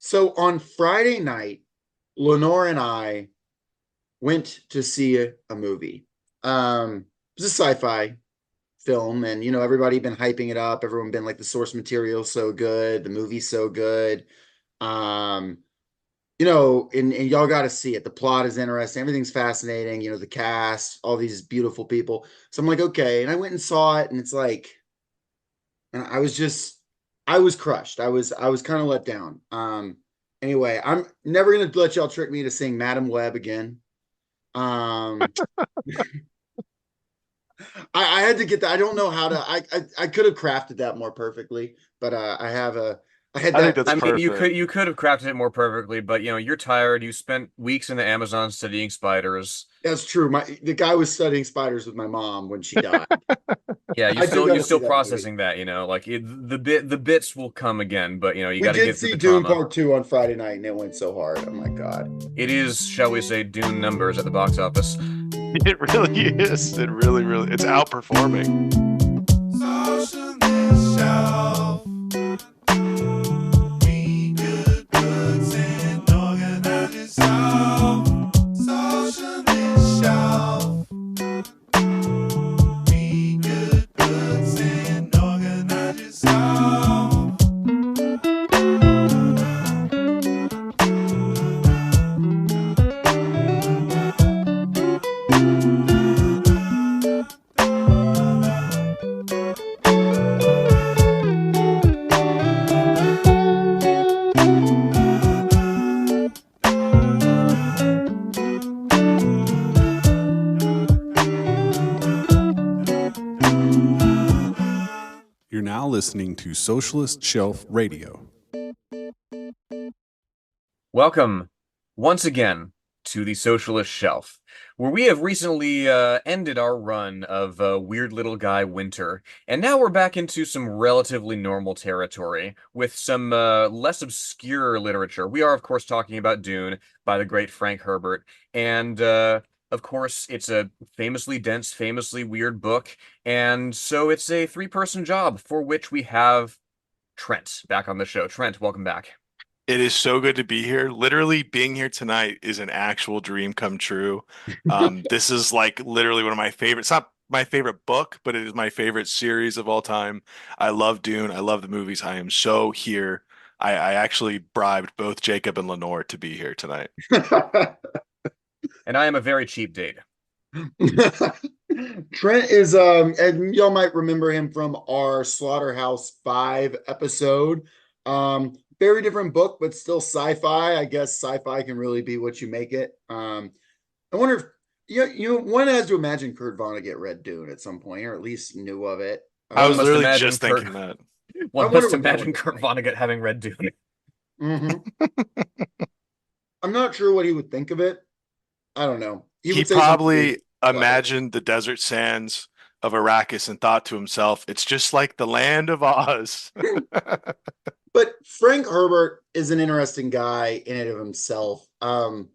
So on Friday night, Lenore and I went to see a movie. It was a sci-fi film, and everybody been hyping it up. Everyone been like the source material so good, the movie's so good. Um, and y'all got to see it. The plot is interesting, everything's fascinating. The cast, all these beautiful people. So I'm like, okay, and I went and saw it, and it's like, and I was crushed. I was kind of let down. Anyway, I'm never gonna let y'all trick me to sing Madam Web again. Um, I had to get that. I don't know how to. I could have crafted that more perfectly, but I had I think that. that's I mean, you perfect. could you could have crafted it more perfectly, but you're tired. You spent weeks in the Amazon studying spiders. That's true. The guy was studying spiders with my mom when she died. Yeah, you I do still got you to see still that movie. processing that, like the bits will come again, but you We got to did get through see the Dune trauma. Part Two on Friday night, and it went so hard. Oh my god. It is, shall we say, Dune numbers at the box office. It really is. It really, really, it's outperforming. Socialist shelf. Read good books and organize yourself. Socialist shelf. Read good books and organize yourself. You're now listening to Socialist Shelf Radio. Welcome once again to the Socialist Shelf, where we have recently ended our run of Weird Little Guy Winter, and now we're back into some relatively normal territory with some less obscure literature. We are, of course, talking about Dune by the great Frank Herbert, and of course, it's a famously dense, famously weird book, and so it's a three-person job for which we have Trent back on the show. Trent, welcome back. It is so good to be here. Literally being here tonight is an actual dream come true. This is like literally one of my favorite, it's not my favorite book, but it is my favorite series of all time. I love Dune. I love the movies. I am so here. I actually bribed both Jacob and Lenore to be here tonight. And I am a very cheap date. Trent is and y'all might remember him from our Slaughterhouse 5 episode. Very different book, but still sci-fi. I guess sci-fi can really be what you make it. I wonder if one has to imagine Kurt Vonnegut read Dune at some point, or at least knew of it. I One was must literally imagine just Kurt. thinking that. I One wonder must what that would imagine look Kurt like. Vonnegut having read Dune. I'm not sure what he would think of it. I don't know. He He would say something probably clever. imagined the desert sands of Arrakis and thought to himself, it's just like the land of Oz. But Frank Herbert is an interesting guy in and of himself. And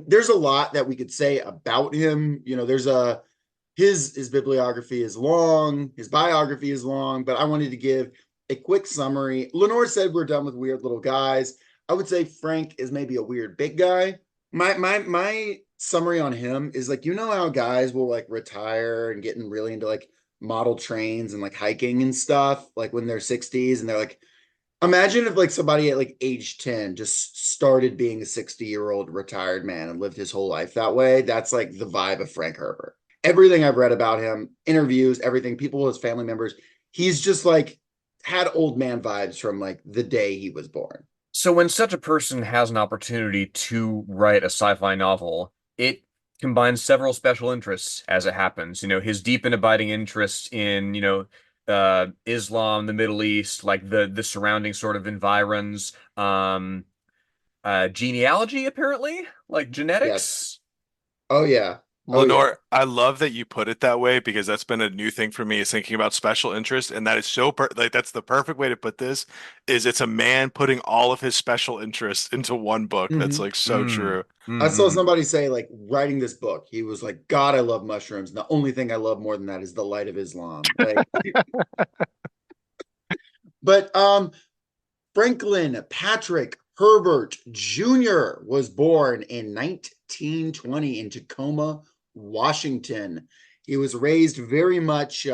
there's a lot that we could say about him. There's his bibliography is long, his biography is long, but I wanted to give a quick summary. Lenore said we're done with weird little guys. I would say Frank is maybe a weird big guy. My summary on him is like, how guys will like retire and getting really into like model trains and like hiking and stuff, like when they're 60s, and they're like, imagine if like somebody at like age 10 just started being a 60-year-old retired man and lived his whole life that way. That's like the vibe of Frank Herbert. Everything I've read about him, interviews, everything, people, his family members, he's just like had old man vibes from like the day he was born. So when such a person has an opportunity to write a sci-fi novel, it combines several special interests as it happens. His deep and abiding interest in, Islam, the Middle East, like the surrounding sort of environs, genealogy, apparently, like Yes. genetics. Oh yeah. Oh yeah. Lenore, I love that you put it that way because that's been a new thing for me is thinking about special interest, and that is so like that's the perfect way to put this. Is it's a man putting all of his special interests into one book. That's Mm-hmm. like so Mm, true. I saw mm. somebody say, like, writing this book, he was like, God, I love mushrooms. And the only thing I love more than that is the light of Islam. Like, but Franklin Patrick Herbert Jr. was born in 1920 in Tacoma, Washington. He was raised very much,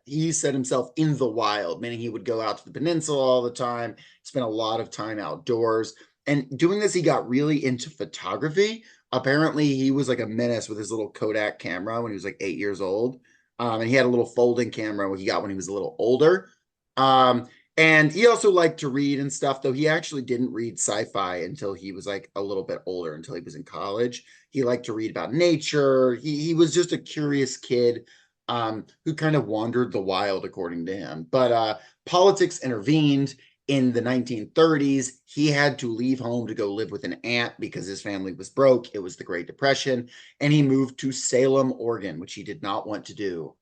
he said himself, in the wild, meaning he would go out to the peninsula all the time, spend a lot of time outdoors. And doing this, he got really into photography. Apparently, he was like a menace with his little Kodak camera when he was like 8 years old. And he had a little folding camera he got when he was a little older. Um, and he also liked to read and stuff, though he actually didn't read sci-fi until he was like a little bit older, until he was in college. He liked to read about nature. He was just a curious kid who kind of wandered the wild, according to him. But politics intervened in the 1930s. He had to leave home to go live with an aunt because his family was broke. It was the Great Depression, and he moved to Salem, Oregon, which he did not want to do.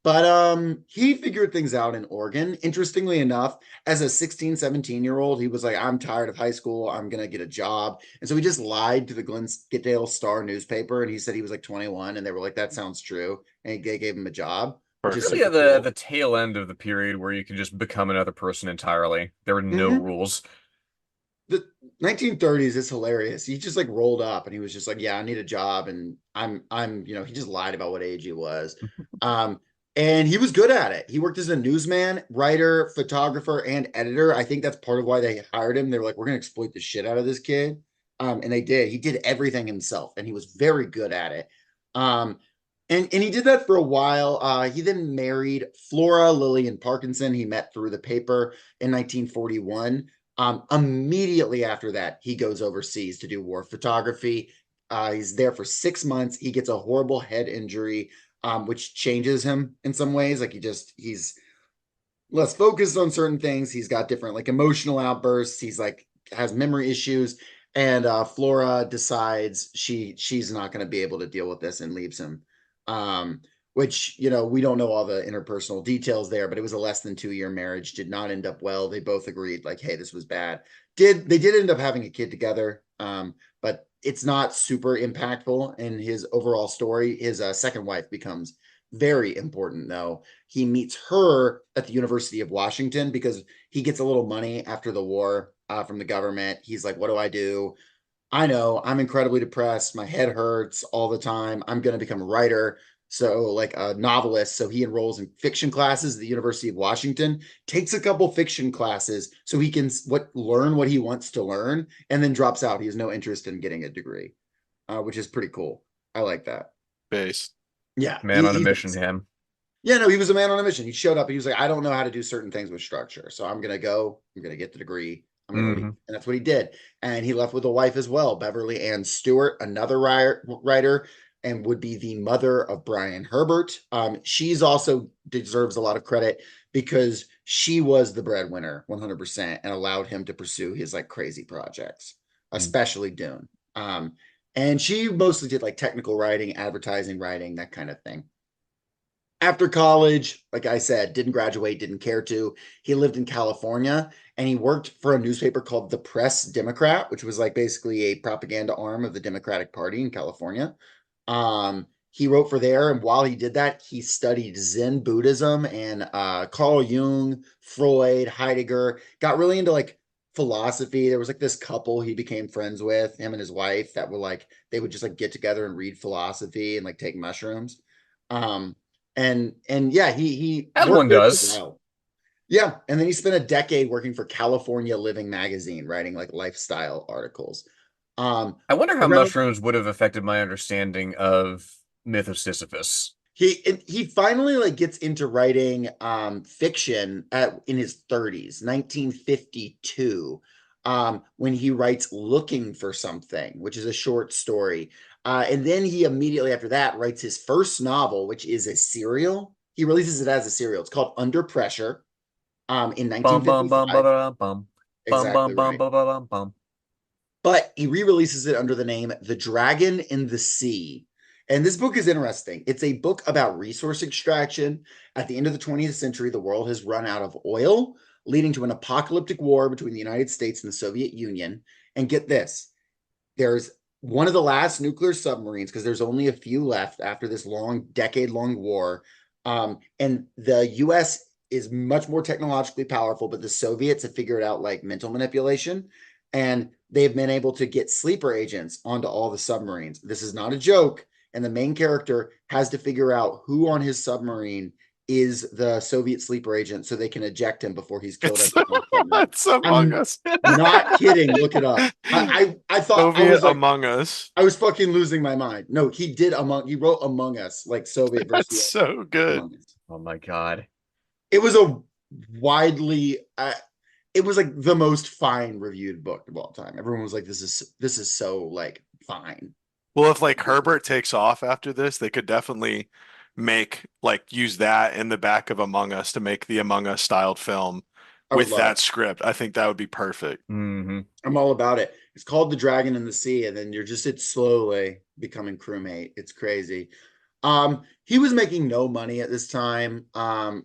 But he figured things out in Oregon. Interestingly enough, as a 16, 17-year-old, he was like, I'm tired of high school. I'm going to get a job. And so he just lied to the Glendale Star newspaper. And he said he was like 21. And they were like, that sounds true. And they gave him a job, which is Really super at cool. the tail end of the period where you can just become another person entirely. There were no rules. The 1930s is hilarious. He just like rolled up and he was just like, yeah, I need a job. And he just lied about what age he was. And he was good at it. He worked as a newsman, writer, photographer, and editor. I think that's part of why they hired him. They were like, we're going to exploit the shit out of this kid. And they did. He did everything himself, and he was very good at it. Um, and he did that for a while. He then married Flora Lillian Parkinson. He met through the paper in 1941. Immediately after that, he goes overseas to do war photography. He's there for 6 months. He gets a horrible head injury, which changes him in some ways. Like he's less focused on certain things. He's got different like emotional outbursts. He's like has memory issues. And Flora decides she's not going to be able to deal with this and leaves him. Um, which, we don't know all the interpersonal details there, but it was a less than 2-year marriage, did not end up well. They both agreed like, hey, this was bad. They did end up having a kid together. But it's not super impactful in his overall story. His second wife becomes very important, though. He meets her at the University of Washington because he gets a little money after the war from the government. He's like, what do I do? I know I'm incredibly depressed. My head hurts all the time. I'm going to become a writer. So, like a novelist. So, he enrolls in fiction classes at the University of Washington, takes a couple fiction classes so he can learn what he wants to learn, and then drops out. He has no interest in getting a degree, which is pretty cool. I like that. Base. Yeah. Man on a mission, him. Yeah, no, he was a man on a mission. He showed up. He was like, I don't know how to do certain things with structure. So I'm going to get the degree. I'm going to leave. And that's what he did. And he left with a wife as well, Beverly Ann Stewart, another writer, and would be the mother of Brian Herbert. She's also deserves a lot of credit because she was the breadwinner 100% and allowed him to pursue his like crazy projects, especially Dune. And she mostly did like technical writing, advertising writing, that kind of thing. After college, like I said, didn't graduate, didn't care to. He lived in California and he worked for a newspaper called the Press Democrat, which was like basically a propaganda arm of the Democratic Party in California. He wrote for there, and while he did that, he studied Zen Buddhism and Carl Jung, Freud, Heidegger, got really into like philosophy. There was like this couple he became friends with, him and his wife, that were like, they would just like get together and read philosophy and like take mushrooms. And yeah, he As worked one there for a does. while. Yeah, and then he spent a decade working for California Living Magazine, writing like lifestyle articles. I wonder how Around mushrooms would have affected my understanding of Myth of Sisyphus. he finally like gets into writing fiction in his 30s, 1952, when he writes Looking for Something, which is a short story. And then he immediately after that writes his first novel, which is a serial. He releases it as a serial. It's called Under Pressure in Bum bum bum 1955. bum bum bum Exactly bum bum right. bum bum bum. But he re-releases it under the name The Dragon in the Sea. And this book is interesting. It's a book about resource extraction. At the end of the 20th century, the world has run out of oil, leading to an apocalyptic war between the United States and the Soviet Union. And get this, there's one of the last nuclear submarines, because there's only a few left after this long, decade-long war. And the US is much more technologically powerful, but the Soviets have figured out like mental manipulation. and they've been able to get sleeper agents onto all the submarines. This is not a joke. And the main character has to figure out who on his submarine is the Soviet sleeper agent so they can eject him before he's killed It's, everyone on the submarine. it's Among I'm Us. not kidding. Look it up. I thought I Soviet was like, Among Us. I was fucking losing my mind. No, he wrote Among Us, like Soviet versus That's so good. Among Us. Oh my God. It was a widely it was like the most fine reviewed book of all time. Everyone was like, this is so like fine. Well, if like Herbert takes off after this, they could definitely make like use that in the back of Among Us to make the Among Us styled film I would with love that it. script. I think that would be perfect. Hmm. I'm all about it. It's called The Dragon in the Sea, and then it's slowly becoming crewmate. It's crazy. He was making no money at this time.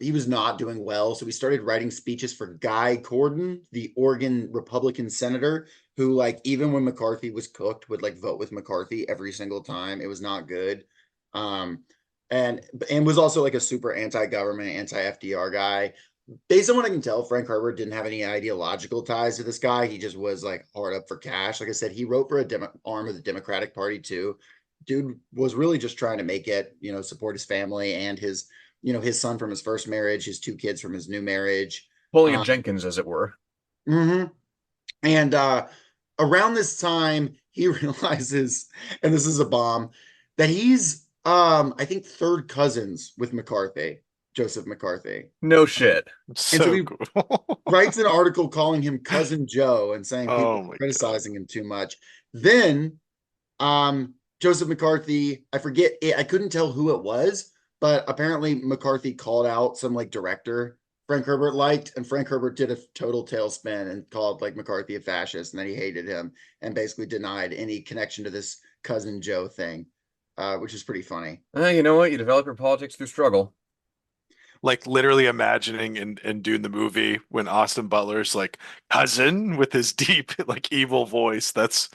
He was not doing well, so he started writing speeches for Guy Cordon, the Oregon Republican senator, who like even when McCarthy was cooked would like vote with McCarthy every single time. It was not good. Um, and was also like a super anti-government, anti-FDR guy. Based on what I can tell, Frank Herbert didn't have any ideological ties to this guy. He just was like hard up for cash. Like I said, he wrote for a arm of the Democratic Party too. Dude was really just trying to make it, support his family and his son from his first marriage, his two kids from his new marriage. Pulling a Jenkins, as it were. Mm-hmm. And around this time, he realizes, and this is a bomb, that he's I think third cousins with McCarthy, Joseph McCarthy. No shit. And so So he cool. writes an article calling him Cousin Joe and saying people Oh are my God. criticizing him too much. Then Joseph McCarthy, I forget it, I couldn't tell who it was, but apparently McCarthy called out some like director Frank Herbert liked, and Frank Herbert did a total tailspin and called like McCarthy a fascist, and then he hated him and basically denied any connection to this Cousin Joe thing, which is pretty funny. You know what? You develop your politics through struggle. Like literally imagining and doing the movie when Austin Butler's like cousin with his deep like evil voice. That's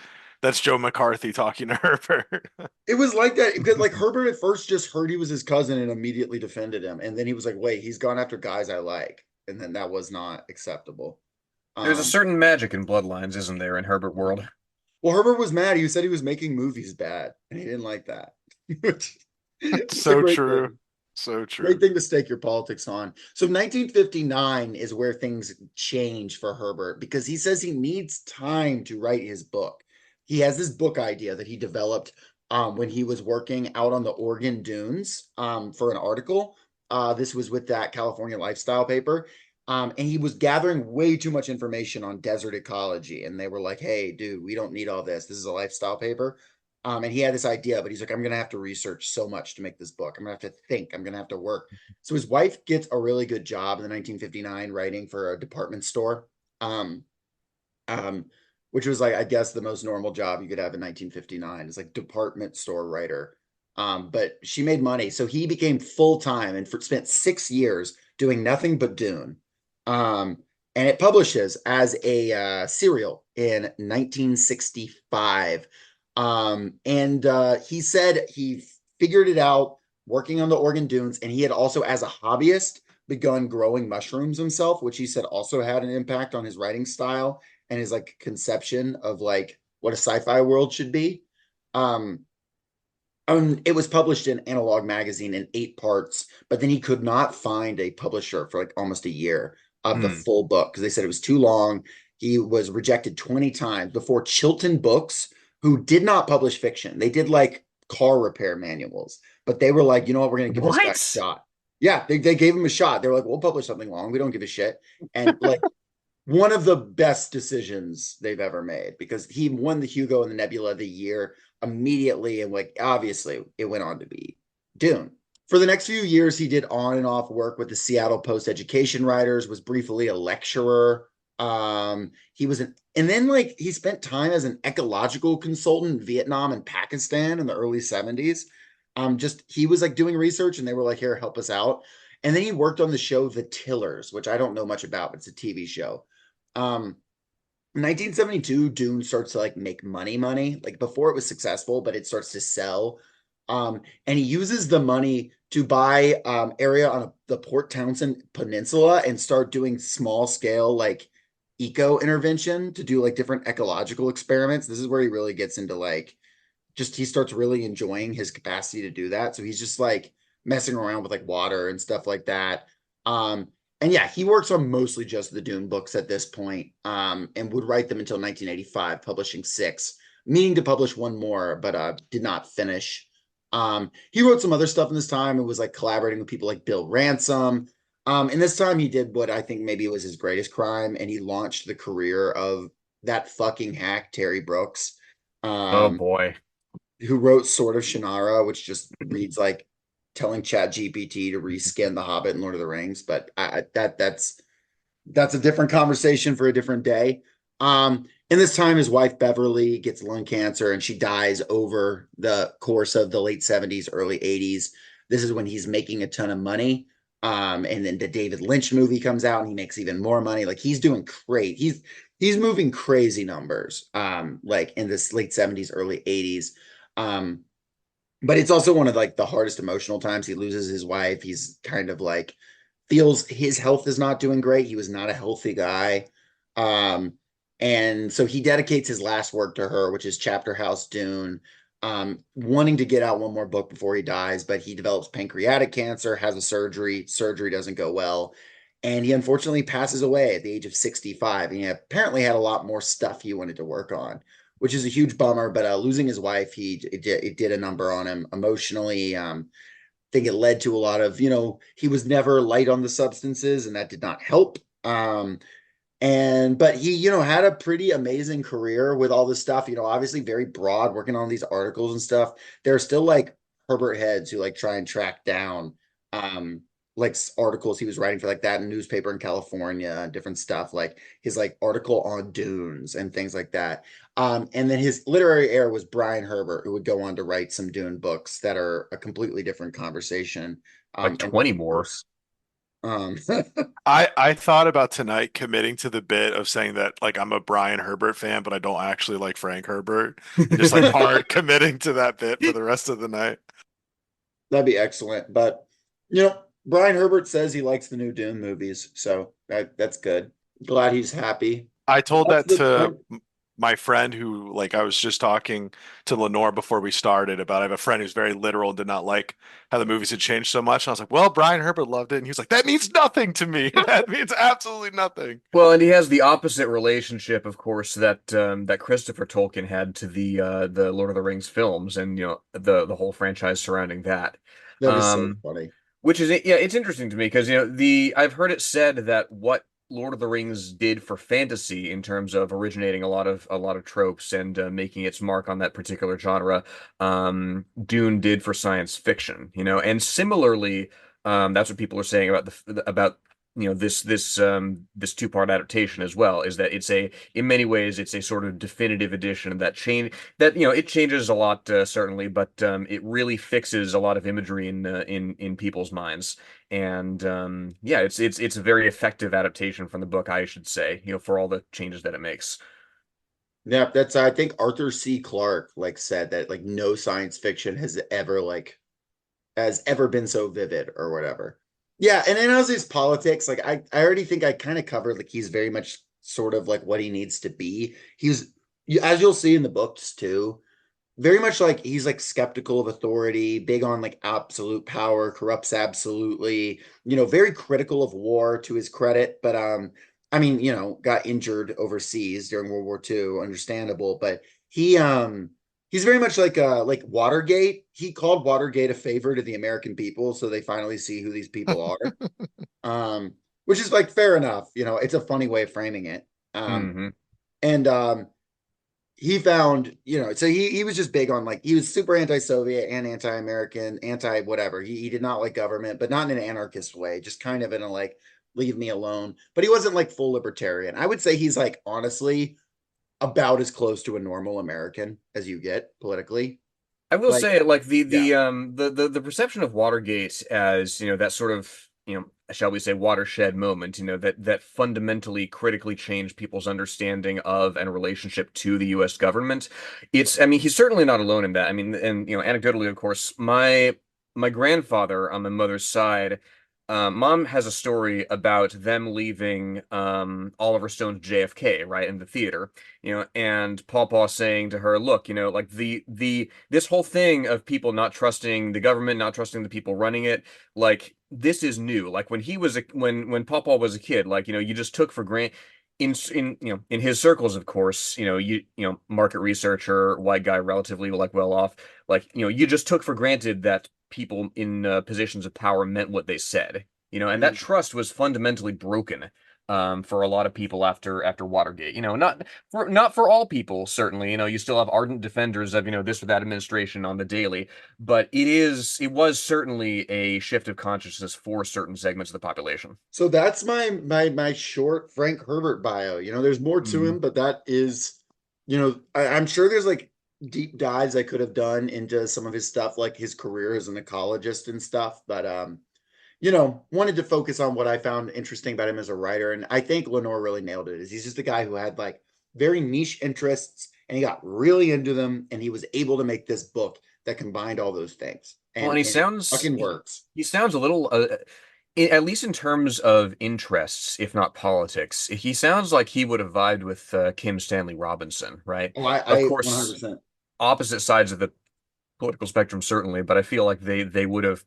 Joe McCarthy talking to Herbert. It was like that because like Herbert at first just heard he was his cousin and immediately defended him, and then he was like, "Wait, he's gone after guys I like," and then that was not acceptable. There's a Um, certain magic in bloodlines, isn't there, in Herbert world? well, Herbert was mad. He said he was making movies bad, and he didn't like that. It's a So great true. thing. So true. Great thing to stake your politics on. So 1959 is where things change for Herbert because he says he needs time to write his book. He has this book idea that he developed when he was working out on the Oregon dunes for an article. This was with that California lifestyle paper. And he was gathering way too much information on desert ecology. And they were like, hey, dude, we don't need all this. This is a lifestyle paper. And he had this idea, but he's like, I'm going to have to research so much to make this book. I'm going to have to think. I'm going to have to work. So his wife gets a really good job in the 1959 writing for a department store, um, um, which was like, I guess, the most normal job you could have in 1959 is like department store writer. But she made money. So he became full time and spent 6 years doing nothing but Dune. And it publishes as a serial in 1965. And he said he figured it out working on the Oregon dunes, and he had also, as a hobbyist, begun growing mushrooms himself, which he said also had an impact on his writing style and his like conception of like what a sci-fi world should be. Um, it was published in Analog Magazine in 8 parts, but then he could not find a publisher for like almost a year of the full book because they said it was too long. He was rejected 20 times before Chilton Books, who did not publish fiction. They did like car repair manuals, but they were like, you know what, we're going to give this guy a shot. Yeah, they gave him a shot. They were like, we'll publish something long. We don't give a shit. And like one of the best decisions they've ever made because he won the Hugo and the Nebula of the year immediately. And like, obviously it went on to be Dune. For the next few years, he did on and off work with the Seattle Post education writers, was briefly a lecturer. He was and then like he spent time as an ecological consultant in Vietnam and Pakistan in the early 70s. Just he was like doing research and they were like, here, help us out. And then he worked on the show The Tillers, which I don't know much about, but it's a TV show. 1972, Dune starts to like make money. Like before it was successful, but it starts to sell. And he uses the money to buy area on the Port Townsend Peninsula and start doing small scale like eco intervention to do like different ecological experiments. This is where he really gets into like just he starts really enjoying his capacity to do that. So he's just like messing around with like water and stuff like that. Um, and yeah, he works on mostly just the Dune books at this point, and would write them until 1985, publishing 6, meaning to publish one more, but did not finish. He wrote some other stuff in this time and was like collaborating with people like Bill Ransom. And this time he did what I think maybe was his greatest crime, and he launched the career of that fucking hack, Terry Brooks. Oh Um, boy. who wrote Sword of Shannara, which just reads like telling Chat GPT to reskin The Hobbit and Lord of the Rings. But that's a different conversation for a different day. In this time, his wife Beverly gets lung cancer and she dies over the course of the late 70s, early 80s. This is when he's making a ton of money. And then the David Lynch movie comes out and he makes even more money. Like he's doing great. He's moving crazy numbers. Like in this late 70s, early 80s. But it's also one of like the hardest emotional times. He loses his wife. He's kind of like feels his health is not doing great. He was not a healthy guy. Um, and so he dedicates his last work to her, which is Chapter House Dune, wanting to get out one more book before he dies, but he develops pancreatic cancer, has a surgery. Surgery doesn't go well. And he unfortunately passes away at the age of 65. And he apparently had a lot more stuff he wanted to work on, which is a huge bummer. But losing his wife, it did a number on him emotionally. Think it led to a lot of, he was never light on the substances and that did not help. But he, had a pretty amazing career with all this stuff, obviously very broad, working on these articles and stuff. There are still like Herbert heads who like try and track down, like articles he was writing for like that newspaper in California and different stuff, like his like article on dunes and things like that. And then his literary heir was Brian Herbert, who would go on to write some Dune books that are a completely different conversation. Like And 20 more. um, I thought about tonight committing to the bit of saying that like I'm a Brian Herbert fan, but I don't actually like Frank Herbert, and just like hard committing to that bit for the rest of the night. that'd be excellent. But Brian Herbert says he likes the new Dune movies, so that's good. Glad he's happy. I told That's that the to point. my friend who like I was just talking to Lenore before we started about I have a friend who's very literal and did not like how the movies had changed so much. And I was like, well, Brian Herbert loved it. And he was like, that means nothing to me. That means absolutely nothing. Well, and he has the opposite relationship, of course, that Christopher Tolkien had to the Lord of the Rings films, and the whole franchise surrounding that. That is so Um, funny. which is yeah, it's interesting to me because the I've heard it said that what Lord of the Rings did for fantasy in terms of originating a lot of tropes and making its mark on that particular genre, Dune did for science fiction, and similarly, that's what people are saying about this two-part adaptation as well, is that in many ways it's a sort of definitive edition that it changes a lot, certainly, but it really fixes a lot of imagery in people's minds. And yeah, it's a very effective adaptation from the book, I should say, for all the changes that it makes. Yeah, that's I think Arthur C. Clarke like said that like no science fiction has ever been so vivid or whatever. Yeah, and then as his politics, like I already think I kind of covered like he's very much sort of like what he needs to be. As you'll see in the books too, very much like he's like skeptical of authority, big on like absolute power, corrupts absolutely, very critical of war to his credit, but I mean, got injured overseas during World War II, understandable, but he's very much like Watergate. He called Watergate a favor to the American people, so they finally see who these people are. Which is like fair enough, it's a funny way of framing it. Hmm. And he found, so he was just big on like he was super anti-Soviet and anti-American, anti-whatever. He did not like government, but not in an anarchist way, just kind of in a like leave me alone. But he wasn't like full libertarian. I would say he's like honestly about as close to a normal American as you get politically. I will Like, say, like yeah, the perception of Watergate as that sort of shall we say watershed moment, that fundamentally critically changed people's understanding of and relationship to the U.S. government. I mean, he's certainly not alone in that. I mean, and anecdotally, of course, my grandfather on my mother's side, Mom has a story about them leaving Oliver Stone's JFK, right, in the theater, and Paw saying to her, look, like this whole thing of people not trusting the government, not trusting the people running it, like this is new. Like when he was when Paw was a kid, like you just took for granted in his circles, of course, market researcher, white guy, relatively like well off, like you just took for granted that people in positions of power meant what they said, and that trust was fundamentally broken for a lot of people after Watergate. Not for all people, certainly. You still have ardent defenders of this or that administration on the daily, but it was certainly a shift of consciousness for certain segments of the population. So that's my short Frank Herbert bio. There's more to him, but that is, I'm sure there's like deep dives I could have done into some of his stuff, like his career as an ecologist and stuff. But wanted to focus on what I found interesting about him as a writer. And I think Lenore really nailed it. Is he's just a guy who had like very niche interests and he got really into them and he was able to make this book that combined all those things. Well, and he And it sounds fucking works. he sounds a little at least in terms of interests, if not politics, he sounds like he would have vibed with Kim Stanley Robinson, right? Oh, Of I course, 100%. opposite sides of the political spectrum, certainly, but I feel like they would have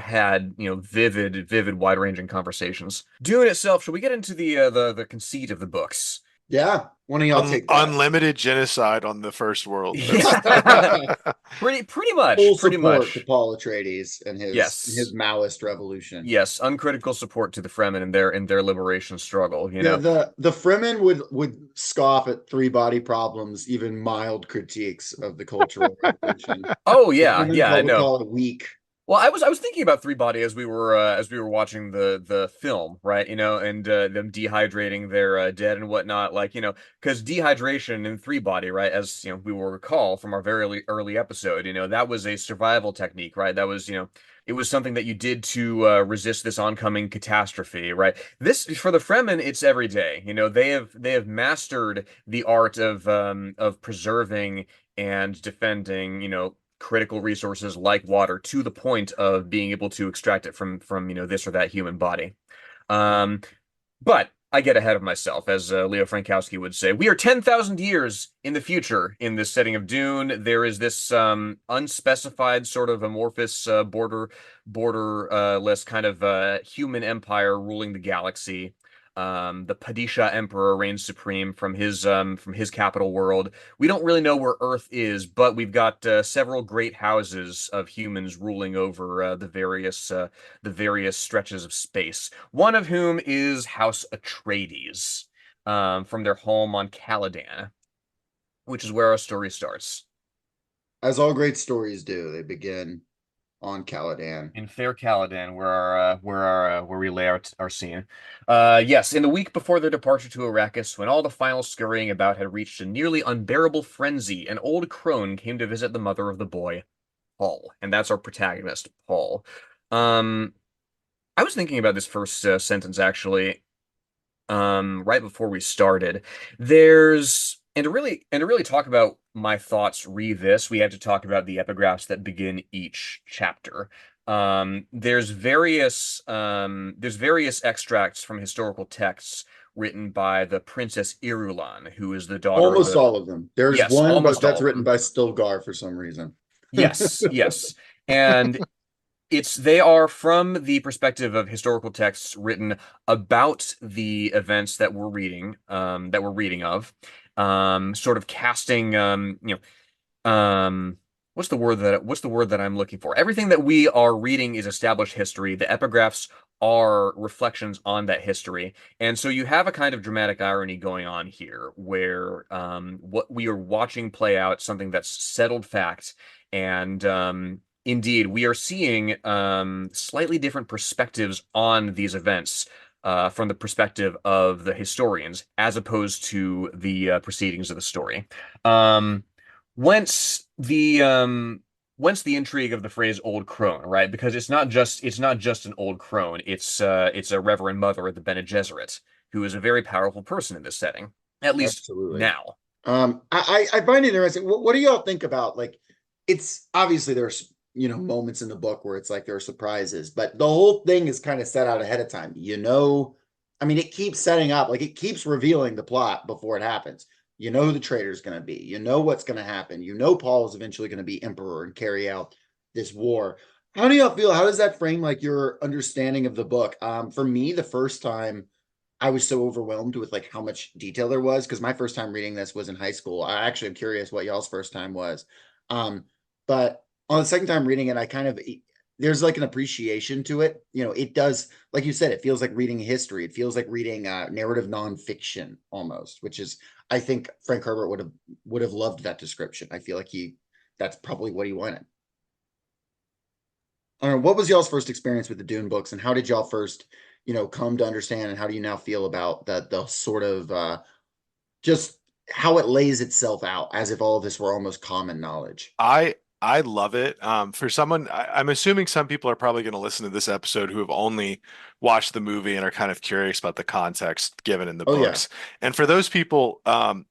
had vivid, wide-ranging conversations. Dune itself, should we get into the conceit of the books? Yeah. One of y'all take that. Unlimited genocide on the first world. Yeah. Pretty much, Full pretty support to much. Paul Atreides and his Yes. Maoist revolution. Yes, uncritical support to the Fremen in their liberation struggle, Yeah, the Fremen would scoff at three body problems, even mild critiques of the Cultural Revolution. Oh The yeah, Fremen yeah, I would know. call it weak. Well, I was thinking about Three Body as we were watching the film, right? And them dehydrating their dead and whatnot, like because dehydration in Three Body, right? As we will recall from our very early episode, that was a survival technique, right? That was it was something that you did to resist this oncoming catastrophe, right? This for the Fremen, it's every day. They have mastered the art of preserving and defending, critical resources like water to the point of being able to extract it from this or that human body. Um, but I get ahead of myself, as Leo Frankowski would say. We are 10,000 years in the future in this setting of Dune. There is this unspecified sort of amorphous borderless kind of human empire ruling the galaxy. The Padisha Emperor reigns supreme from his capital world. We don't really know where Earth is, but we've got several great houses of humans ruling over the various stretches of space. One of whom is House Atreides, from their home on Caladan, which is where our story starts. As all great stories do, they begin on Caladan. In fair Caladan, where we lay our scene. Yes, in the week before their departure to Arrakis, when all the final scurrying about had reached a nearly unbearable frenzy, an old crone came to visit the mother of the boy, Paul, and that's our protagonist, Paul. I was thinking about this first sentence actually, right before we started. There's and to really talk about my thoughts this, we had to talk about the epigraphs that begin each chapter. There's various extracts from historical texts written by the Princess Irulan, who is the daughter of Almost the all of them. There's yes, one, but almost all that's of written them. by Stilgar for some reason. Yes, yes. And they are from the perspective of historical texts written about the events that we're reading of, sort of casting, what's the word that I'm looking for? Everything that we are reading is established history. The epigraphs are reflections on that history. And so you have a kind of dramatic irony going on here where what we are watching play out, something that's settled fact, and indeed, we are seeing slightly different perspectives on these events from the perspective of the historians, as opposed to the proceedings of the story. Um, whence the intrigue of the phrase "old crone," right? Because it's not just an old crone. It's a Reverend Mother of the Bene Gesserit, who is a very powerful person in this setting, at least Absolutely. now. I find it interesting. What do y'all think about, like, it's obviously there's moments in the book where it's like there are surprises, but the whole thing is kind of set out ahead of time. I mean, it keeps setting up, like it keeps revealing the plot before it happens. You know who the traitor is going to be. You know what's going to happen. You know Paul is eventually going to be emperor and carry out this war. How do y'all feel? How does that frame like your understanding of the book? For me, the first time I was so overwhelmed with like how much detail there was, because my first time reading this was in high school. I actually am curious what y'all's first time was. But on the second time reading it, I kind of there's like an appreciation to it. It does, like you said, it feels like reading history. It feels like reading narrative nonfiction almost, which is, I think Frank Herbert would have loved that description. I feel like that's probably what he wanted. I don't know, what was y'all's first experience with the Dune books, and how did y'all first, come to understand, and how do you now feel about the sort of just how it lays itself out as if all of this were almost common knowledge? I love it. For someone, I'm assuming some people are probably going to listen to this episode who have only watched the movie and are kind of curious about the context given in the Oh yeah. books. And for those people,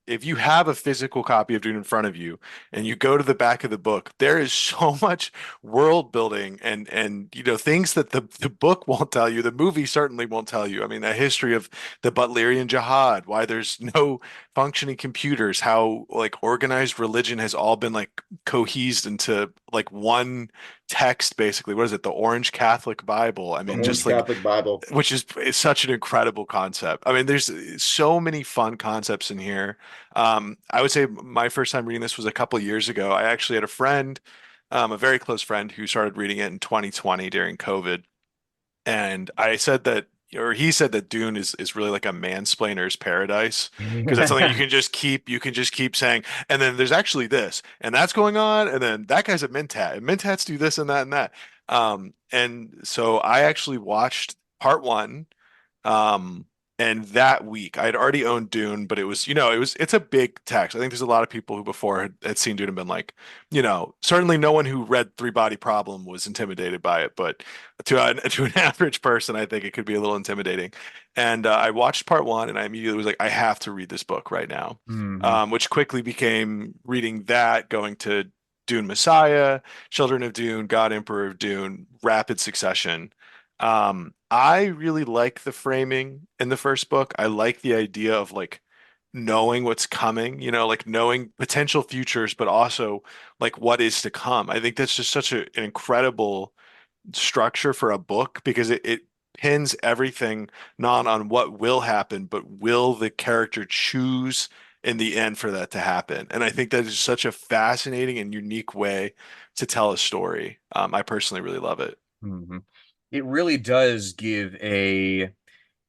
if you have a physical copy of Dune in front of you and you go to the back of the book, there is so much world building and things that the book won't tell you, the movie certainly won't tell you. I mean, a history of the Butlerian Jihad, why there's no functioning computers, how like organized religion has all been like cohesed into like one text, basically. What is it? The Orange Catholic Bible. I The mean, Orange just like, Catholic Bible. which is such an incredible concept. I mean, there's so many fun concepts in here. I would say my first time reading this was a couple years ago. I actually had a friend, a very close friend, who started reading it in 2020 during COVID. And I said that, or he said that Dune is really like a mansplainer's paradise because that's something you can just keep saying. And then there's actually this, and that's going on, and then that guy's a Mentat, and Mentats do this and that and that. And so I actually watched part one. Um, and that week I had already owned Dune, but it's a big text. I think there's a lot of people who before had seen Dune and been like, certainly no one who read Three Body Problem was intimidated by it, but to an average person, I think it could be a little intimidating. And I watched part one, and I immediately was like, I have to read this book right now. Mhm. Which quickly became reading that, going to Dune Messiah, Children of Dune, God Emperor of Dune, rapid succession. I really like the framing in the first book. I like the idea of like knowing what's coming, like knowing potential futures, but also like what is to come. I think that's just such an incredible structure for a book because it pins everything not on what will happen, but will the character choose in the end for that to happen. And I think that is such a fascinating and unique way to tell a story. I personally really love it. Mhm. It really does it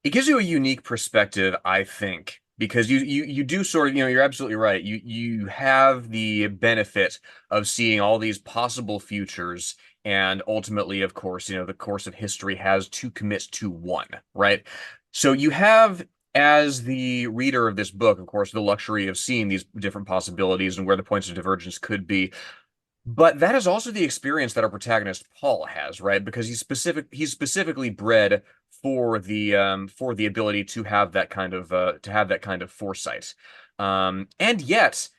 gives you a unique perspective, I think, because you do sort of, you're absolutely right. You have the benefit of seeing all these possible futures, and ultimately, of course, the course of history has to commit to one, right? So you have, as the reader of this book, of course, the luxury of seeing these different possibilities and where the points of divergence could be. But that is also the experience that our protagonist Paul has, right? Because he's specifically bred for the ability to have that kind of foresight. And yet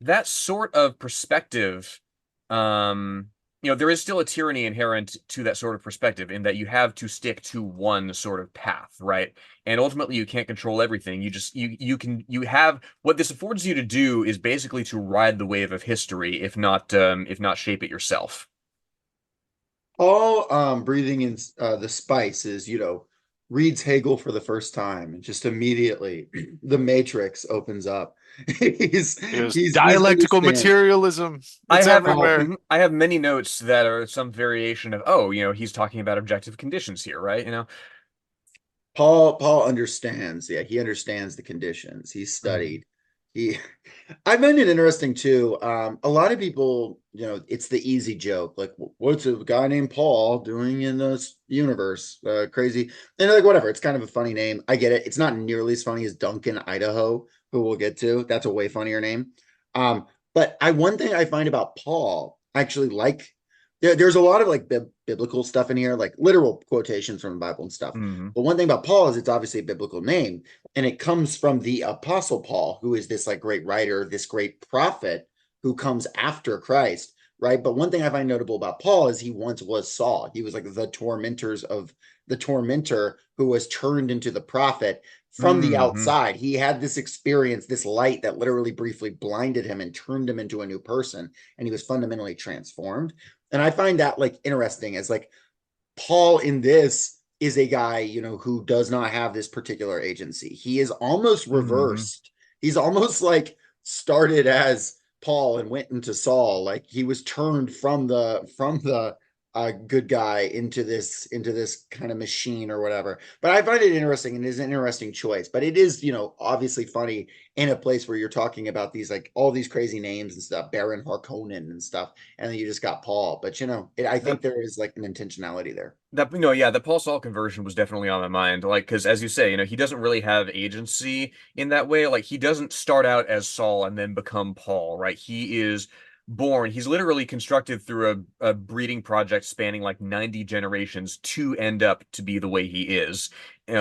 that sort of perspective, um, there is still a tyranny inherent to that sort of perspective in that you have to stick to one sort of path, right? And ultimately you can't control everything. You have what this affords you to do is basically to ride the wave of history, if not shape it yourself. Paul breathing in the spice is, reads Hegel for the first time, and just immediately the matrix opens up. he's There's he's dialectical understand. materialism. I It's have everywhere. I have many notes that are some variation of, oh, he's talking about objective conditions here, right? Paul understands. Yeah, he understands the conditions. He's Mhm. studied. He I find it interesting too. A lot of people, it's the easy joke, like, what's a guy named Paul doing in this universe? Crazy. And like, whatever. It's kind of a funny name. I get it. It's not nearly as funny as Duncan, Idaho, who we'll get to. That's a way funnier name. But one thing I find about Paul, I actually like, there's a lot of like biblical stuff in here, like literal quotations from the Bible and stuff. Mhm. But one thing about Paul is it's obviously a biblical name, and it comes from the Apostle Paul, who is this like great writer, this great prophet who comes after Christ. right? But one thing I find notable about Paul is he once was Saul. He was like the tormentor who was turned into the prophet from the Hmm. outside. He had this experience, this light that literally briefly blinded him and turned him into a new person, and he was fundamentally transformed. And I find that like interesting as like Paul in this is a guy, who does not have this particular agency. He is almost Hmm. reversed. He's almost like started as Paul and went into Saul. Like he was turned from the good guy into this kind of machine or whatever. But I find it interesting, and it is an interesting choice. But it is, obviously funny in a place where you're talking about these like all these crazy names and stuff, Baron Harkonnen and stuff, and then you just got Paul. But I think That there is like an intentionality there. yeah, the Paul Saul conversion was definitely on my mind. Like, because as you say, he doesn't really have agency in that way. Like, he doesn't start out as Saul and then become Paul, right? He is born. He's literally constructed through a breeding project spanning like 90 generations to end up to be the way he is.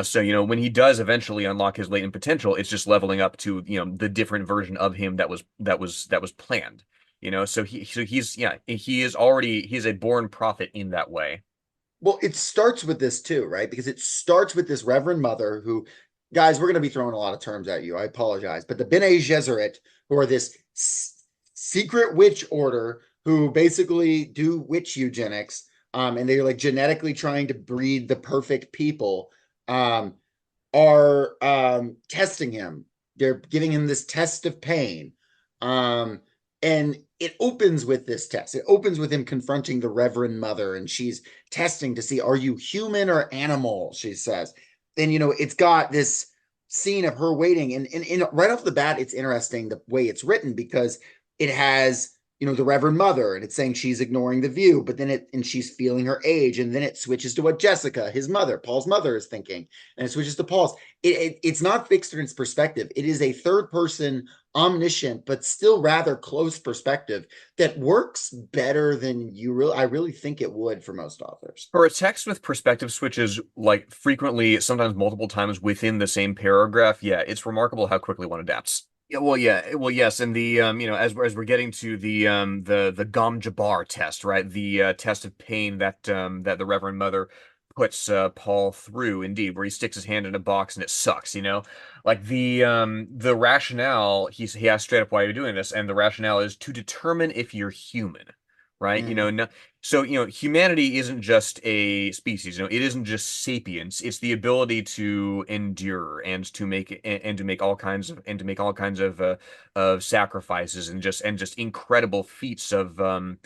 So when he does eventually unlock his latent potential, it's just leveling up to the different version of him that was planned. So he's yeah, he's a born prophet in that way. Well, it starts with this too, right? Because it starts with this Reverend Mother who, guys, we're going to be throwing a lot of terms at you. I apologize. But the Bene Gesserit, who are this secret witch order who basically do witch eugenics, and they're like genetically trying to breed the perfect people, um, are testing him. They're giving him this test of pain. Um, and it opens with this test. It opens with him confronting the Reverend Mother, and she's testing to see, are you human or animal? She says. Then, it's got this scene of her waiting. And right off the bat, it's interesting the way it's written because it has the Reverend Mother, and it's saying she's ignoring the view, but then and she's feeling her age, and then it switches to what Jessica, his mother, Paul's mother, is thinking, and it switches to Paul's. It's not fixed in its perspective. It is a third person, omniscient, but still rather close perspective that works better than I really think it would for most authors. For a text with perspective switches, like frequently, sometimes multiple times within the same paragraph, yeah, it's remarkable how quickly one adapts. Well, yes, and the as we're getting to the Gom Jabbar test, right? The test of pain that the Reverend Mother puts Paul through, indeed, where he sticks his hand in a box and it sucks, like the rationale he asks straight up why you're doing this, and the rationale is to determine if you're human, right? Mm-hmm. No, so, humanity isn't just a species, it isn't just sapience. It's the ability to endure and to make all kinds of sacrifices and just incredible feats of I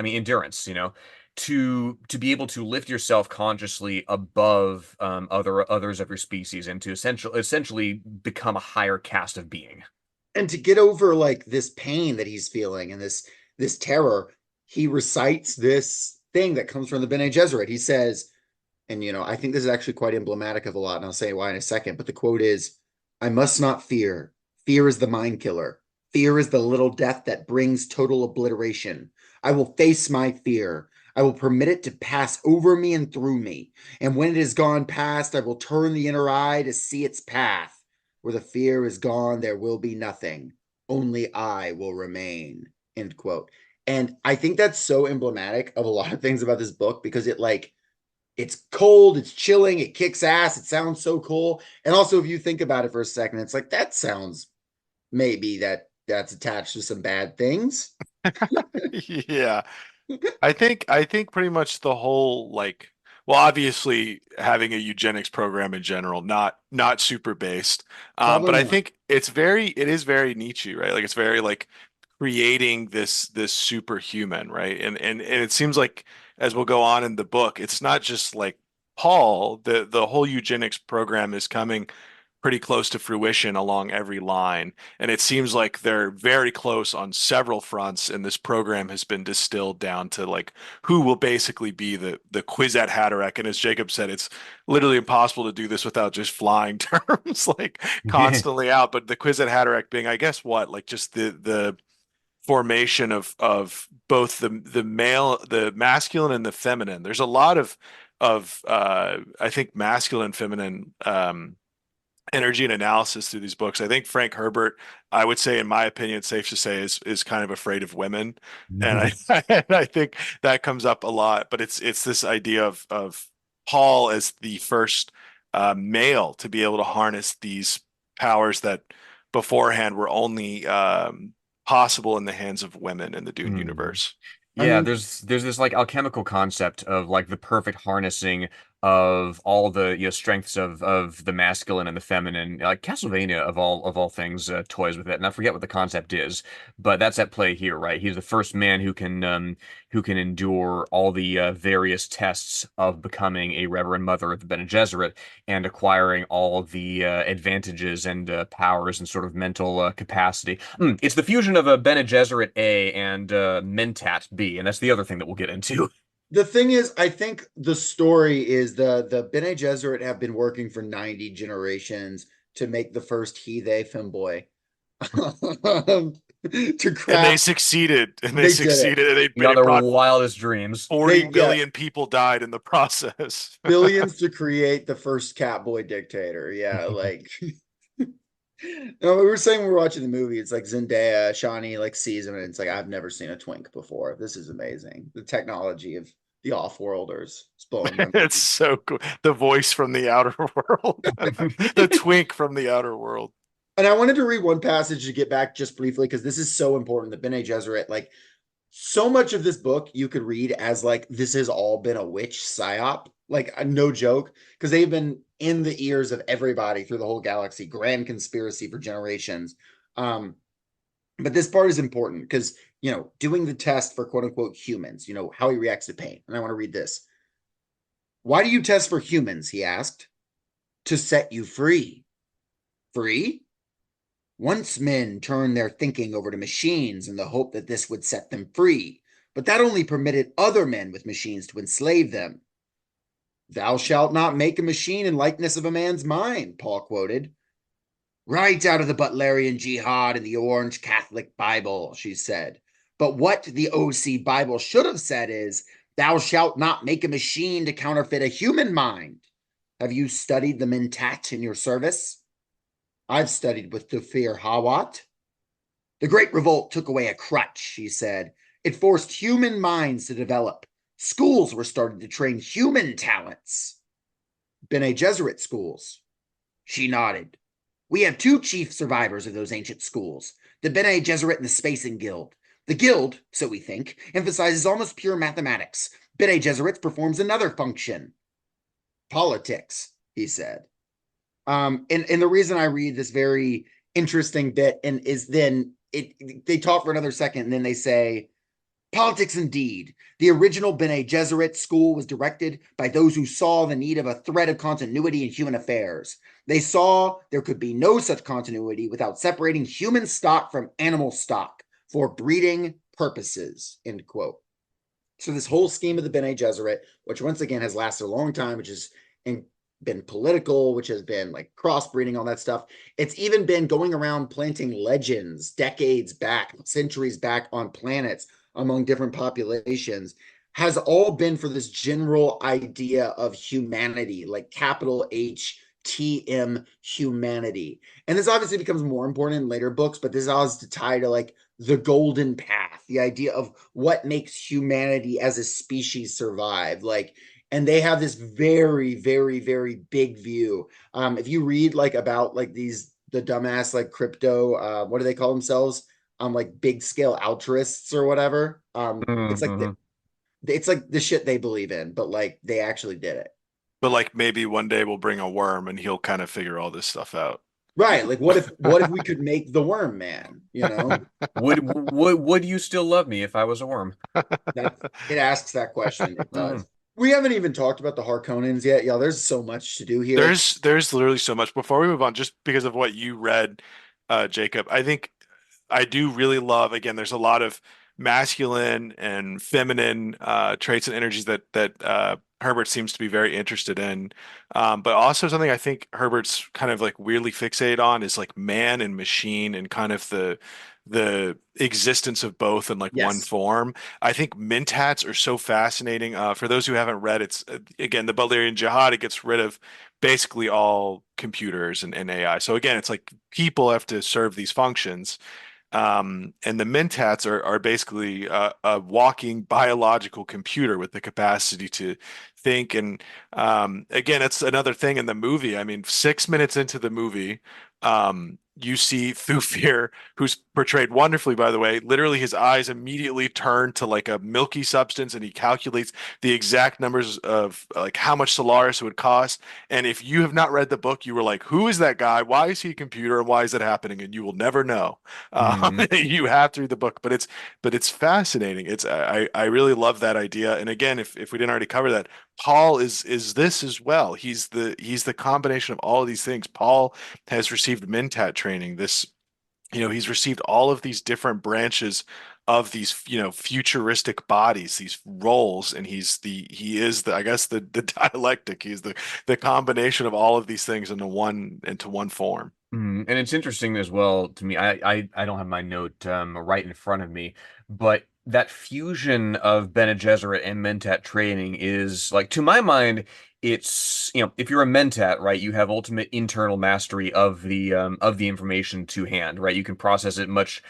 mean endurance, to be able to lift yourself consciously above others of your species and to essentially become a higher caste of being. And to get over like this pain that he's feeling and this terror, he recites this thing that comes from the Bene Gesserit. He says, and I think this is actually quite emblematic of a lot, and I'll say why in a second, but the quote is, I must not fear. Fear is the mind killer. Fear is the little death that brings total obliteration. I will face my fear. I will permit it to pass over me and through me. And when it is gone past, I will turn the inner eye to see its path. Where the fear is gone, there will be nothing. Only I will remain. End quote. And I think that's so emblematic of a lot of things about this book because it's cold, it's chilling, it kicks ass, it sounds so cool. And also, if you think about it for a second, it's like that sounds maybe that's attached to some bad things. Yeah. I think pretty much the whole like well obviously having a eugenics program in general not super based Probably but I not. think it is very Nietzsche, right? Like it's very like creating this superhuman, right? And it seems like as we'll go on in the book it's not just like Paul, the whole eugenics program is coming pretty close to fruition along every line. And it seems like they're very close on several fronts. And this program has been distilled down to like who will basically be the Kwisatz Haderach. And as Jacob said, it's literally impossible to do this without just flying terms like constantly out. But the Kwisatz Haderach being, I guess, what like just the formation of both the masculine and the feminine. There's a lot of I think masculine feminine energy and analysis through these books. I think Frank Herbert, I would say, in my opinion, it's safe to say, is kind of afraid of women, and I and I think that comes up a lot. But it's this idea of Paul as the first male to be able to harness these powers that beforehand were only possible in the hands of women in the Dune Mhm. universe. I Yeah, mean, there's this like alchemical concept of like the perfect harnessing of all the strengths of the masculine and the feminine. Like Castlevania of all things toys with it, and I forget what the concept is, but that's at play here, right? He's the first man who can endure all the various tests of becoming a Reverend Mother of the Bene Gesserit and acquiring all the advantages and powers and sort of mental capacity. It's the fusion of a Bene Gesserit A and Mentat B, and that's the other thing that we'll get into. the thing is, I think the story is the Bene Gesserit have been working for 90 generations to make the first he they femboy. To And they craft, succeeded, and they they did it. succeeded, and Beyond it their brought wildest dreams. 40 They yeah, million people died in the process. billions to create the first Catboy dictator. Yeah, like no, we were saying we were watching the movie. It's like Zendaya, Shawnee like sees him, and it's like I've never seen a twink before. This is amazing. The technology of the off-worlders. It's blowing my It's mind. so cool. The voice from the outer world, the twink from the outer world. And I wanted to read one passage to get back just briefly because this is so important. The Bene Gesserit, like so much of this book you could read as like this has all been a witch psyop, like no joke, because they've been in the ears of everybody through the whole galaxy, grand conspiracy for generations. Um, but this part is important because doing the test for quote unquote humans, how he reacts to pain. And I want to read this. Why do you test for humans? He asked. To set you free. Free? Once men turned their thinking over to machines in the hope that this would set them free, but that only permitted other men with machines to enslave them. Thou shalt not make a machine in likeness of a man's mind, Paul quoted. Right out of the Butlerian Jihad in the Orange Catholic Bible, she said. But what the OC Bible should have said is, thou shalt not make a machine to counterfeit a human mind. Have you studied the Mentat in your service? I've studied with Thufir Hawat. The Great Revolt took away a crutch, she said. It forced human minds to develop. Schools were started to train human talents. Bene Gesserit schools. She nodded. We have two chief survivors of those ancient schools, the Bene Gesserit and the Spacing Guild. The Guild, so we think, emphasizes almost pure mathematics. Bene Gesserit performs another function. Politics, he said. And the reason I read this very interesting bit and is then they talk for another second and then they say politics indeed. The original Bene Gesserit school was directed by those who saw the need of a thread of continuity in human affairs. They saw there could be no such continuity without separating human stock from animal stock for breeding purposes, end quote. So this whole scheme of the Bene Gesserit, which once again has lasted a long time, which has been political, which has been like crossbreeding, all that stuff. It's even been going around planting legends decades back, centuries back on planets among different populations, has all been for this general idea of humanity, like capital HTM humanity. And this obviously becomes more important in later books, but this allows to tie to like the golden path, the idea of what makes humanity as a species survive. Like, and they have this very, very, very big view. If you read like about like the dumbass like crypto, what do they call themselves? Like big scale altruists or whatever. Mm-hmm. It's like the shit they believe in, but like they actually did it. But like maybe one day we'll bring a worm and he'll kind of figure all this stuff out. Right. Like what if we could make the worm man, you know? Would you still love me if I was a worm? That it asks that question. It Mm. does. We haven't even talked about the Harkonnens yet. Yeah, there's so much to do here. There's literally so much. Before we move on, just because of what you read, Jacob, I think I do really love, again, there's a lot of masculine and feminine traits and energies that Herbert seems to be very interested in. But also something I think Herbert's kind of like weirdly fixated on is like man and machine and kind of the existence of both in like one Yes. form. I think mentats are so fascinating. For those who haven't read, it's again the Butlerian Jihad. It gets rid of basically all computers and AI. So again, it's like people have to serve these functions. And the mentats are basically a walking biological computer with the capacity to think. And again, it's another thing in the movie. I mean, 6 minutes into the movie, you see Thufir, who's portrayed wonderfully, by the way. Literally, his eyes immediately turn to like a milky substance, and he calculates the exact numbers of like how much Solaris would cost. And if you have not read the book, you were like, "Who is that guy? Why is he a computer? And why is it happening?" And you will never know. Mm. You have to read the book, but it's fascinating. I really love that idea. And again, if we didn't already cover that, Paul is this as well. He's the combination of all of these things. Paul has received Mentat training. He's received all of these different branches of these, futuristic bodies, these roles, and he is the, I guess, the dialectic. He's the combination of all of these things into one form. And it's interesting as well to me. I don't have my note right in front of me, but that fusion of Bene Gesserit and Mentat training is like, to my mind, it's, if you're a Mentat, right, you have ultimate internal mastery of the information to hand, right? You can process it much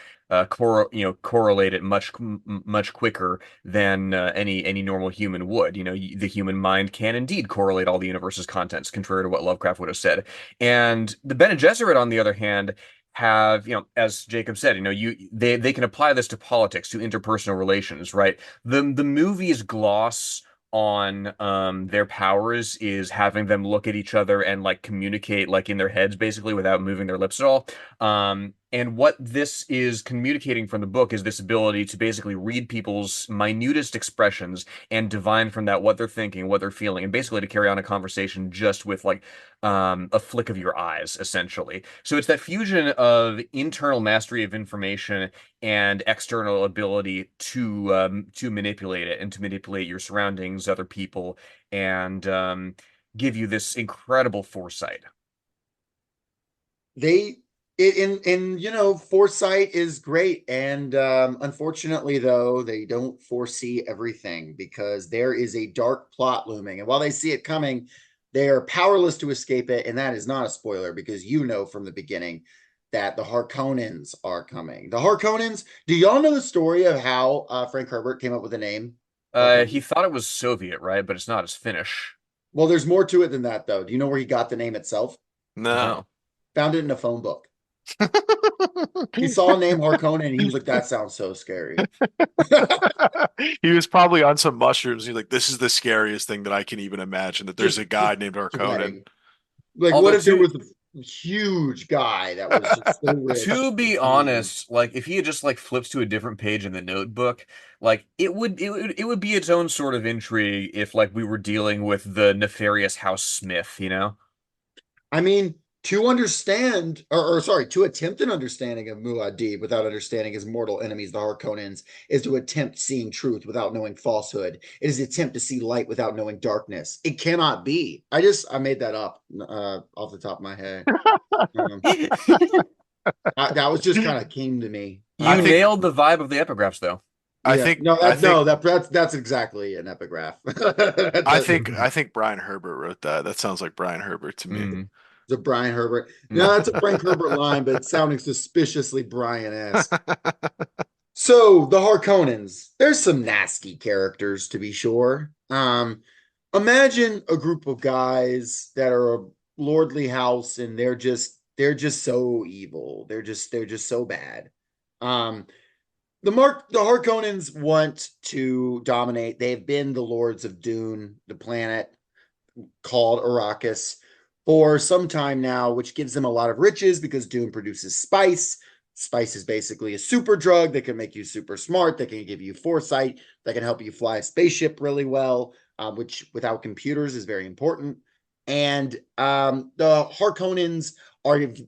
correlate it much quicker than any normal human would. The human mind can indeed correlate all the universe's contents, contrary to what Lovecraft would have said. And the Bene Gesserit, on the other hand, have, as Jacob said, they can apply this to politics, to interpersonal relations, right? The movie's gloss on their powers is having them look at each other and like communicate like in their heads basically without moving their lips at all. And what this is communicating from the book is this ability to basically read people's minutest expressions and divine from that what they're thinking, what they're feeling, and basically to carry on a conversation just with like a flick of your eyes, essentially. So it's that fusion of internal mastery of information and external ability to manipulate it and to manipulate your surroundings, other people, and give you this incredible foresight. Foresight is great, and unfortunately though they don't foresee everything because there is a dark plot looming, and while they see it coming, they are powerless to escape it. And that is not a spoiler because from the beginning that the Harkonnens are coming. The Harkonnens, do y'all know the story of how Frank Herbert came up with the name He Harkonnen? thought it was Soviet, right? But it's not. It's Finnish. Well, there's more to it than that though. Do you know where he got the name itself? No. No. Found it in a phone book. He saw a name Harkonnen and he was like, that sounds so scary. He was probably on some mushrooms. He's like, this is the scariest thing that I can even imagine, that there's Just a guy named Arconan. sweating. Like, what Although if there to was a huge guy that was just so rich? to be honest, like if he had just like flipped to a different page in the notebook, like it would be its own sort of intrigue if like we were dealing with the nefarious House Smith, you know? I mean, to understand, or sorry, to attempt an understanding of Muad'Dib without understanding his mortal enemies, the Harkonnens, is to attempt seeing truth without knowing falsehood. It is an attempt to see light without knowing darkness. It cannot be. I made that up off the top of my head. Um, that was just kind of came to me. I You think nailed the vibe of the epigraphs, though. I Yeah, think no, I think that's exactly an epigraph. I think Brian Herbert wrote that. That sounds like Brian Herbert to me. Mm. It's a Brian Herbert. No, that's a Frank Herbert line, but it's sounding suspiciously Brian-esque. So the Harkonnens, there's some nasty characters to be sure. Imagine a group of guys that are a lordly house and they're just so evil. They're just so bad. Um, the Harkonnens want to dominate. They've been the lords of Dune, the planet called Arrakis, for some time now, which gives them a lot of riches because Dune produces spice. Spice is basically a super drug that can make you super smart, that can give you foresight, that can help you fly a spaceship really well, which without computers is very important. And the Harkonnens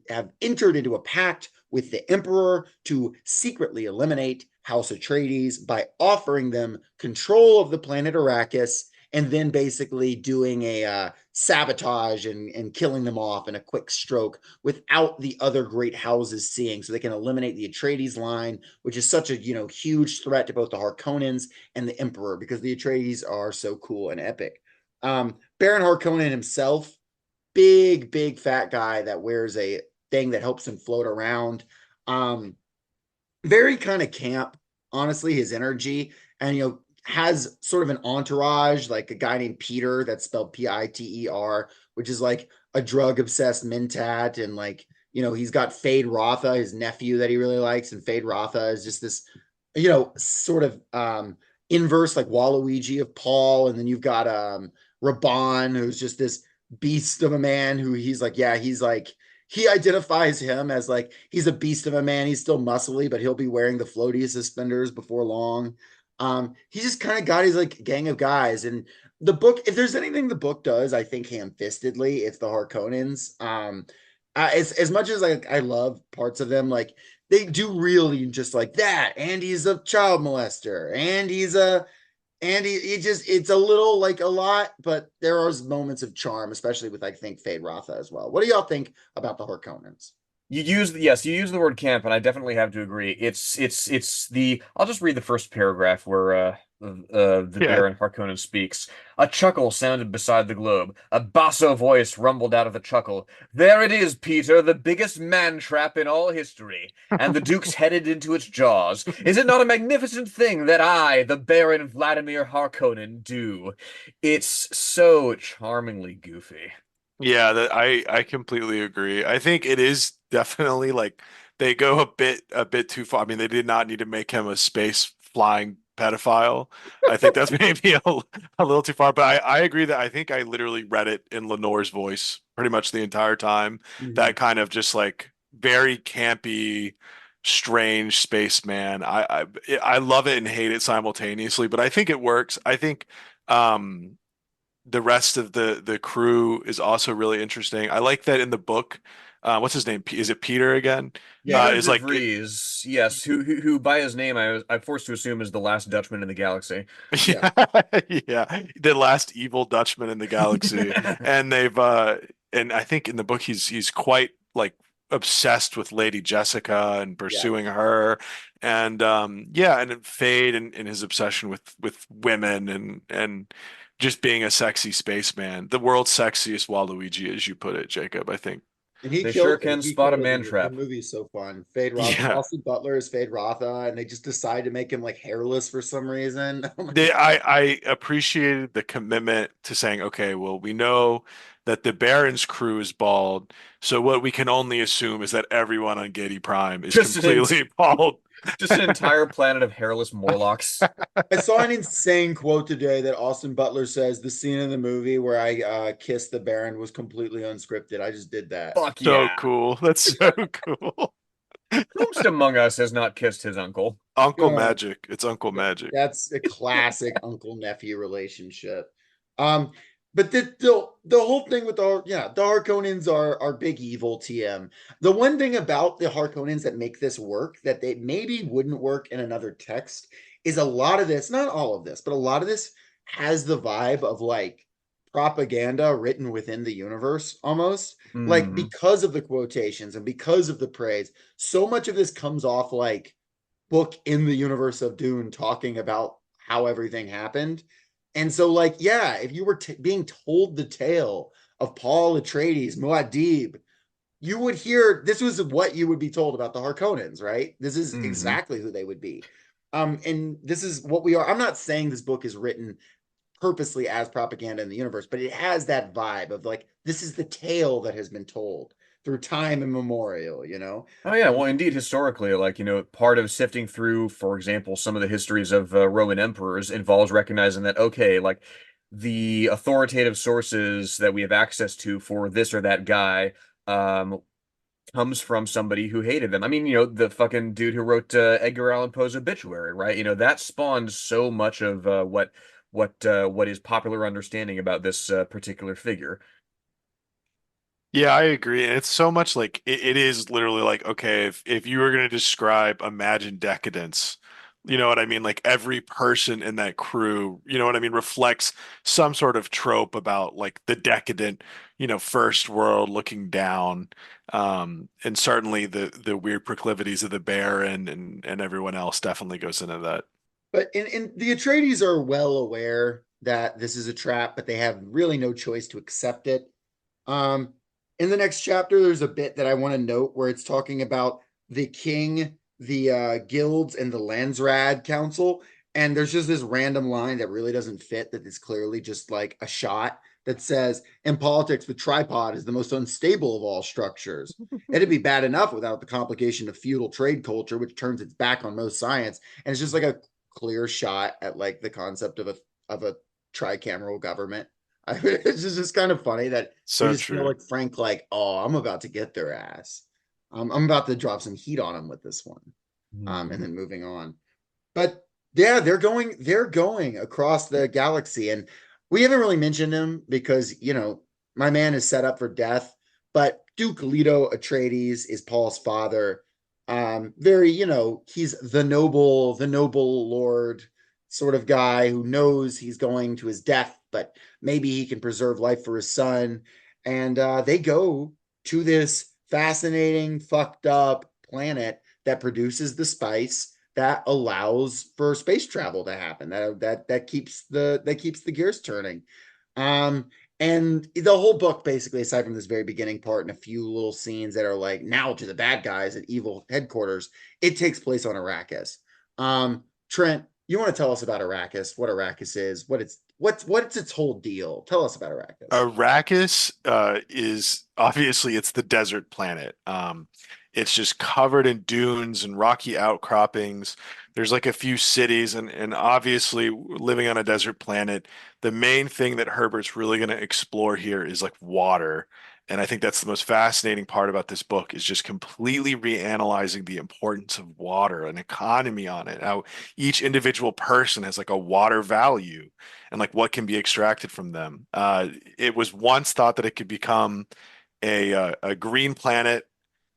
have entered into a pact with the Emperor to secretly eliminate House Atreides by offering them control of the planet Arrakis and then basically doing a sabotage and killing them off in a quick stroke without the other great houses seeing, so they can eliminate the Atreides line, which is such a huge threat to both the Harkonnens and the Emperor because the Atreides are so cool and epic. Baron Harkonnen himself big fat guy that wears a thing that helps him float around. Um, Very kind of camp, honestly, his energy, and has sort of an entourage, like a guy named Peter, that's spelled Piter, which is like a drug obsessed mentat, and like he's got Fade Rotha, his nephew that he really likes, and Fade Rotha is just this sort of inverse like Waluigi of Paul. And then you've got Raban, who's just this beast of a man, who he's like, yeah, he's like, he identifies him as like he's a beast of a man. He's still muscly, but he'll be wearing the floaty suspenders before long. He just kind of got his like gang of guys. And the book, if there's anything the book does, I think ham-fistedly, it's the Harkonnens. As much as I love parts of them, like they do really just like that. And he's a child molester, and he just, it's a little like a lot, but there are moments of charm, especially with I think Fade Rotha as well. What do y'all think about the Harkonnens? You use the word camp, and I definitely have to agree. It's the I'll just read the first paragraph where the Yeah. Baron Harkonnen speaks. A chuckle sounded beside the globe. A basso voice rumbled out of the chuckle. There it is, Peter, the biggest man trap in all history, and the Duke's headed into its jaws. Is it not a magnificent thing that I, the Baron Vladimir Harkonnen, do? It's so charmingly goofy. Yeah, that I completely agree. I think it is definitely like they go a bit too far. I mean, they did not need to make him a space flying pedophile. I think that's maybe a little too far, but I agree that I think I literally read it in Lenore's voice pretty much the entire time. Mhm. That kind of just like very campy, strange spaceman. I love it and hate it simultaneously, but I think it works. I think um the rest of the crew is also really interesting. I like that in the book. What's his name? Is it Peter again? Yeah. Peter Is de like Vries, yes, who by his name I'm forced to assume is the last Dutchman in the galaxy. Yeah. yeah, yeah, the last evil Dutchman in the galaxy. And and I think in the book he's quite like obsessed with Lady Jessica and Yeah. pursuing her. And yeah, and Fade and his obsession with women and just being a sexy spaceman, the world's sexiest Waluigi, as you put it, Jacob, I think. And he They sure killed it. can He spot a killed it man in the trap. movie's so fun. Fade Rotha. Yeah. Austin Butler is Fade Rotha, and they just decide to make him like hairless for some reason. Oh my They god. I appreciated the commitment to saying, okay, well, we know that the Baron's crew is bald, so what we can only assume is that everyone on Gedi Prime is Just an completely bald. just an entire planet of hairless Morlocks. I saw an insane quote today that Austin Butler says the scene in the movie where I kissed the Baron was completely unscripted. I just did that. Fuck So yeah. cool. That's so cool. Whomst among us has not kissed his uncle? Uncle Uh, Magic. It's Uncle Magic. That's a classic uncle nephew relationship. Um, but the whole thing with the Harkonnens are big evil TM. The one thing about the Harkonnens that make this work that they maybe wouldn't work in another text is a lot of this, not all of this, but a lot of this has the vibe of like propaganda written within the universe almost. Like Hmm. because of the quotations and because of the praise, so much of this comes off like book in the universe of Dune talking about how everything happened. And so, like, yeah, if you were being told the tale of Paul Atreides, Muad'Dib, you would hear this was what you would be told about the Harkonnens, right? This is Hmm. exactly who they would be. And this is what we are. I'm not saying this book is written purposely as propaganda in the universe, but it has that vibe of like, this is the tale that has been told through time immemorial. Oh yeah, well indeed historically, like, part of sifting through, for example, some of the histories of Roman emperors involves recognizing that, okay, like the authoritative sources that we have access to for this or that guy um comes from somebody who hated them. I mean, the fucking dude who wrote Edgar Allan Poe's obituary, right? That spawned so much of what is popular understanding about this particular figure. Yeah, I agree. And it's so much like it is literally like, okay, if you were going to describe Imagine Decadence, you know what I mean? Like every person in that crew, you know what I mean, reflects some sort of trope about like the decadent, first world looking down. And certainly the weird proclivities of the Baron and everyone else definitely goes into that. But in the Atreides are well aware that this is a trap, but they have really no choice to accept it. In the next chapter, there's a bit that I want to note where it's talking about the king, the guilds, and the Landsrad Council. And there's just this random line that really doesn't fit, that is clearly just like a shot that says, in politics, the tripod is the most unstable of all structures. It'd be bad enough without the complication of feudal trade culture, which turns its back on most science. And it's just like a clear shot at like the concept of a tricameral government. It's just kind of funny that we So just feel true. like Frank, like, oh, I'm about to get their ass. I'm about to drop some heat on them with this one. And then moving on. But yeah, they're going across the galaxy. And we haven't really mentioned him because, my man is set up for death. But Duke Leto Atreides is Paul's father. Very, he's the noble lord sort of guy who knows he's going to his death, but maybe he can preserve life for his son. And they go to this fascinating, fucked up planet that produces the spice that allows for space travel to happen. That keeps the gears turning. And the whole book, basically, aside from this very beginning part and a few little scenes that are like now to the bad guys at evil headquarters, it takes place on Arrakis. Trent, you want to tell us about Arrakis? What Arrakis is? What's its whole deal? Tell us about Arrakis. Arrakis is obviously it's the desert planet. It's just covered in dunes and rocky outcroppings. There's like a few cities, and obviously living on a desert planet, the main thing that Herbert's really going to explore here is like water. And I think that's the most fascinating part about this book is just completely reanalyzing the importance of water and economy on it. How each individual person has like a water value and like what can be extracted from them. It was once thought that it could become a green planet,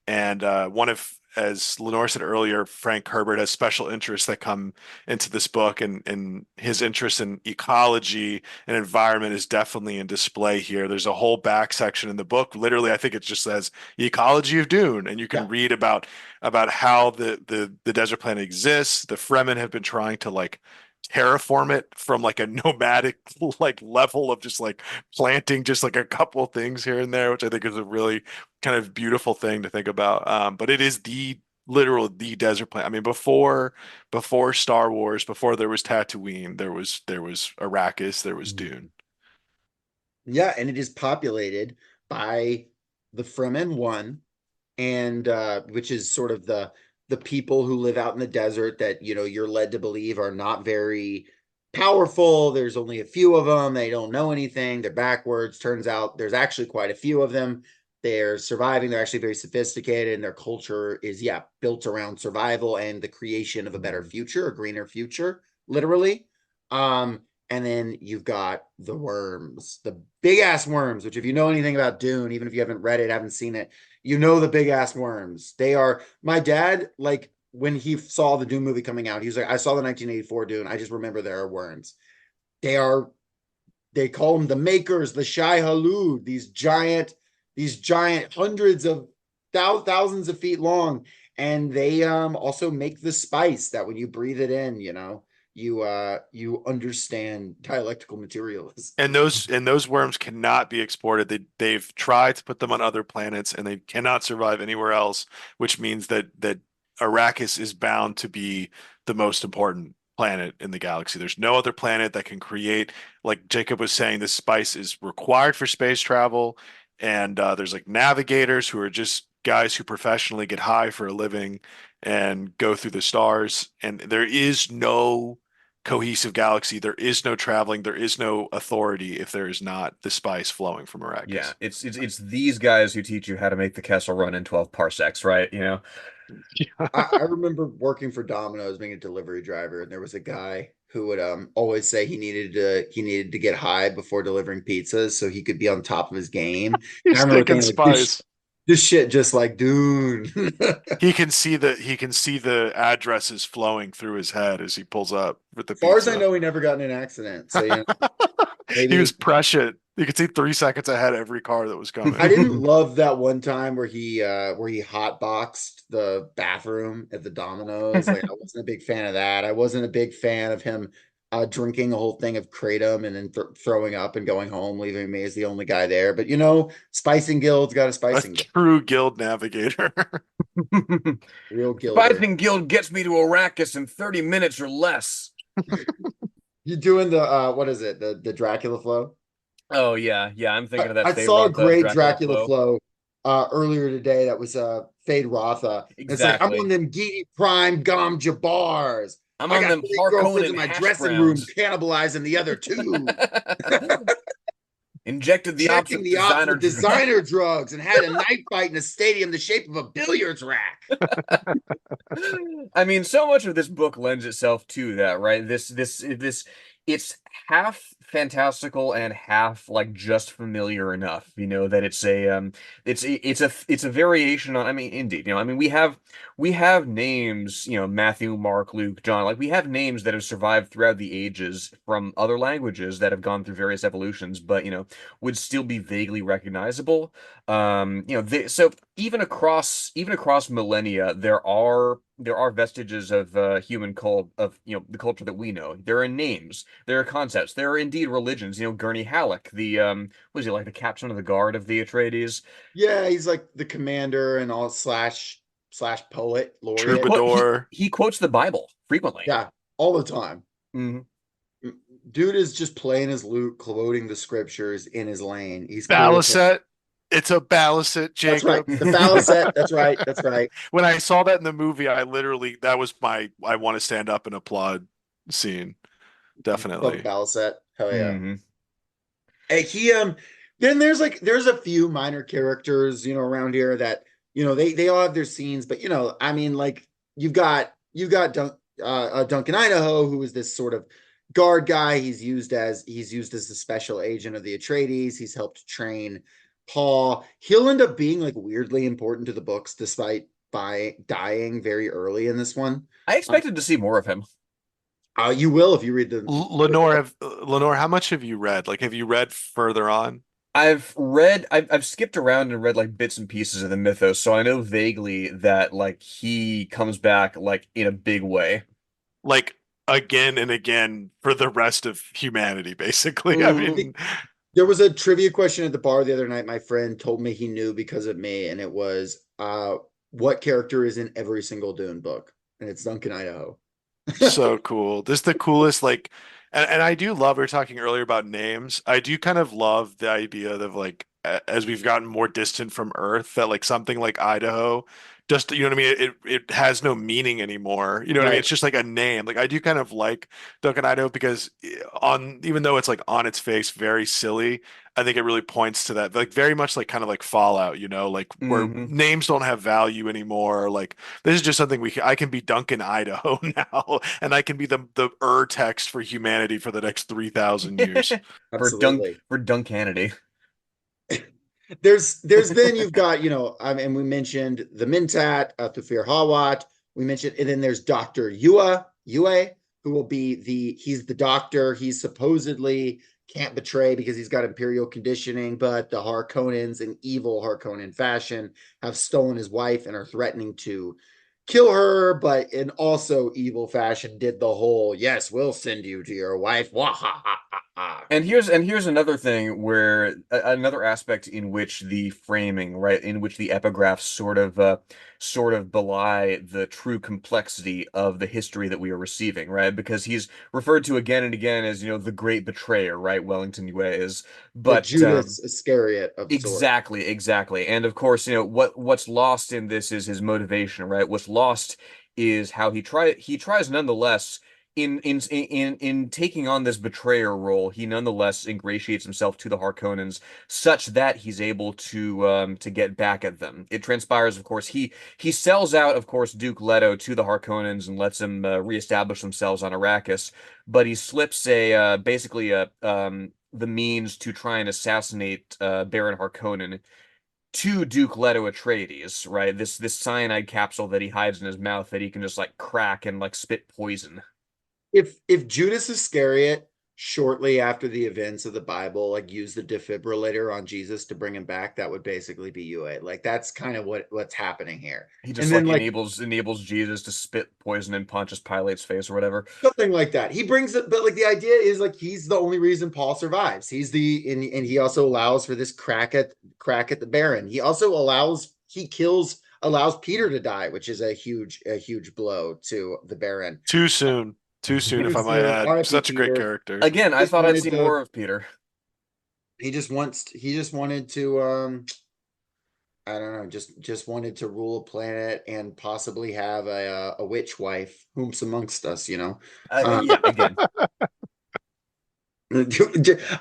and one of, as Lenore said earlier, Frank Herbert has special interests that come into this book, and his interest in ecology and environment is definitely in display here. There's a whole back section in the book. Literally, I think it just says ecology of Dune, and you can Yeah. read about how the desert planet exists. The Fremen have been trying to like terraform it from like a nomadic like level of just like planting just like a couple things here and there, which I think is a really kind of beautiful thing to think about. But it is the desert planet. I mean, before Star Wars, before there was Tatooine, there was Arrakis, there was Dune. Yeah, and it is populated by the Fremen one, and which is sort of the people who live out in the desert that you're led to believe are not very powerful. There's only a few of them. They don't know anything. They're backwards. Turns out there's actually quite a few of them. They're surviving. They're actually very sophisticated, and their culture is, built around survival and the creation of a better future, a greener future, literally. And then you've got the worms, the big ass worms, which if you know anything about Dune, even if you haven't read it, haven't seen it, the big ass worms. They are, my dad, like when he saw the Dune movie coming out, he was like, I saw the 1984 Dune. I just remember there are worms. They are, they call them the makers, the Shai Halud, these giant hundreds of thousands of feet long. And they also make the spice that when you breathe it in, you understand dialectical materialism. And those worms cannot be exported. They've tried to put them on other planets and they cannot survive anywhere else, which means that Arrakis is bound to be the most important planet in the galaxy. There's no other planet that can create, like Jacob was saying, this spice is required for space travel. And there's like navigators who are just guys who professionally get high for a living and go through the stars. And there is no cohesive galaxy. There is no traveling. There is no authority if there is not the spice flowing from Yeah, Arrakis. it's these guys who teach you how to make the Kessel Run in 12 parsecs, right? I remember working for Domino's, being a delivery driver, and there was a guy who would always say he needed to get high before delivering pizzas so he could be on top of his game. And I He's remember taking thinking like this spice. this shit just like dude. He can see the addresses flowing through his head as he pulls up with the As far as I pizza. know, he never got in an accident. So He was maybe prescient. You could see 3 seconds ahead every car that was I coming. didn't love that one time where he hotboxed the bathroom at the Domino's. Like I wasn't a big fan of that. I wasn't a big fan of him drinking a whole thing of kratom and then throwing up and going home, leaving me as the only guy there. But spicing guild's got a A spicing guild, true guild navigator. real guilder. Spicing Guild gets me to Arrakis in 30 minutes or less. You doing the what is it? The Dracula flow? Oh yeah, I'm thinking of that. I Fade saw a Rotha great Dracula Dracula flow earlier today that was Fade Rotha. It's like, I'm Exactly. on them Geety Prime Gom Jabars. I'm I on got them 3 girlfriends in Harkonnen my hash dressing room browns. cannibalizing the other 2. Injected the ops Checking with the ops designer with designer drugs and had a knife fight in a stadium the shape of a billiards rack. I mean, so much of this book lends itself to that, right? It's half fantastical and half like just familiar enough, that it's a variation on. I mean, indeed, I mean, we have names, Matthew, Mark, Luke, John, like we have names that have survived throughout the ages from other languages that have gone through various evolutions, but would still be vaguely recognizable. So even across millennia, there are vestiges of human cult of the culture that we know. There are names, there are concepts, there are indeed religions. Gurney Halleck, the was he like the captain of the guard of the Atreides? Yeah, he's like the commander and all slash poet laureate. Troubadour. He quotes the Bible frequently. Yeah, all the time. Mhm. Dude is just playing his lute, quoting the scriptures in his lane. He's cool with it. Balisette. It's a Balisette, That's right. Jacob. The Balisette. That's right. That's right. When I saw that in the movie, that was my I want to stand up and applaud scene. Fuck Definitely. Balisette. Hell yeah. Mhm. And then there's a few minor characters, around here that, they all have their scenes, but I mean, like you've got Duncan Idaho, who is this sort of guard guy. He's used as the special agent of the Atreides. He's helped train Paul. He'll end up being like weirdly important to the books, despite by dying very early in this one. I expected to see more of him. You will if you read the Lenore, how much have you read? Like, have you read further on? I've skipped around and read like bits and pieces of the mythos, so I know vaguely that like he comes back like in a big way. Like again and again for the rest of humanity, basically. I Mhm. mean, There was a trivia question at the bar the other night. My friend told me he knew because of me, and it was what character is in every single Dune book? And it's Duncan Idaho. so cool. This is the coolest, like, and I do love, we were talking earlier about names. I do kind of love the idea of like, as we've gotten more distant from Earth, that like something like Idaho, just, you know what I mean? It has no meaning anymore. You know what I mean? Right. It's just like a name. Like, I do kind of like Duncan Idaho because even though it's like on its face, very silly, I think it really points to that, like very much like kind of like Fallout, like where Mhm. names don't have value anymore. Like, this is just something I can be Duncan Idaho now, and I can be the text for humanity for the next 3,000 years. Absolutely. For Duncanity. There's then you've got, and we mentioned the Mentat, Thufir Hawat. We mentioned, and then there's Dr. Yue, who will be he's the doctor. He's supposedly can't betray because he's got imperial conditioning, but the Harkonnens, in evil Harkonnen fashion, have stolen his wife and are threatening to kill her, but in also evil fashion did the whole, yes, we'll send you to your wife. Wah, ha, ha, ha, ha. And here's another thing where another aspect in which the framing, right, in which the epigraphs sort of belie the true complexity of the history that we are receiving, right? Because he's referred to again and again as, the great betrayer, right? Wellington Yue is, The but Judas Iscariot of sorts. exactly. And of course, what's lost in this is his motivation, right? What's lost is how he tries nonetheless in taking on this betrayer role, he nonetheless ingratiates himself to the Harkonnens such that he's able to get back at them. It transpires, of course, he sells out, of course, Duke Leto to the Harkonnens and lets them reestablish themselves on Arrakis, but he slips basically the means to try and assassinate Baron Harkonnen to Duke Leto Atreides, right? This cyanide capsule that he hides in his mouth that he can just like crack and like spit poison. If Judas Iscariot shortly after the events of the Bible, like use the defibrillator on Jesus to bring him back, that would basically be UA. Like that's kind of what's happening here. He And just then like like enables Jesus to spit poison in Pontius Pilate's face or whatever. something like that. He brings it, but like the idea is like he's the only reason Paul survives. He's the and he also allows for this crack at the Baron. He also allows Peter to die, which is a huge blow to the Baron. Too soon, if Too I might soon. add. R.I.P. Such a great Peter. character. Again, I Just thought I'd wanted see to. more of Peter. He just wanted to. I don't know. Just wanted to rule a planet and possibly have a witch wife, whom's amongst us. Um, Yeah, again,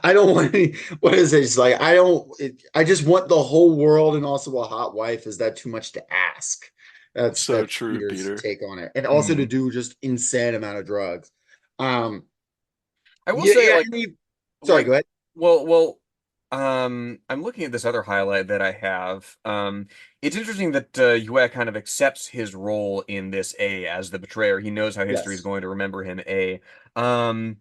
I don't want any, what is it? It's like I just want the whole world and also a hot wife. Is that too much to ask? So That's true, Peter's Peter. take on it. And also to Mhm. do just insane amount of drugs. Um I will yeah, say yeah, like sorry, like go ahead. well I'm looking at this other highlight that I have. It's interesting that Yue kind of accepts his role in this A as the betrayer. He knows how history is Yes. going to remember him A. Um,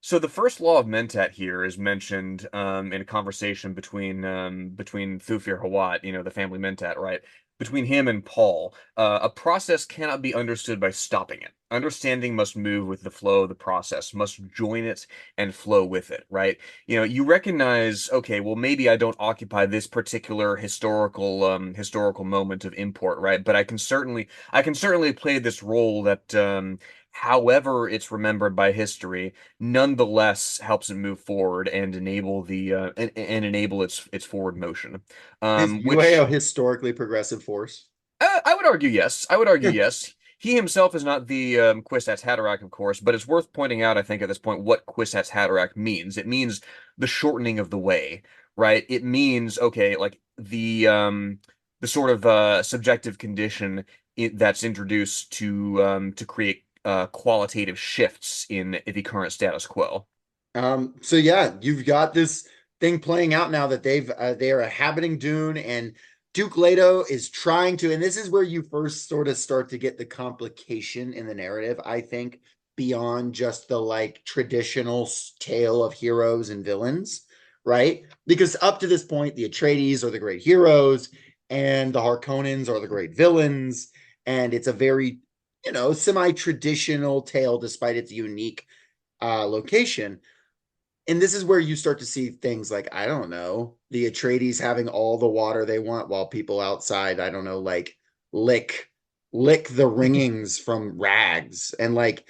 so the first law of Mentat here is mentioned in a conversation between Thufir Hawat, the family Mentat, right? Between him and Paul. A process cannot be understood by stopping it. Understanding must move with the flow of the process, must join it and flow with it, right? You recognize, okay, well, maybe I don't occupy this particular historical moment of import, right? But I can certainly play this role that, however it's remembered by history, nonetheless helps it move forward and enable its forward motion. Is UA a Which historically progressive force? I would argue yes. I would argue Yeah. yes. He himself is not the Kwisatz Haderach, of course, but it's worth pointing out, I think, at this point, what Kwisatz Haderach means. It means the shortening of the way, right? It means, okay, like the sort of subjective condition that's introduced to create qualitative shifts in the current status quo. So yeah, you've got this thing playing out now that they are inhabiting Dune, and Duke Leto is trying to, and this is where you first sort of start to get the complication in the narrative, I think, beyond just the like traditional tale of heroes and villains, right? Because up to this point, the Atreides are the great heroes, and the Harkonnens are the great villains, and it's a very, semi-traditional tale despite its unique location. And this is where you start to see things like, I don't know, the Atreides having all the water they want while people outside, I don't know, like lick lick the ringings from rags, and like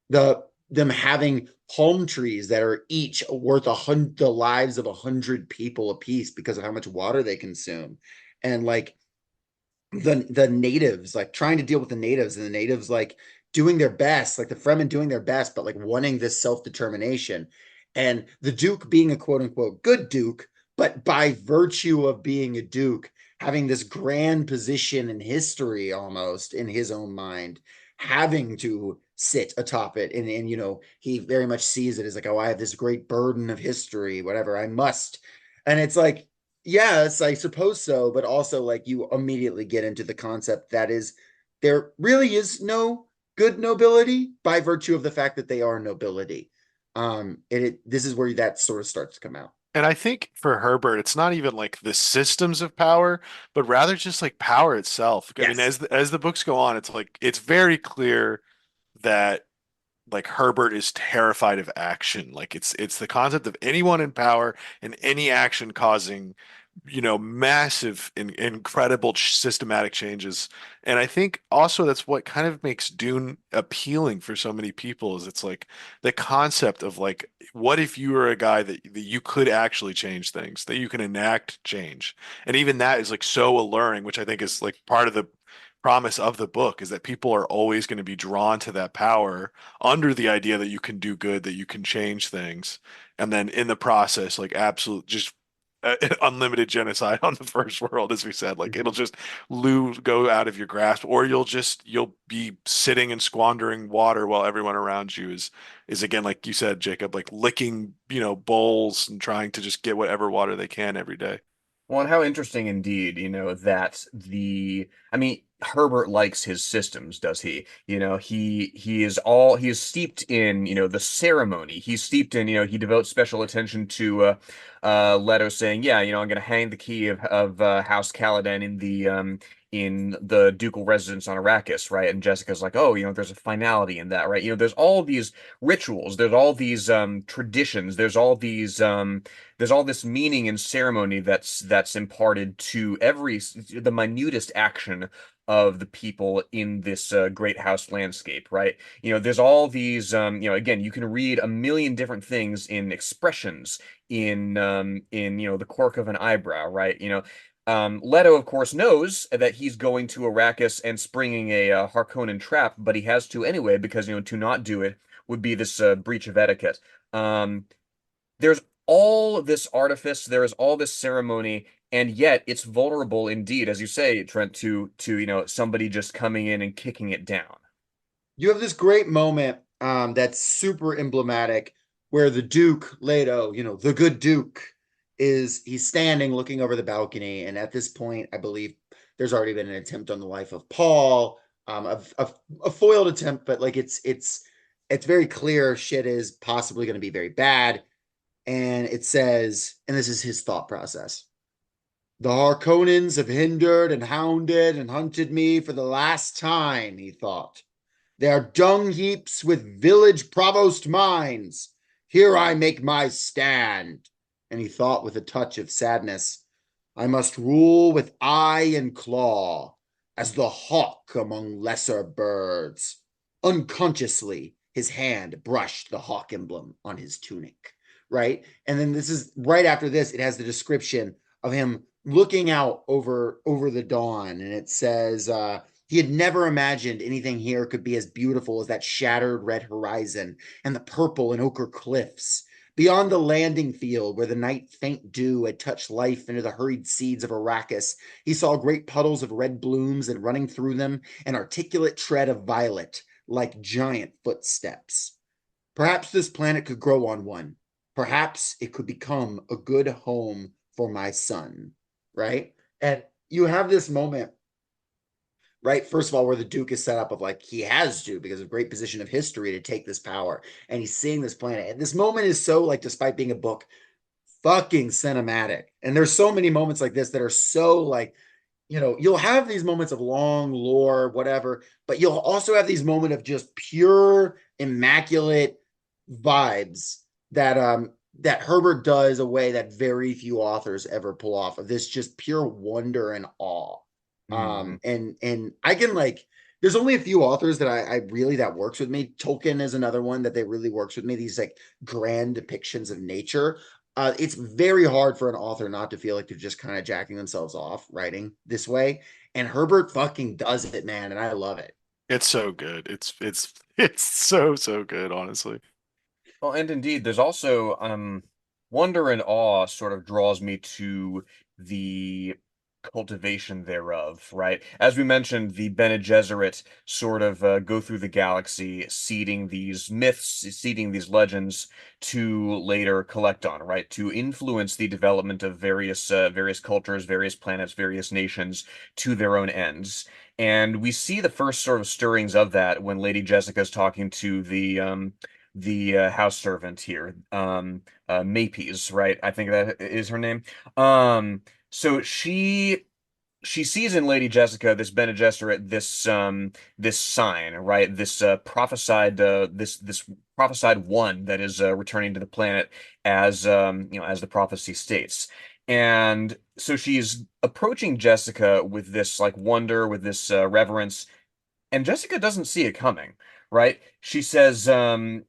them having palm trees that are each worth the lives of 100 people a piece because of how much water they consume. And like the natives, like trying to deal with the natives, and the natives like doing their best, like the Fremen doing their best, but like wanting this self-determination. And the Duke being a quote unquote good Duke, but by virtue of being a Duke, having this grand position in history almost in his own mind, having to sit atop it. And he very much sees it as like, oh, I have this great burden of history, whatever, I must. And it's like, yes, I suppose so, but also like you immediately get into the concept that is there really is no good nobility by virtue of the fact that they are nobility. This is where that sort of starts to come out. And I think for Herbert, it's not even like the systems of power, but rather just like power itself. I mean, Yes. as the books go on, it's like it's very clear that like Herbert is terrified of action. Like it's the concept of anyone in power and any action causing, massive and incredible systematic changes. And I think also that's what kind of makes Dune appealing for so many people is it's like the concept of like, what if you were a guy that you could actually change things, that you can enact change. And even that is like so alluring, which I think is like part of the promise of the book is that people are always going to be drawn to that power under the idea that you can do good, that you can change things, and then in the process, like absolute just unlimited genocide on the first world, as we said, like it'll just go out of your grasp, or you'll be sitting and squandering water while everyone around you is again, like you said, Jacob, like licking, bowls and trying to just get whatever water they can every day. Well, and how interesting indeed, that I mean, Herbert likes his systems, does he? He is steeped in, the ceremony. He's steeped in, he devotes special attention to Leto saying, yeah, I'm gonna hang the key of House Caladan in the ducal residence on Arrakis, right? And Jessica's like, oh, there's a finality in that, right? There's all these rituals, there's all these traditions, there's all this meaning and ceremony that's imparted to the minutest action of the people in this great house landscape, right? There's all these, again, you can read a million different things in expressions, in the quirk of an eyebrow, right? Leto, of course, knows that he's going to Arrakis and springing a Harkonnen trap, but he has to anyway because, to not do it would be this breach of etiquette. There's all this artifice, there is all this ceremony, and yet it's vulnerable indeed, as you say, Trent, to somebody just coming in and kicking it down. You have this great moment that's super emblematic where the Duke, Leto, the good Duke, he's standing looking over the balcony. And at this point, I believe there's already been an attempt on the life of Paul, a foiled attempt, but like it's very clear shit is possibly going to be very bad. And it says, and this is his thought process. The Harkonnens have hindered and hounded and hunted me for the last time, he thought. They are dung heaps with village provost mines. Here I make my stand. And he thought with a touch of sadness, I must rule with eye and claw, as the hawk among lesser birds. Unconsciously, his hand brushed the hawk emblem on his tunic, right? And then this is right after this, it has the description of him looking out over the dawn, and it says, he had never imagined anything here could be as beautiful as that shattered red horizon and the purple and ochre cliffs. Beyond the landing field, where the night faint dew had touched life into the hurried seeds of Arrakis, he saw great puddles of red blooms, and running through them, an articulate tread of violet, like giant footsteps. Perhaps this planet could grow on one. Perhaps it could become a good home for my son, right? And you have this moment, right? First of all, where the Duke is set up of like, he has to, because of great position of history, to take this power. And he's seeing this planet. And this moment is so, like, despite being a book, fucking cinematic. And there's so many moments like this that are so like, you'll have these moments of long lore, whatever, but you'll also have these moments of just pure, immaculate vibes that Herbert does a way that very few authors ever pull off, of this just pure wonder and awe. And I can, like, there's only a few authors that I really, that works with me. Tolkien is another one that they really works with me. These like grand depictions of nature. It's very hard for an author not to feel like they're just kind of jacking themselves off writing this way. And Herbert fucking does it, man. And I love it. It's so good. It's so good, honestly. Well, and indeed, there's also wonder and awe sort of draws me to the cultivation thereof, right? As we mentioned, the Bene Gesserit sort of go through the galaxy, seeding these myths, seeding these legends to later collect on, right? To influence the development of various cultures, various planets, various nations to their own ends. And we see the first sort of stirrings of that when Lady Jessica is talking to the house servant here, Mapes, right? I think that is her name. So she sees in Lady Jessica this Bene Gesserit, this sign, right? This this prophesied one that is returning to the planet as as the prophecy states. And so she's approaching Jessica with this like wonder, with this reverence, and Jessica doesn't see it coming, right? She says, here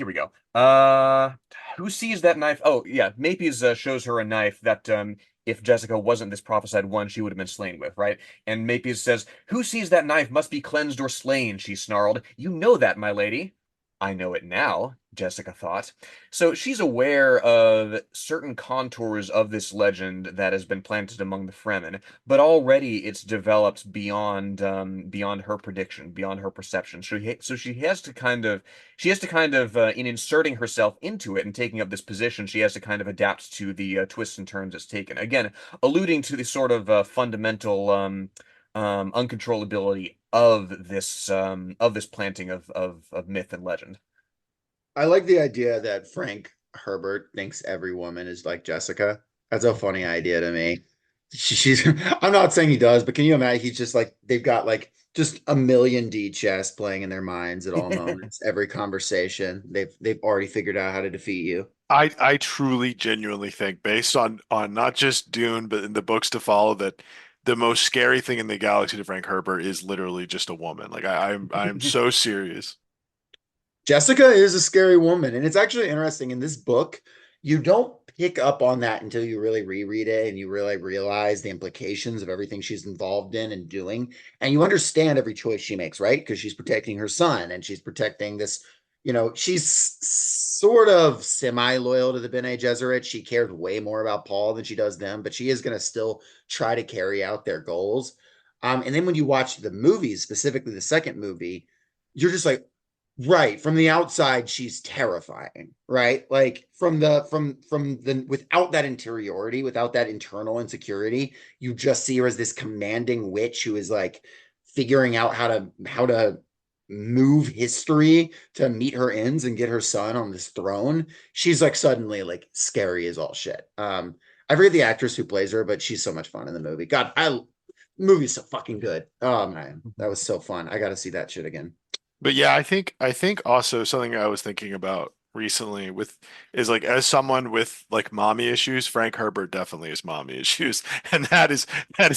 we go. Who sees that knife? Oh, yeah, Mapes shows her a knife that, if Jessica wasn't this prophesied one, she would have been slain with, right? And Mapes says, who sees that knife must be cleansed or slain, she snarled. You know that, my lady. I know it now, Jessica thought. So she's aware of certain contours of this legend that has been planted among the Fremen, but already it's developed beyond her prediction, beyond her perception. So she has to kind of in inserting herself into it and taking up this position, she has to kind of adapt to the twists and turns it's taken. Again, alluding to the sort of fundamental uncontrollability of this planting of myth and legend. I like the idea that Frank Herbert thinks every woman is like Jessica. That's a funny idea to me. She's I'm not saying he does, but can you imagine he's just like they've got like just a million D chess playing in their minds at all moments, every conversation. They've already figured out how to defeat you. I truly genuinely think based on not just Dune but in the books to follow that the most scary thing in the galaxy to Frank Herbert is literally just a woman. Like I'm so serious. Jessica is a scary woman, and it's actually interesting in this book. You don't pick up on that until you really reread it and you really realize the implications of everything she's involved in and doing. And you understand every choice she makes, right? Because she's protecting her son and she's protecting this, she's sort of semi-loyal to the Bene Gesserit. She cares way more about Paul than she does them, but she is going to still try to carry out their goals. And then when you watch the movies, specifically the second movie, you're just like, right, from the outside she's terrifying, right? Like from the without that interiority, without that internal insecurity, you just see her as this commanding witch who is like figuring out how to move history to meet her ends and get her son on this throne. She's like suddenly like scary as all shit. I forget the actress who plays her, but she's so much fun in the movie. God, movie's so fucking good. Oh man, that was so fun. I got to see that shit again. But yeah, I think also something I was thinking about recently with is like as someone with like mommy issues, Frank Herbert definitely has mommy issues. And that is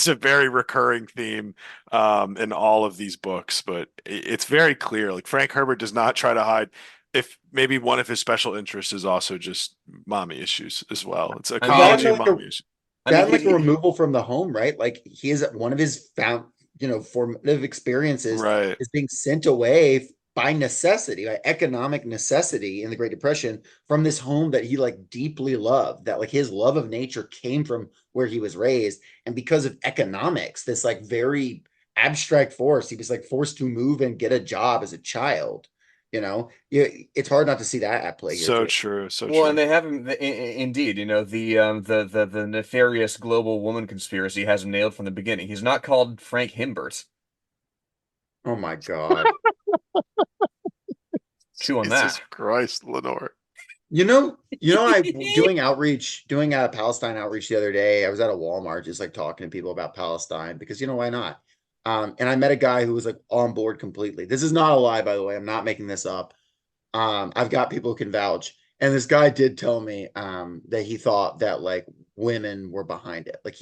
a very recurring theme in all of these books. But it's very clear. Like Frank Herbert does not try to hide if maybe one of his special interests is also just mommy issues as well. It's I mean, ecology of Like a mommy issues. I mean, that like a removal from the home, right? Like he is one of his formative experiences Right. is being sent away by necessity, by economic necessity in the Great Depression from this home that he like deeply loved, that like his love of nature came from where he was raised. And because of economics, this like very abstract force, he was like forced to move and get a job as a child. It's hard not to see that at play here So too. true. So well, and true. they have him indeed. The nefarious global woman conspiracy has him nailed from the beginning. He's not called Frank Himbert. Oh my God. Chew on Jesus that. Christ, Lenore. I doing a Palestine outreach the other day. I was at a Walmart just like talking to people about Palestine because why not? And I met a guy who was like on board completely. This is not a lie, by the way. I'm not making this up. I've got people who can vouch. And this guy did tell me that he thought that like women were behind it. Like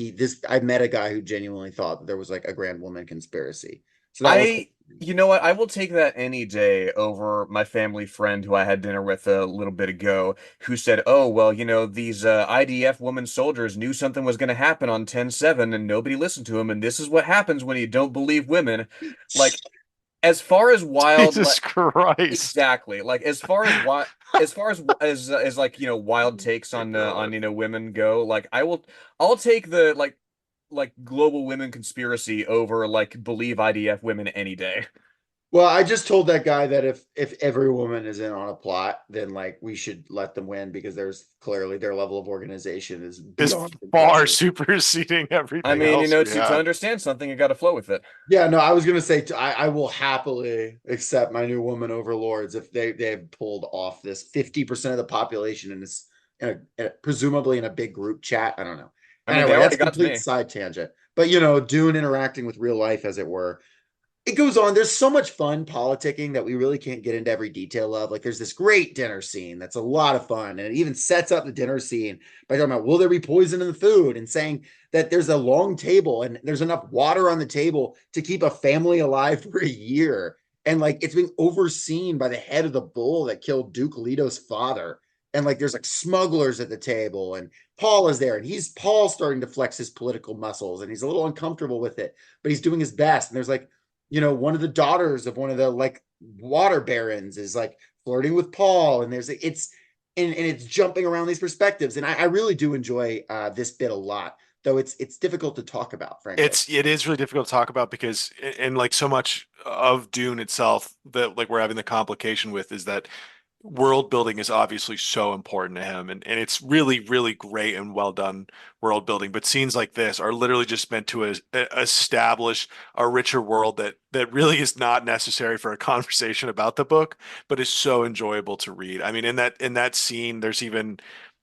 I met a guy who genuinely thought that there was like a grand woman conspiracy. So that was I, you know what? I will take that any day over my family friend who I had dinner with a little bit ago, who said, "Oh, well, these IDF women soldiers knew something was going to happen on 10/7 and nobody listened to him, and this is what happens when you don't believe women." Like, as far as wild, Jesus Christ. exactly. Like, as far as like wild takes My on God. women go, like I'll take the like global women conspiracy over like believe IDF women any day. Well, I just told that guy that if every woman is in on a plot, then like we should let them win because there's clearly their level of organization is Is beyond far impressive. superseding I everything mean, else we to have. understand something, you got to flow with it. Yeah, no, I was gonna say I will happily accept my new woman overlords if they've pulled off this 50% of the population in this presumably in a big group chat. I don't know. I mean, they Anyway, that's already a got to complete me. side tangent. But Dune interacting with real life, as it were, it goes on. There's so much fun politicking that we really can't get into every detail of. Like, there's this great dinner scene that's a lot of fun, and it even sets up the dinner scene by talking about will there be poison in the food, and saying that there's a long table and there's enough water on the table to keep a family alive for a year, and like it's being overseen by the head of the bull that killed Duke Leto's father. And like there's like smugglers at the table, and Paul is there, and he's Paul starting to flex his political muscles, and he's a little uncomfortable with it, but he's doing his best. And there's like one of the daughters of one of the like water barons is like flirting with Paul, and and it's jumping around these perspectives, and I really do enjoy this bit a lot, though it's difficult to talk about, frankly. It is really difficult to talk about because and like so much of Dune itself that like we're having the complication with is that world building is obviously so important to him, and it's really, really great and well done world building. But scenes like this are literally just meant to establish a richer world that really is not necessary for a conversation about the book, but is so enjoyable to read. I mean, in that scene, there's even,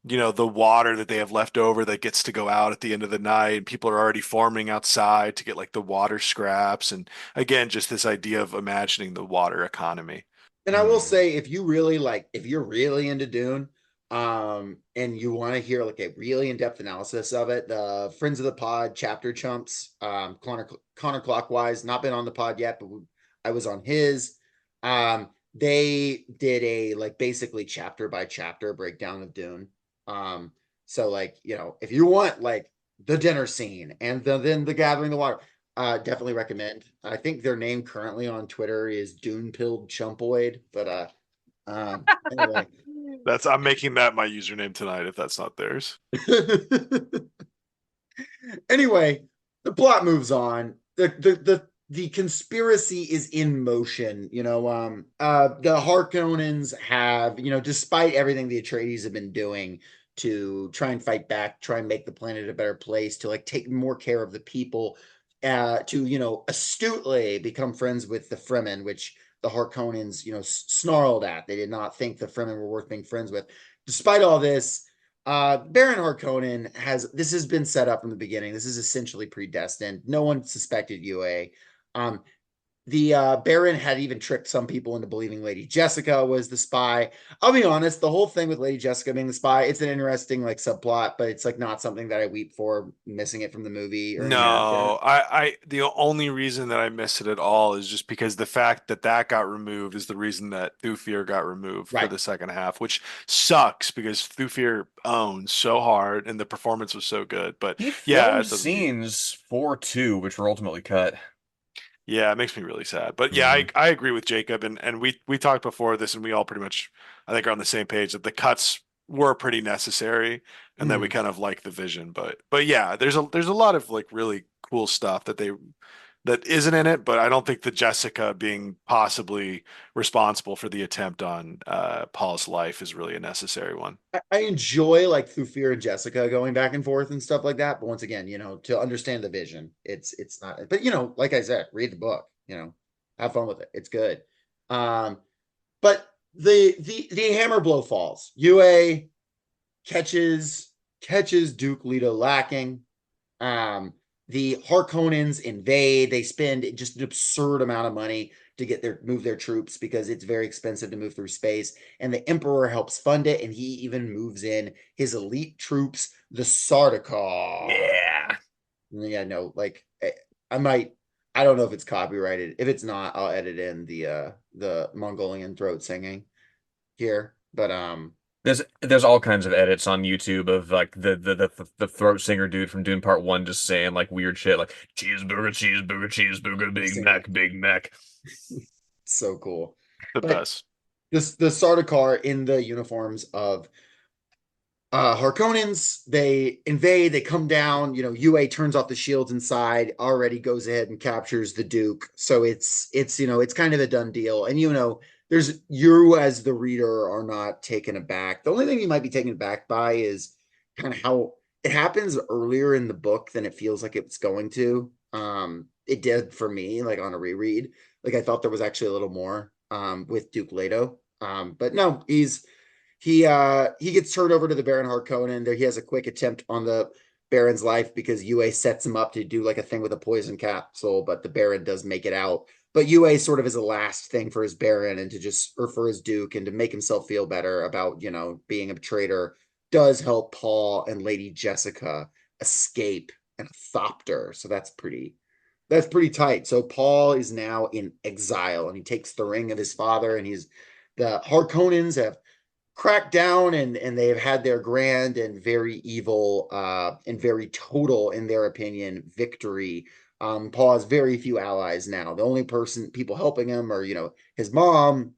the water that they have left over that gets to go out at the end of the night, and people are already forming outside to get like the water scraps. And again, just this idea of imagining the water economy. And I will say, if you're really into Dune, and you want to hear like a really in-depth analysis of it, the Friends of the Pod chapter chumps, Connor Clockwise, not been on the pod yet, but I was on his. They did a like basically chapter by chapter breakdown of Dune. So like, if you want like the dinner scene and then the gathering the water, definitely recommend. I think their name currently on Twitter is Dune Pilled Chumpoid, but anyway. I'm making that my username tonight if that's not theirs. Anyway, the plot moves on. The conspiracy is in motion. The Harkonnens have, despite everything the Atreides have been doing to try and fight back, try and make the planet a better place, to like take more care of the people, to astutely become friends with the Fremen, which the Harkonnens snarled at. They did not think the Fremen were worth being friends with. Despite all this, Baron Harkonnen has been set up from the beginning. This is essentially predestined. No one suspected UA. The Baron had even tricked some people into believing Lady Jessica was the spy. I'll be honest, the whole thing with Lady Jessica being the spy, it's an interesting like subplot, but it's like not something that I weep for missing it from the movie or anything like that. No, the only reason that I miss it at all is just because the fact that that got removed is the reason that Thufir got removed for Right. the second half, which sucks because Thufir owned so hard and the performance was so good. But He yeah, filmed scenes for 2, which were ultimately cut. yeah, it makes me really sad. But yeah, Mhm. I agree with Jacob, and we talked before this, and we all pretty much I think are on the same page that the cuts were pretty necessary, and that we Mhm. kind of like the vision. But yeah, there's a lot of like really cool stuff that isn't in it, but I don't think the Jessica being possibly responsible for the attempt on Paul's life is really a necessary one. I enjoy like Thufir and Jessica going back and forth and stuff like that. But once again, to understand the vision, it's not. But like I said, read the book. Have fun with it. It's good. But the hammer blow falls. UA catches Duke Leto lacking. The Harkonnens invade. They spend just an absurd amount of money to move their troops because it's very expensive to move through space. And the Emperor helps fund it, and he even moves in his elite troops, the Sardaukar. Yeah. Yeah, no, like I don't know if it's copyrighted. If it's not, I'll edit in the Mongolian throat singing here. But There's all kinds of edits on YouTube of like the throat singer dude from Dune Part 1 just saying like weird shit like cheeseburger, cheeseburger, cheeseburger, Big Mac, Big Mac. so cool. The But best. the Sardaukar in the uniforms of Harkonnens, they invade, they come down, UA turns off the shields inside, already goes ahead and captures the Duke. So it's kind of a done deal. And there's you as the reader are not taken aback. The only thing you might be taken aback by is kind of how it happens earlier in the book than it feels like it's going to. It did for me, like on a reread. Like I thought there was actually a little more with Duke Leto. But no, he gets turned over to the Baron Harkonnen. There he has a quick attempt on the Baron's life because UA sets him up to do like a thing with a poison capsule, but the Baron does make it out. But UA sort of is a last thing for his Baron and or for his Duke and to make himself feel better about, being a traitor, does help Paul and Lady Jessica escape and a thopter. So that's pretty tight. So Paul is now in exile and he takes the ring of his father, and the Harkonnens have cracked down and they've had their grand and very evil and very total, in their opinion, victory. Paul has very few allies now. The only people helping him are, his mom.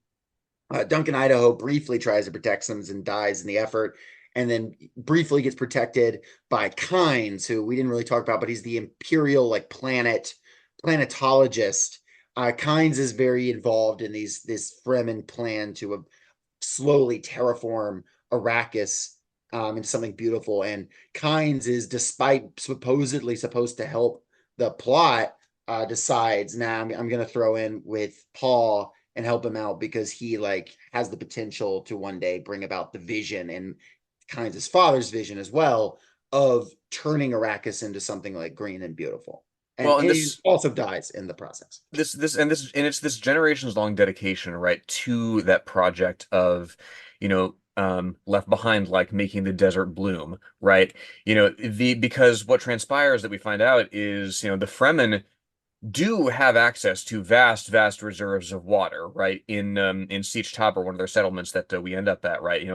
Duncan Idaho briefly tries to protect him and dies in the effort, and then briefly gets protected by Kynes, who we didn't really talk about, but he's the imperial like planetologist. Kynes is very involved in this Fremen plan to slowly terraform Arrakis into something beautiful. And Kynes is, despite supposedly supposed to help the plot, decides, nah, I'm going to throw in with Paul and help him out because he like has the potential to one day bring about the vision, and Kynes' father's vision as well, of turning Arrakis into something like green and beautiful. Well, and And he also dies in the process. it's this generations long dedication, right, to that project of, Left Behind, like making the desert bloom, right? Because what transpires that we find out is, the Fremen do have access to vast reserves of water, right? In Siege Tabor, one of their settlements that we end up at, right?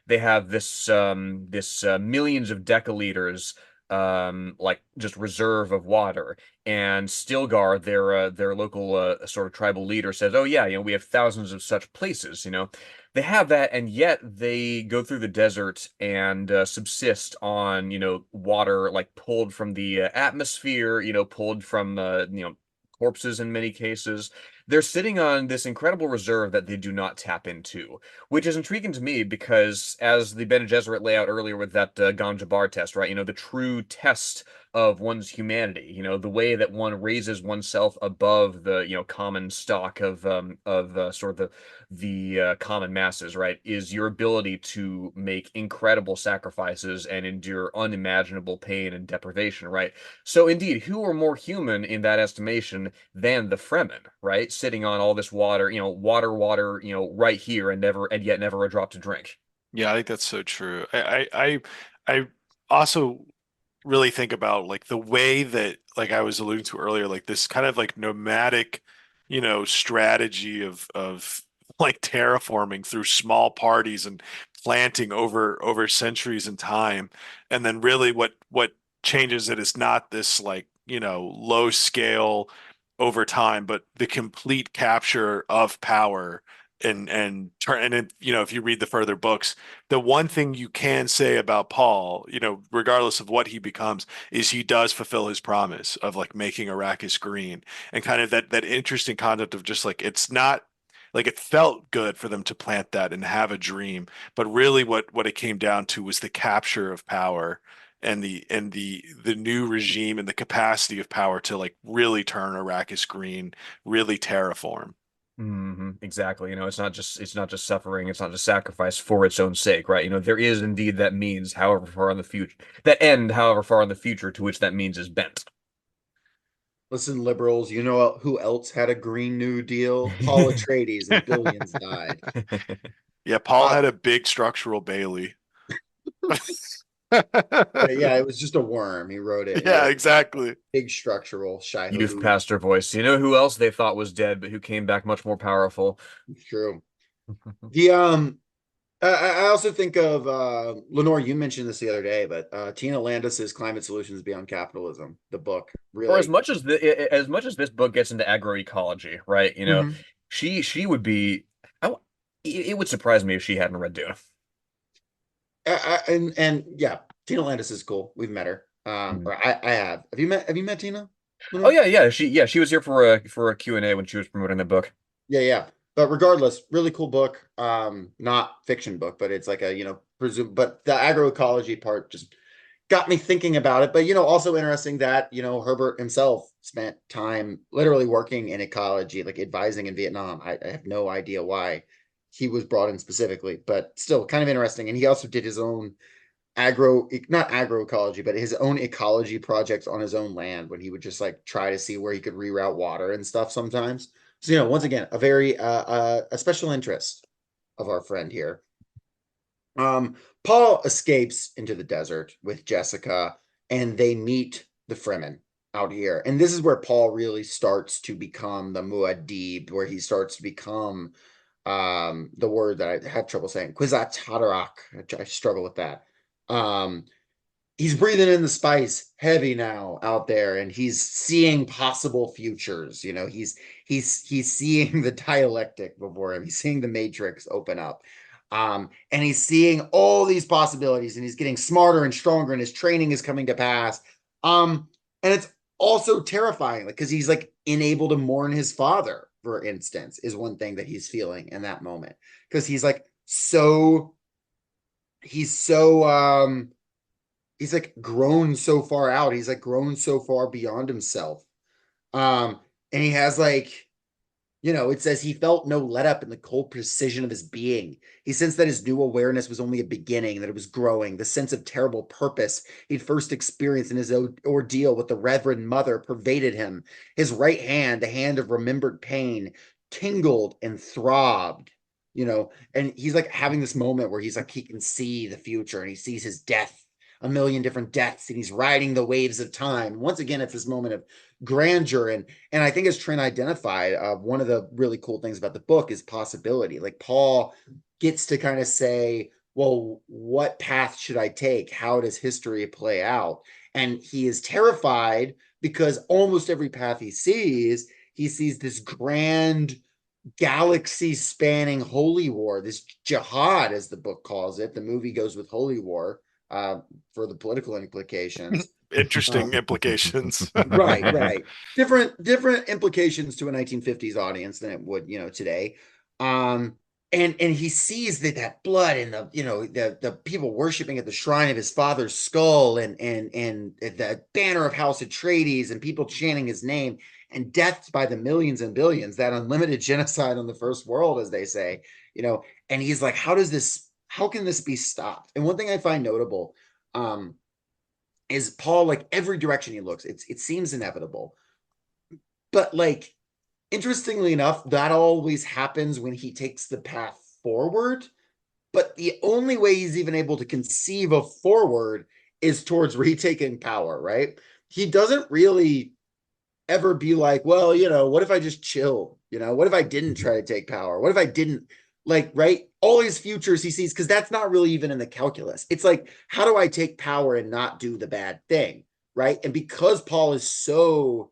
They have this millions of decaliters, like just reserve of water. And Stilgar, their local sort of tribal leader, says, "Oh yeah, we have thousands of such places." They have that, and yet they go through the desert and subsist on, water like pulled from the atmosphere, pulled from, corpses in many cases. They're sitting on this incredible reserve that they do not tap into, which is intriguing to me because, as the Bene Gesserit lay out earlier with that Gom Jabbar test, right? The true test of one's humanity, the way that one raises oneself above the, common stock of sort of the common masses, right, is your ability to make incredible sacrifices and endure unimaginable pain and deprivation, right? So indeed, who are more human in that estimation than the Fremen, right? Sitting on all this water, water, right here, and yet never a drop to drink. Yeah, I think that's so true. I also really think about like the way that, like I was alluding to earlier, like this kind of like nomadic, strategy of like terraforming through small parties and planting over centuries in time. And then really what changes it is not this like, low scale over time, but the complete capture of power and turn and it, if you read the further books, the one thing you can say about Paul, regardless of what he becomes, is he does fulfill his promise of like making Arrakis green, and kind of that interesting concept of just like it's not like it felt good for them to plant that and have a dream, but really what it came down to was the capture of power and the new regime and the capacity of power to like really turn Arrakis green, really terraform. Exactly. It's not just suffering, it's not just sacrifice for its own sake, right? There is indeed that means, however far in the future, that end, however far in the future to which that means is bent. Listen, liberals, you know who else had a Green New Deal? Paul Atreides, and billions died. Yeah, Paul Uh, had a big structural Bailey. yeah, it was just a worm. He wrote it, and it Yeah, was exactly. big structural Youth Shai-Hulud. pastor voice. You know who else they thought was dead, but who came back much more powerful? It's true. The I also think of Lenore. You mentioned this the other day, but Tina Landis's "Climate Solutions Beyond Capitalism," the book, Or as really. much as as much as this book gets into agroecology, right? Mhm. She would be. It would surprise me if she hadn't read Dune. And yeah, Tina Landis is cool. We've met her. Mhm. Or I have. Have you met Tina? Oh Lenore? yeah, she was here for a Q&A when she was promoting the book. Yeah, yeah. But regardless, really cool book. Not fiction book, but it's like a, presume, but the agroecology part just got me thinking about it. But, also interesting that, Herbert himself spent time literally working in ecology, like advising in Vietnam. I have no idea why he was brought in specifically, but still kind of interesting. And he also did his own not agroecology, but his own ecology projects on his own land when he would just like try to see where he could reroute water and stuff sometimes. So, once again, a very a special interest of our friend here. Paul escapes into the desert with Jessica, and they meet the Fremen out here. And this is where Paul really starts to become the Muad'Dib, where he starts to become the word that I have trouble saying, Kwisatz Haderach. I struggle with that. Um, he's breathing in the spice heavy now out there, and he's seeing possible futures. He's seeing the dialectic before him. He's seeing the matrix open up. And he's seeing all these possibilities, and he's getting smarter and stronger, and his training is coming to pass. And it's also terrifying, like, because he's like unable to mourn his father for instance, is one thing that he's feeling in that moment. Because he's like so he's like grown so far out. He's like grown so far beyond himself. And he has like, it says he felt no let up in the cold precision of his being. He sensed that his new awareness was only a beginning, that it was growing. The sense of terrible purpose he'd first experienced in his ordeal with the Reverend Mother pervaded him. His right hand, the hand of remembered pain, tingled and throbbed, and he's like having this moment where he's like, he can see the future and he sees his death, a million different deaths, and he's riding the waves of time. Once again, it's this moment of grandeur. And I think, as Trent identified, one of the really cool things about the book is possibility. Like, Paul gets to kind of say, well, what path should I take? How does history play out? And he is terrified because almost every path he sees this grand galaxy spanning holy war, this jihad, as the book calls it. The movie goes with holy war, for the political implications. Interesting implications. Right. Different implications to a 1950s audience than it would, today. And he sees that blood and the people worshiping at the shrine of his father's skull, and the banner of House Atreides, and people chanting his name, and deaths by the millions and billions, that unlimited genocide on the first world, as they say, and he's like, how can this be stopped? And one thing I find notable, is Paul, like, every direction he looks, it seems inevitable. But, like, interestingly enough, that always happens when he takes the path forward. But the only way he's even able to conceive of forward is towards retaking power, right? He doesn't really ever be like, well, what if I just chill? What if I didn't try to take power? What if I didn't, right? All his futures he sees, because that's not really even in the calculus. It's like, how do I take power and not do the bad thing, right? And because Paul is so,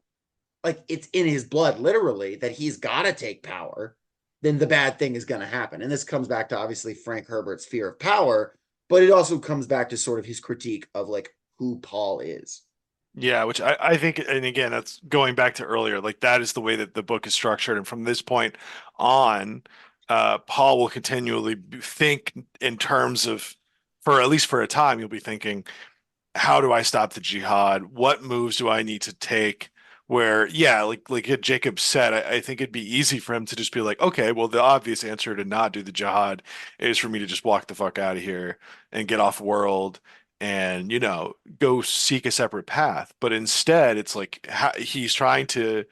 like, it's in his blood, literally, that he's got to take power, then the bad thing is going to happen. And this comes back to, obviously, Frank Herbert's fear of power, but it also comes back to sort of his critique of, like, who Paul is. Yeah, which I think, and again, that's going back to earlier, like, that is the way that the book is structured. And from this point on, Paul will continually think in terms of, for at least for a time, you'll be thinking, how do I stop the jihad? What moves do I need to take? Where, yeah, like Jacob said, I think it'd be easy for him to just be like, okay, well, the obvious answer to not do the jihad is for me to just walk the fuck out of here and get off world and, go seek a separate path. But instead, it's like he's trying to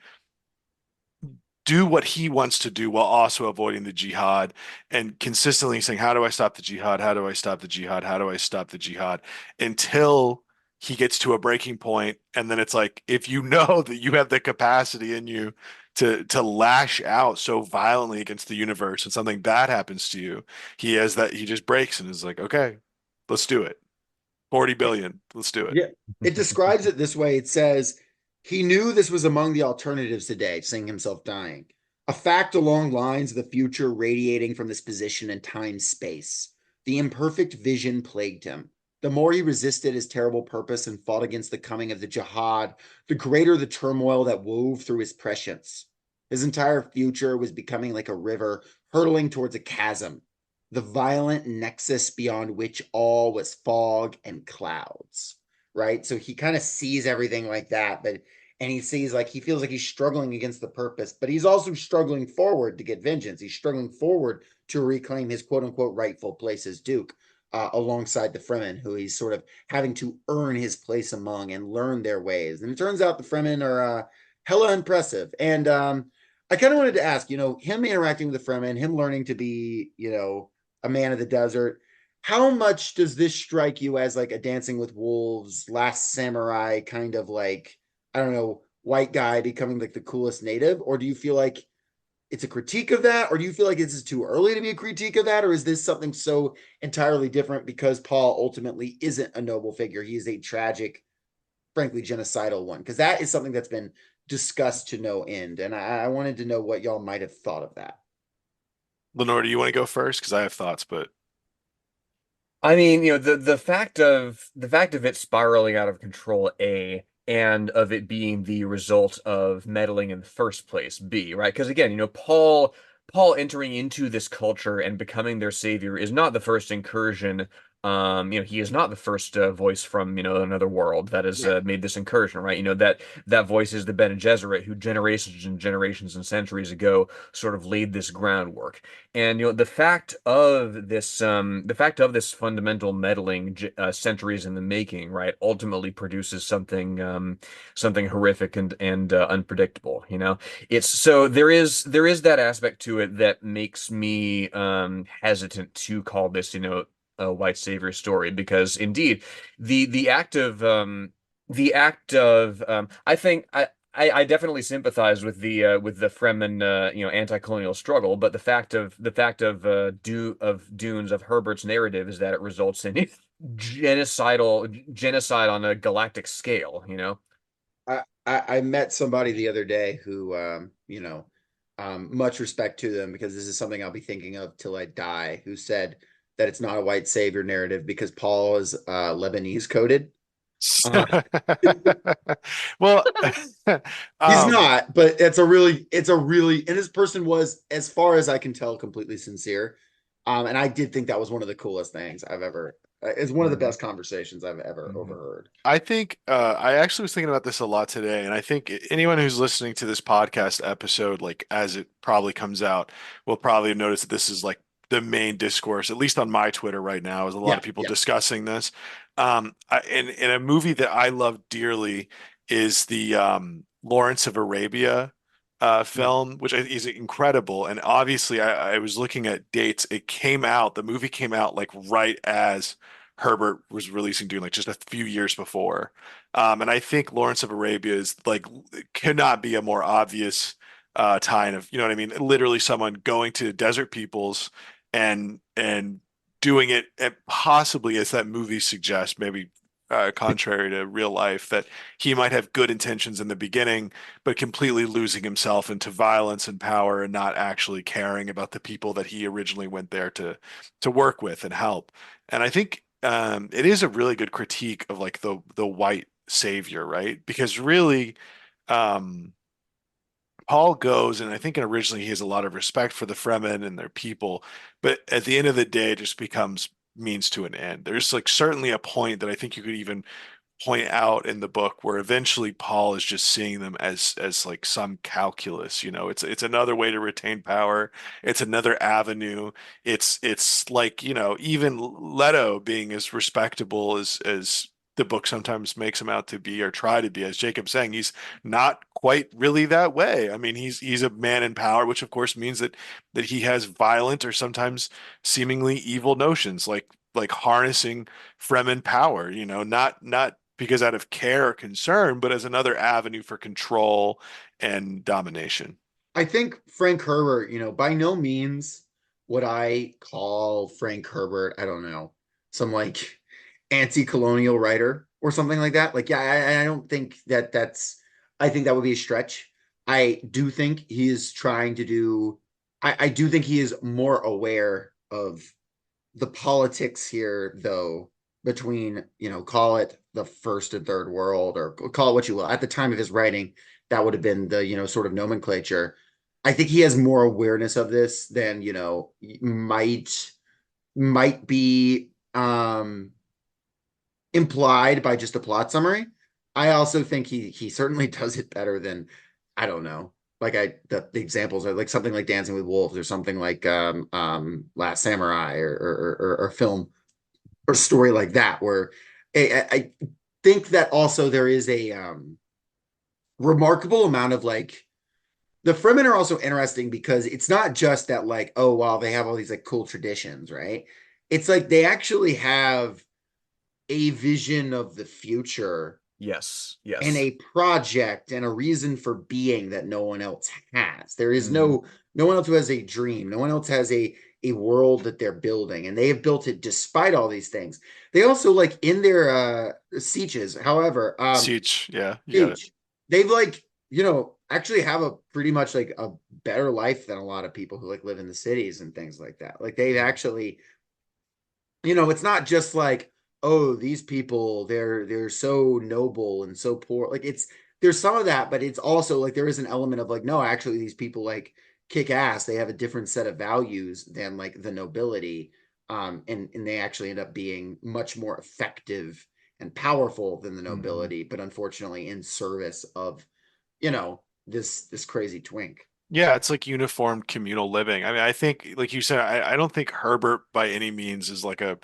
do what he wants to do while also avoiding the jihad, and consistently saying, how do I stop the jihad? How do I stop the jihad? How do I stop the jihad? Until he gets to a breaking point. And then it's like, if you know that you have the capacity in you to lash out so violently against the universe, and something bad happens to you, he just breaks and is like, okay, let's do it. 40 billion, let's do it. Yeah. It describes it this way. It says, he knew this was among the alternatives today, seeing himself dying. A fact along lines of the future radiating from this position in time-space. The imperfect vision plagued him. The more he resisted his terrible purpose and fought against the coming of the jihad, the greater the turmoil that wove through his prescience. His entire future was becoming like a river hurtling towards a chasm, the violent nexus beyond which all was fog and clouds, right? So he kind of sees everything like that, and he sees, like, he feels like he's struggling against the purpose, but he's also struggling forward to get vengeance. He's struggling forward to reclaim his quote unquote rightful place as Duke, alongside the Fremen, who he's sort of having to earn his place among and learn their ways. And it turns out the Fremen are hella impressive. And I kind of wanted to ask, him interacting with the Fremen, him learning to be, a man of the desert, how much does this strike you as like a Dancing with Wolves, Last Samurai kind of, like, I don't know, white guy becoming like the coolest native? Or do you feel like it's a critique of that? Or do you feel like this is too early to be a critique of that? Or is this something so entirely different because Paul ultimately isn't a noble figure? He is a tragic, frankly, genocidal one. Because that is something that's been discussed to no end. And I wanted to know what y'all might have thought of that. Lenore, do you want to go first? Because I have thoughts, but I mean, the fact of it spiraling out of control, and of it being the result of meddling in the first place, B, right? Because again, Paul entering into this culture and becoming their savior is not the first incursion. He is not the first voice from, another world that has Right. made this incursion, right? That voice is the Bene Gesserit, who generations and generations and centuries ago sort of laid this groundwork. And the fact of this fundamental meddling, centuries in the making, right, ultimately produces something horrific and unpredictable. It's so there is that aspect to it that makes me hesitant to call this, a white savior story, because indeed the act of I think I definitely sympathize with the Fremen anti-colonial struggle, but the fact of Dune's of Herbert's narrative is that it results in genocide on a galactic scale. I met somebody the other day who, much respect to them because this is something I'll be thinking of till I die, who said that it's not a white savior narrative because Paul is Lebanese coded. Uh, Well, he's um, not, but it's a really, and this person was, as far as I can tell, completely sincere. And I did think that was one of the coolest things I've ever, it's one of the Mhm, best conversations I've ever mhm. overheard. I think I actually was thinking about this a lot today, and I think anyone who's listening to this podcast episode, like as it probably comes out, will probably notice that this is like the main discourse, at least on my Twitter right now, is a lot Yeah, of people yeah. discussing this. In a movie that I love dearly is the Lawrence of Arabia film, which is incredible. And obviously, I was looking at dates. The movie came out like right as Herbert was releasing Dune, like just a few years before. And I think Lawrence of Arabia is like cannot be a more obvious tie of, you know what I mean? Literally someone going to desert peoples and doing it and possibly, as that movie suggests, maybe contrary to real life, that he might have good intentions in the beginning, but completely losing himself into violence and power and not actually caring about the people that he originally went there to work with and help. And I think it is a really good critique of like the white savior, right? Because really, um, Paul goes, and I think originally he has a lot of respect for the Fremen and their people, but at the end of the day, it just becomes means to an end. There's like certainly a point that I think you could even point out in the book where eventually Paul is just seeing them as like some calculus, it's another way to retain power. It's another avenue. It's like, even Leto being as respectable as the book sometimes makes him out to be or try to be, as Jacob's saying, he's not quite really that way. I mean, he's a man in power, which of course means that he has violent or sometimes seemingly evil notions, like harnessing Fremen power, not because out of care or concern, but as another avenue for control and domination. I think Frank Herbert, by no means would I call Frank Herbert, I don't know, some like anti-colonial writer or something like that. Like, yeah, I don't think I think that would be a stretch. I do think he is trying to do, I do think he is more aware of the politics here, though, between, call it the first and third world, or call it what you will. At the time of his writing, that would have been the, sort of nomenclature. I think he has more awareness of this than, might be implied by just a plot summary. I also think he certainly does it better than, I don't know. Like the examples are like something like Dancing with Wolves or something like Last Samurai or film or story like that, where I think that also there is a remarkable amount of like, the Fremen are also interesting because it's not just that like, oh wow, they have all these like cool traditions, right? It's like they actually have a vision of the future Yes, and yes. a project and a reason for being that no one else has. There is Mhm. no one else who has a dream. No one else has a world that they're building, and they have built it despite all these things. They also like in their sieges, however, Siege, yeah, you got it. siege, they've like, actually have a pretty much like a better life than a lot of people who like live in the cities and things like that. Like they've actually, it's not just like, oh, these people, they're so noble and so poor. Like it's there's some of that, but it's also like there is an element of like, no, actually these people like kick ass. They have a different set of values than like the nobility. And they actually end up being much more effective and powerful than the Mhm. nobility, but unfortunately in service of, this crazy twink. Yeah, it's like uniformed communal living. I mean, I think, like you said, I don't think Herbert by any means is like a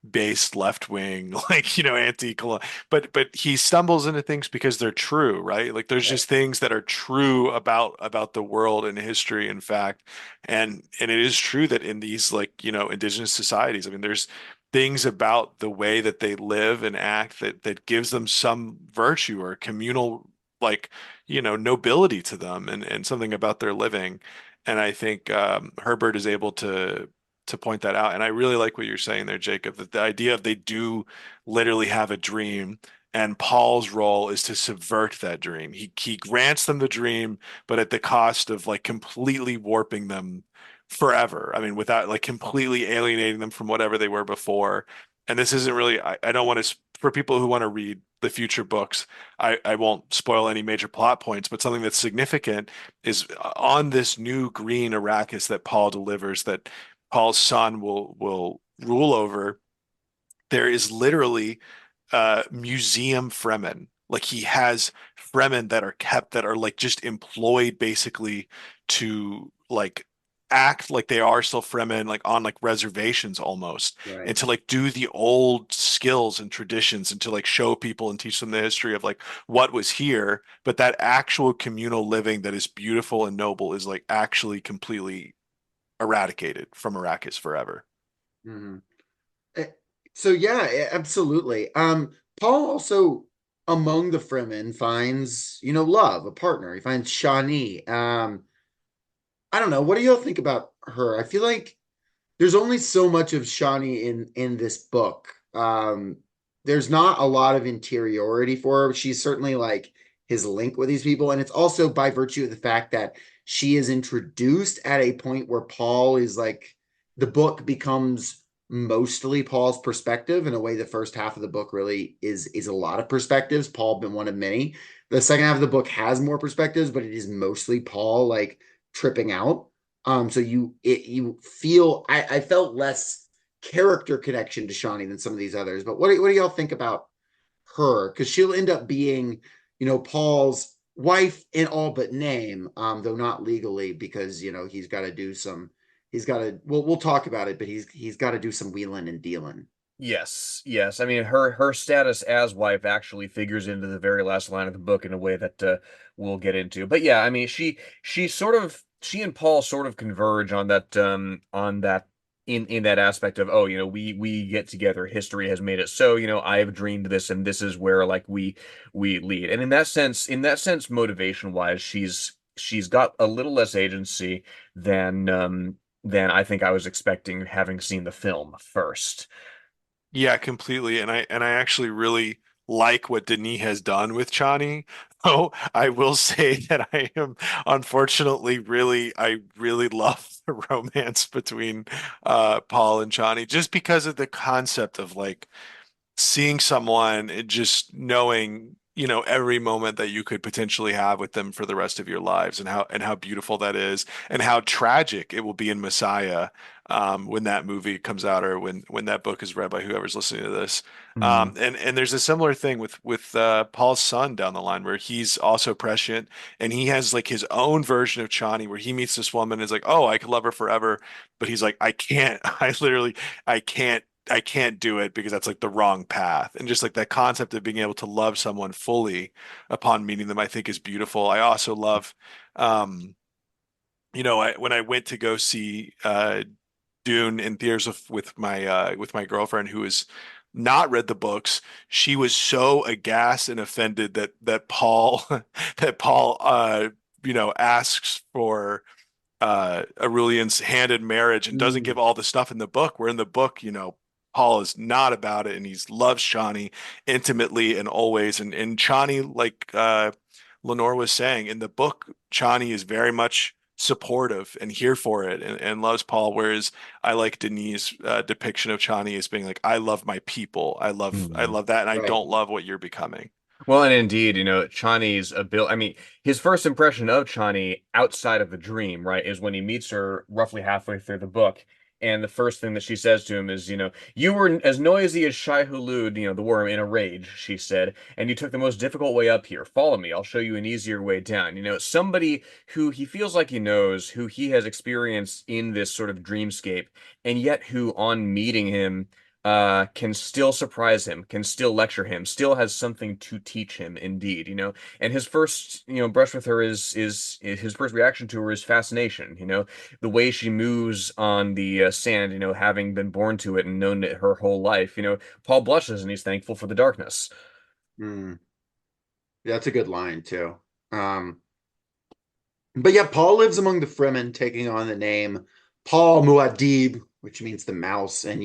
based left wing, like, anti-colonial, but he stumbles into things because they're true, right? Like there's Right. just things that are true about the world and history, in fact. And it is true that in these like, indigenous societies, I mean, there's things about the way that they live and act that gives them some virtue or communal like nobility to them and something about their living. And I think Herbert is able to point that out. And I really like what you're saying there, Jacob, that the idea of they do literally have a dream. And Paul's role is to subvert that dream. He grants them the dream, but at the cost of like completely warping them forever. I mean, without like completely alienating them from whatever they were before. And this isn't really, I don't want to, for people who want to read the future books, I won't spoil any major plot points, but something that's significant is on this new green Arrakis that Paul delivers, that Paul's son will rule over. There is literally museum Fremen. Like he has Fremen that are kept that are like just employed basically to like act like they are still Fremen, like on like reservations almost, and Right. to like do the old skills and traditions and to like show people and teach them the history of like what was here. But that actual communal living that is beautiful and noble is like actually completely eradicated from Arrakis forever. Mhm. Eh, So yeah, absolutely. Paul also among the Fremen finds, love, a partner. He finds Shawnee. I don't know. What do y'all think about her? I feel like there's only so much of Shawnee in this book. There's not a lot of interiority for her. She's certainly like his link with these people, and it's also by virtue of the fact that she is introduced at a point where Paul is like the book becomes mostly Paul's perspective in a way the first half of the book really is a lot of perspectives. Paul been one of many. The second half of the book has more perspectives, but it is mostly Paul like tripping out. So you feel I felt less character connection to Shawnee than some of these others. But what do y'all think about her? Because she'll end up being, Paul's wife in all but name, though not legally, because he's got to do some. He's got to. We'll talk about it, but he's got to do some wheeling and dealing. Yes, yes. I mean, her status as wife actually figures into the very last line of the book in a way that we'll get into. But yeah, I mean, she and Paul sort of converge on that in that aspect of, oh, we get together. History has made it so. I have dreamed this, and this is where like we lead. And in that sense, motivation wise, she's got a little less agency than I think I was expecting, having seen the film first. Yeah, completely. And I actually really like what Denis has done with Chani. Oh, I will say that I am unfortunately I really love the romance between Paul and Chani just because of the concept of like seeing someone and just knowing, every moment that you could potentially have with them for the rest of your lives and how beautiful that is and how tragic it will be in Messiah when that movie comes out or when that book is read by whoever's listening to this. Hmm. And there's a similar thing with Paul's son down the line where he's also prescient and he has like his own version of Chani where he meets this woman and is like, oh, I could love her forever, but he's like, I can't. I can't do it because that's like the wrong path. And just like that concept of being able to love someone fully upon meeting them, I think is beautiful. I also love, um, when I went to go see Dune in theaters with my girlfriend who has not read the books, she was so aghast and offended that Paul that Paul asks for Aurelian's hand in marriage and doesn't Mm. give all the stuff in the book. Where in the book, Paul is not about it and he loves Chani intimately and always. And Chani, like Lenore was saying, in the book, Chani is very much supportive and here for it and loves Paul, whereas I like Denis' depiction of Chani as being like, I love my people. I Mhm. love that, and I Right. don't love what you're becoming. Well, and indeed, Chani's ability, I mean, his first impression of Chani outside of the dream, right, is when he meets her roughly halfway through the book. And the first thing that she says to him is, you were as noisy as Shai Hulud, the worm, in a rage, she said, and you took the most difficult way up here. Follow me, I'll show you an easier way down. Somebody who he feels like he knows, who he has experienced in this sort of dreamscape, and yet who, on meeting him, can still surprise him, can still lecture him, still has something to teach him, indeed, And his first, brush with her is his first reaction to her is fascination, the way she moves on the sand, having been born to it and known it her whole life, Paul blushes and he's thankful for the darkness. Mm. That's a good line too. But yeah, Paul lives among the Fremen, taking on the name Paul Muad'Dib, which means the mouse, and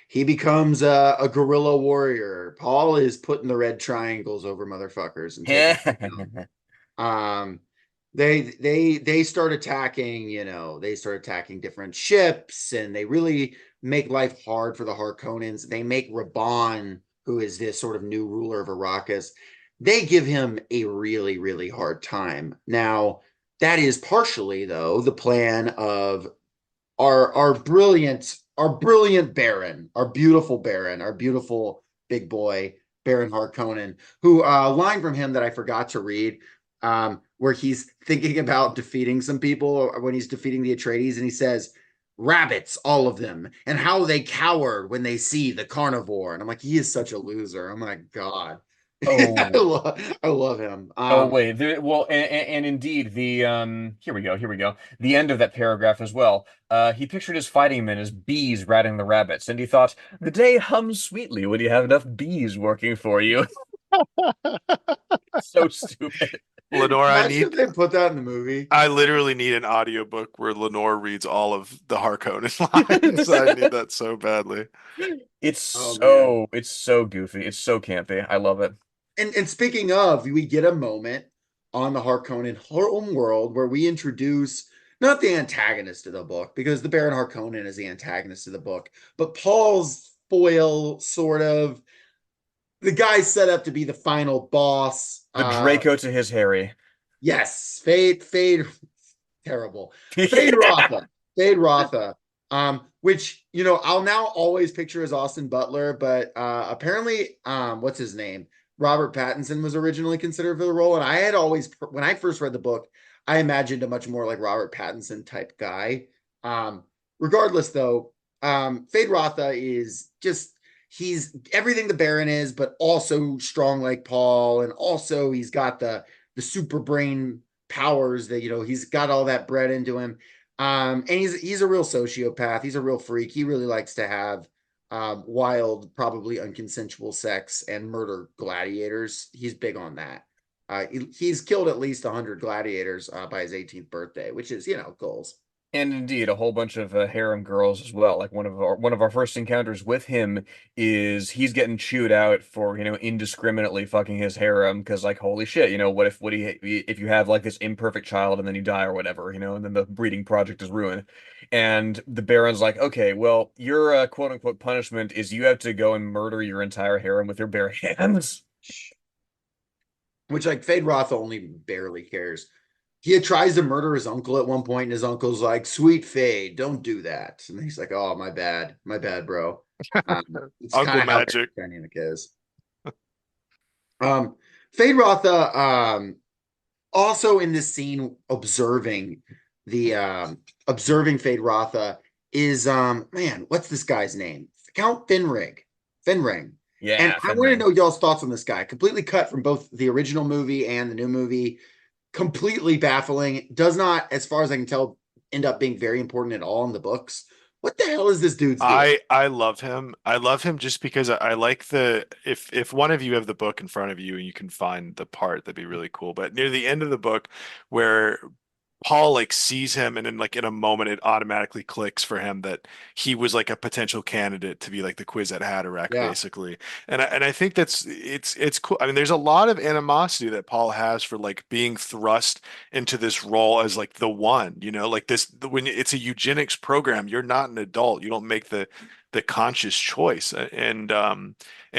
he becomes a guerrilla warrior. Paul is putting the red triangles over motherfuckers and taking them down. They start attacking, they start attacking different ships, and they really make life hard for the Harkonnens. They make Raban, who is this sort of new ruler of Arrakis, they give him a really, really hard time. Now, that is partially, though, the plan of our brilliant Baron, our beautiful big boy Baron Harkonnen, who a line from him that I forgot to read, where he's thinking about defeating some people when he's defeating the Atreides, and he says, "Rabbits, all of them, and how they cower when they see the carnivore." And I'm like, he is such a loser. Oh my god. Oh, I love him. Oh wait, well, and indeed, the here we go, the end of that paragraph as well. He pictured his fighting men as bees ratting the rabbits, and he thought, the day hums sweetly when you have enough bees working for you. So stupid. Lenore, Imagine if they put that in the movie. I literally need an audiobook where Lenore reads all of the Harkonnen lines. I need that so badly. It's Oh man. so goofy. It's so campy. I love it. And speaking of, we get a moment on the Harkonnen home world where we introduce not the antagonist of the book, because the Baron Harkonnen is the antagonist of the book, but Paul's foil, sort of the guy set up to be the final boss. The Draco to his Harry. Yes, Fade, terrible. Fade Rotha. Fade Rotha. Which, I'll now always picture as Austin Butler, but apparently, what's his name? Robert Pattinson was originally considered for the role. And I had always, when I first read the book, I imagined a much more like Robert Pattinson type guy. Regardless, though, Fade Rotha is just, he's everything the Baron is, but also strong like Paul. And also he's got the super brain powers that, he's got all that bred into him. And he's a real sociopath. He's a real freak. He really likes to have wild, probably unconsensual sex and murder gladiators. He's big on that. He's killed at least 100 gladiators by his 18th birthday, which is, goals. And indeed, a whole bunch of harem girls as well. Like one of our first encounters with him is he's getting chewed out for indiscriminately fucking his harem because like holy shit, if you have like this imperfect child and then you die or whatever, and then the breeding project is ruined. And the Baron's like, okay, well your quote unquote punishment is you have to go and murder your entire harem with your bare hands. Which, like, Fade Roth only barely cares. He tries to murder his uncle at one point, and his uncle's like, "Sweet Fade, don't do that." And he's like, "Oh, my bad, bro." It's kind Uncle of how Magic. their dynamic is. Fade Rotha, also in this scene, the observing Fade Rotha is man, what's this guy's name? Count Finrig. Finring. And Yeah, I want to Fenring. know y'all's thoughts on this guy. Completely cut from both the original movie and the new movie. Completely baffling. Does not, as far as I can tell, end up being very important at all in the books. What the hell is this dude's deal? I love him. I love him just because I like the if one of you have the book in front of you and you can find the part, that'd be really cool. But near the end of the book where Paul like sees him, and then like in a moment it automatically clicks for him that he was like a potential candidate to be like the Kwisatz Haderach Yeah. basically. And I think it's cool. I mean, there's a lot of animosity that Paul has for like being thrust into this role as like the one, like when it's a eugenics program, you're not an adult. You don't make the conscious choice. And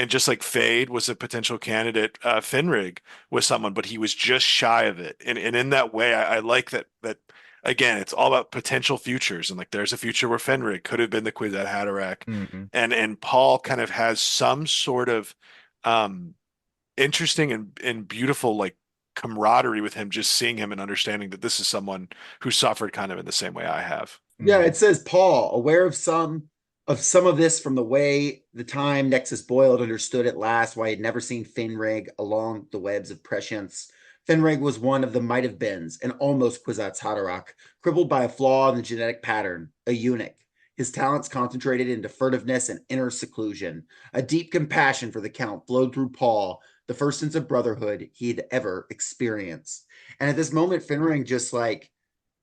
just like Fade was a potential candidate, Finrig was someone, but he was just shy of it. And in that way, I like that again, it's all about potential futures. And like there's a future where Fenrig could have been the Kwisatz Haderach. Hmm. And Paul kind of has some sort of um interesting and beautiful like camaraderie with him, just seeing him and understanding that this is someone who suffered kind of in the same way I have. Yeah, Hmm. it says Paul, aware of some of this from the way the time Nexus Boyle understood at last why he'd never seen Finreg along the webs of prescience. Finreg was one of the might have beens, an almost Kwisatz Haderach, crippled by a flaw in the genetic pattern, a eunuch. His talents concentrated into furtiveness and inner seclusion. A deep compassion for the Count flowed through Paul, the first sense of brotherhood he'd ever experienced. And at this moment, Finreg just like,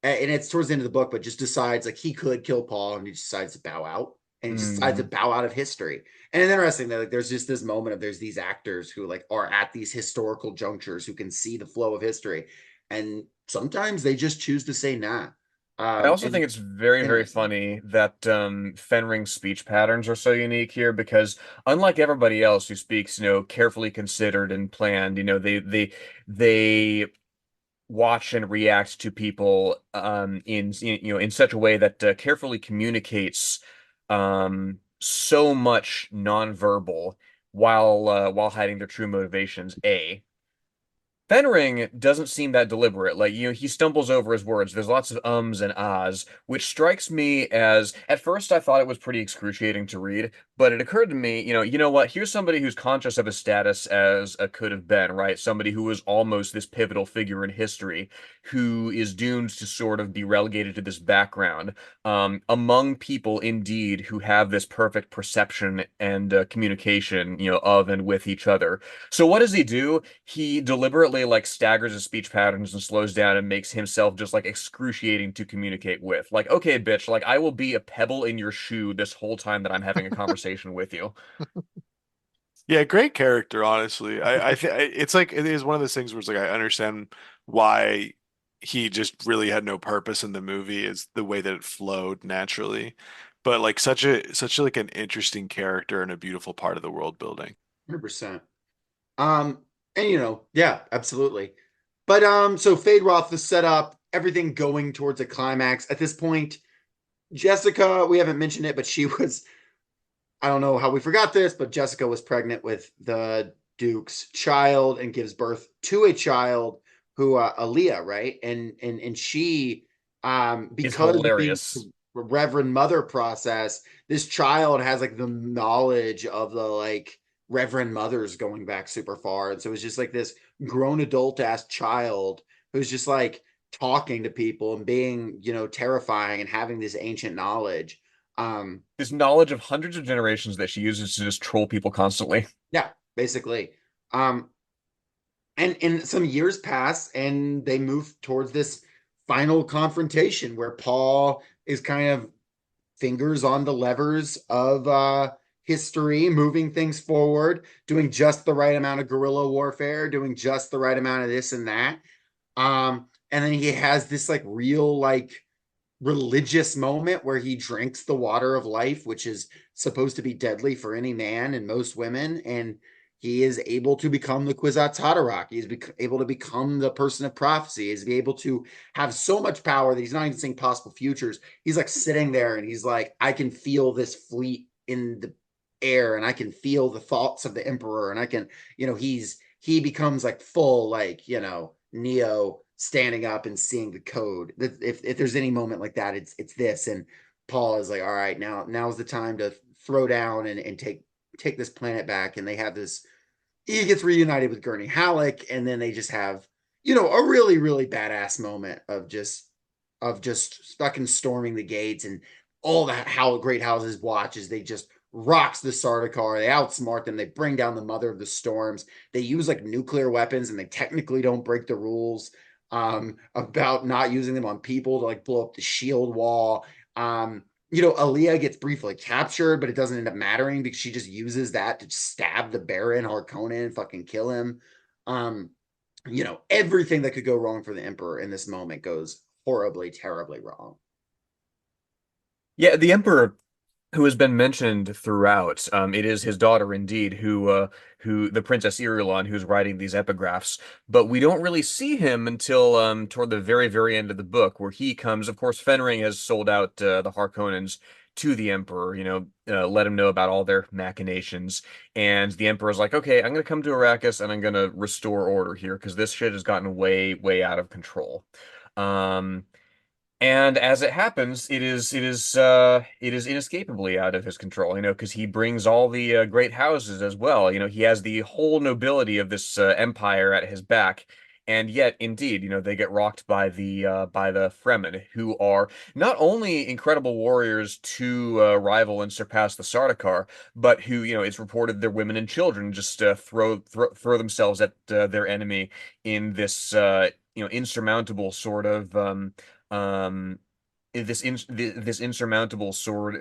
and it's towards the end of the book, but just decides like he could kill Paul, and he decides to bow out, and he just decides to Hmm. bow out of history. And it's interesting that like there's just this moment of there's these actors who like are at these historical junctures who can see the flow of history, and sometimes they just choose to say nah. I also And think it's very, very interesting. funny that Fenring's speech patterns are so unique here because unlike everybody else who speaks, carefully considered and planned, they watch and react to people in such a way that carefully communicates so much nonverbal while hiding their true motivations. Fenring doesn't seem that deliberate. Like, he stumbles over his words. There's lots of ums and ahs, which strikes me as, at first I thought it was pretty excruciating to read, but it occurred to me, you know what? Here's somebody who's conscious of his status as a could have been, right? Somebody who was almost this pivotal figure in history, who is doomed to sort of be relegated to this background, among people indeed who have this perfect perception and communication, of and with each other. So what does he do? He deliberately like staggers his speech patterns and slows down and makes himself just like excruciating to communicate with. Like, okay, bitch, like I will be a pebble in your shoe this whole time that I'm having a conversation with you. Yeah, great character, honestly. I think it's like it is one of those things where it's like I understand why he just really had no purpose in the movie is the way that it flowed naturally. But like such a like an interesting character and a beautiful part of the world building. 100%. Um, and yeah, absolutely. But so Fade Roth is set up, everything going towards a climax. At this point, Jessica, we haven't mentioned it, but she was, I don't know how we forgot this, but Jessica was pregnant with the Duke's child and gives birth to a child who Aaliyah, right? And she Is because of being hilarious. Reverend Mother process, this child has like the knowledge of the like Reverend Mothers going back super far. And so it's just like this grown adult ass child who's just like talking to people and being, terrifying and having this ancient knowledge. um This knowledge of hundreds of generations that she uses to just troll people constantly. Yeah, basically. Um, and some years pass and they move towards this final confrontation where Paul is kind of fingers on the levers of history, moving things forward, doing just the right amount of guerrilla warfare, doing just the right amount of this and that. And then he has this like real like religious moment where he drinks the water of life, which is supposed to be deadly for any man and most women. And he is able to become the Kwisatz Haderach. He's able to become the person of prophecy. He's able to have so much power that he's not even seeing possible futures. He's like sitting there and he's like, I can feel this fleet in the air and I can feel the thoughts of the emperor. And I can, he becomes like full, like, Neo standing up and seeing the code. If there's any moment like that, it's this. And Paul is like, all right, now's the time to throw down and take this planet back. And they have this. He gets reunited with Gurney Halleck, and then they just have a really really badass moment of just fucking storming the gates and all the how great houses watch as they just rocks the Sardaukar. They outsmart them. They bring down the Mother of the Storms. They use like nuclear weapons, and they technically don't break the rules. about not using them on people to like blow up the shield wall. Aaliyah gets briefly captured, but it doesn't end up mattering because she just uses that to stab the Baron Harkonnen and fucking kill him. Um, everything that could go wrong for the Emperor in this moment goes horribly, terribly wrong. Yeah, the Emperor, who has been mentioned throughout. It is his daughter, indeed, who the Princess Irulan, who's writing these epigraphs. But we don't really see him until toward the very, very end of the book, where he comes. Of course, Fenring has sold out the Harkonnens to the Emperor. Let him know about all their machinations, and the Emperor's like, "Okay, I'm gonna come to Arrakis and I'm gonna restore order here because this shit has gotten way, way out of control." Um, and as it happens, it is inescapably out of his control, because he brings all the great houses as well. He has the whole nobility of this empire at his back, and yet, indeed, they get rocked by the Fremen, who are not only incredible warriors to rival and surpass the Sardaukar, but who, it's reported their women and children just throw themselves at their enemy in this insurmountable sort of um this insurmountable sort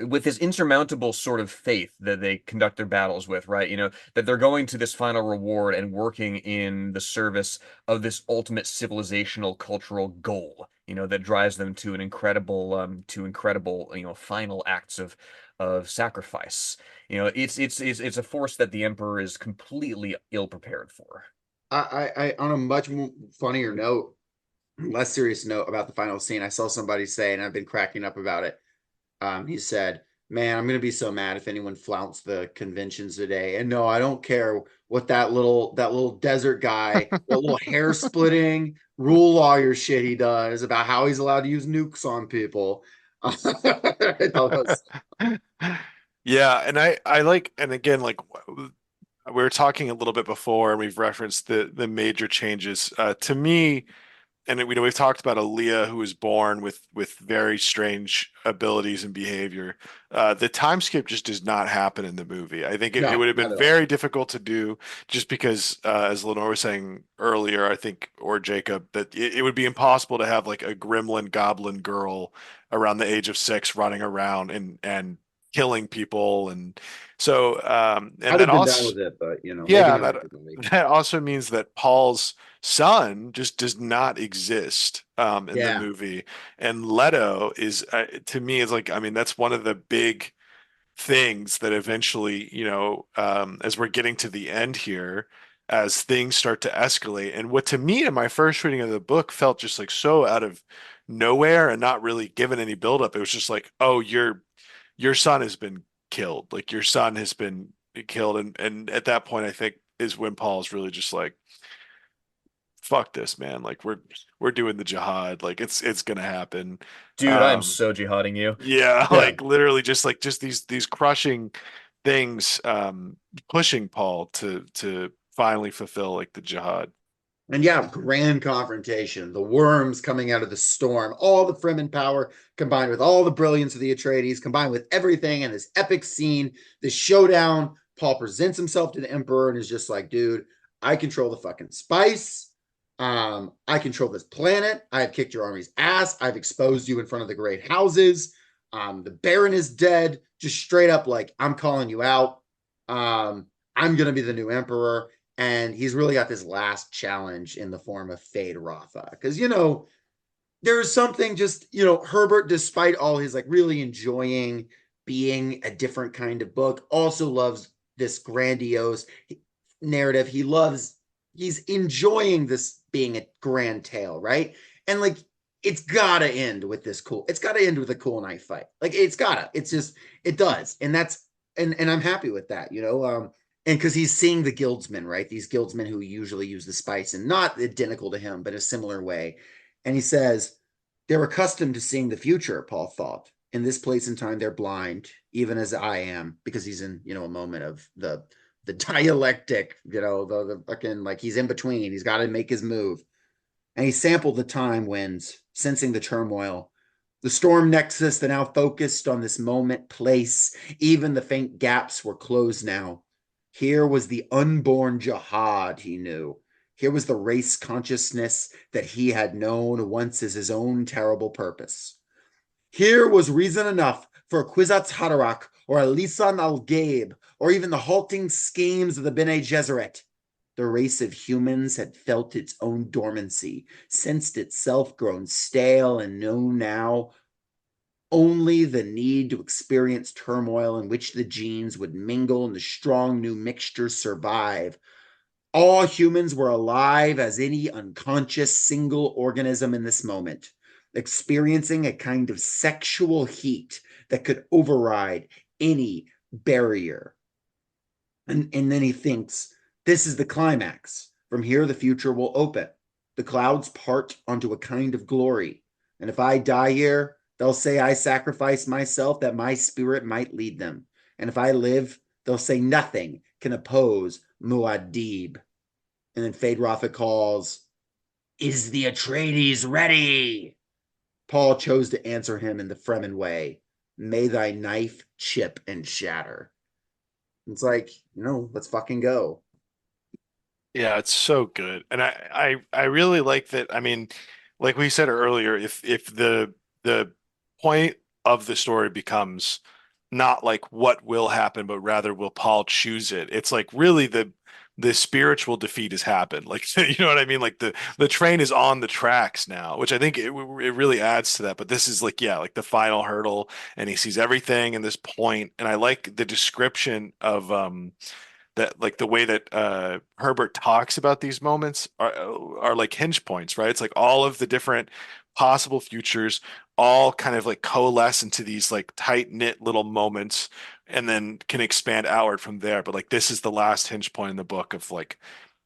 of faith that they conduct their battles with, right? That they're going to this final reward and working in the service of this ultimate civilizational cultural goal, that drives them to an incredible final acts of sacrifice. It's a force that the Emperor is completely ill prepared for. I on a much more funnier note, less serious note about the final scene, I saw somebody say, and I've been cracking up about it. He said, "Man, I'm gonna be so mad if anyone flouts the conventions today." And no, I don't care what that little desert guy, that little hair splitting rule lawyer shit he does about how he's allowed to use nukes on people. I thought that was Yeah, and I like, and again, like we were talking a little bit before, and we've referenced the major changes. To me, and we've talked about Aaliyah, who was born with very strange abilities and behavior. The time skip just does not happen in the movie. I think it would no, have not been at all. very difficult to do, just because, as Lenore was saying earlier, I think, or Jacob, that it would be impossible to have like a gremlin goblin girl around the age of 6 running around and killing people, and so and I'd that have been down also, with it, but maybe yeah, not that everybody. that also means that Paul's son just does not exist in the Yeah. movie, and Leto is, to me, is like, I mean, that's one of the big things that eventually, as we're getting to the end here, as things start to escalate, and what to me in my first reading of the book felt just like so out of nowhere and not really given any buildup. It was just like, oh, your son has been killed. Like your son has been killed. And at that point, I think is when Paul's really just like, fuck this, man. Like we're doing the jihad. Like it's gonna happen. Dude, I am Um, so jihading you. yeah, Yeah. like literally just these crushing things, pushing Paul to finally fulfill like the jihad. And yeah, grand confrontation. The worms coming out of the storm, all the Fremen power combined with all the brilliance of the Atreides, combined with everything and this epic scene, this showdown. Paul presents himself to the Emperor and is just like, dude, I control the fucking spice. I control this planet. I have kicked your army's ass. I've exposed you in front of the great houses. The Baron is dead. Just straight up, like, I'm calling you out. I'm gonna be the new Emperor, and he's really got this last challenge in the form of Fade Rotha. Because, there's something just, Herbert, despite all his like really enjoying being a different kind of book, also loves this grandiose narrative. He's enjoying this being a grand tale, right? And like, it's gotta end with a cool knife fight. Like, it does. And I'm happy with that, and because he's seeing the guildsmen, right? These guildsmen who usually use the spice and not identical to him, but a similar way. And he says, they're accustomed to seeing the future, Paul thought. In this place and time, they're blind, even as I am, because he's in, a moment of the dialectic, the fucking, like, he's in between. He's got to make his move. And he sampled the time winds, sensing the turmoil. The storm nexus that now focused on this moment, place, even the faint gaps were closed now. Here was the unborn jihad, he knew. Here was the race consciousness that he had known once as his own terrible purpose. Here was reason enough for a Kwisatz Haderach or a Lisan al-Gaib or even the halting schemes of the Bene Gesserit. The race of humans had felt its own dormancy, sensed itself grown stale, and known now only the need to experience turmoil in which the genes would mingle and the strong new mixtures survive. All humans were alive as any unconscious single organism in this moment, experiencing a kind of sexual heat that could override any barrier. And then he thinks, this is the climax. From here, the future will open. The clouds part onto a kind of glory. And if I die here, they'll say I sacrificed myself that my spirit might lead them. And if I live, they'll say nothing can oppose Muad'Dib. And then Feyd-Rautha calls, is the Atreides ready? Paul chose to answer him in the Fremen way. May thy knife chip and shatter. It's like, let's fucking go. Yeah, it's so good. And I really like that. I mean, like we said earlier, if the point of the story becomes not like what will happen, but rather will Paul choose it? It's like really the spiritual defeat has happened. Like you know what I mean? Like the train is on the tracks now, which I think it really adds to that. But this is like like the final hurdle, and he sees everything in this point. And I like the description of that like the way that Herbert talks about these moments are like hinge points, right? It's like all of the different possible futures all kind of like coalesce into these like tight knit little moments and then can expand outward from there. But like this is the last hinge point in the book of like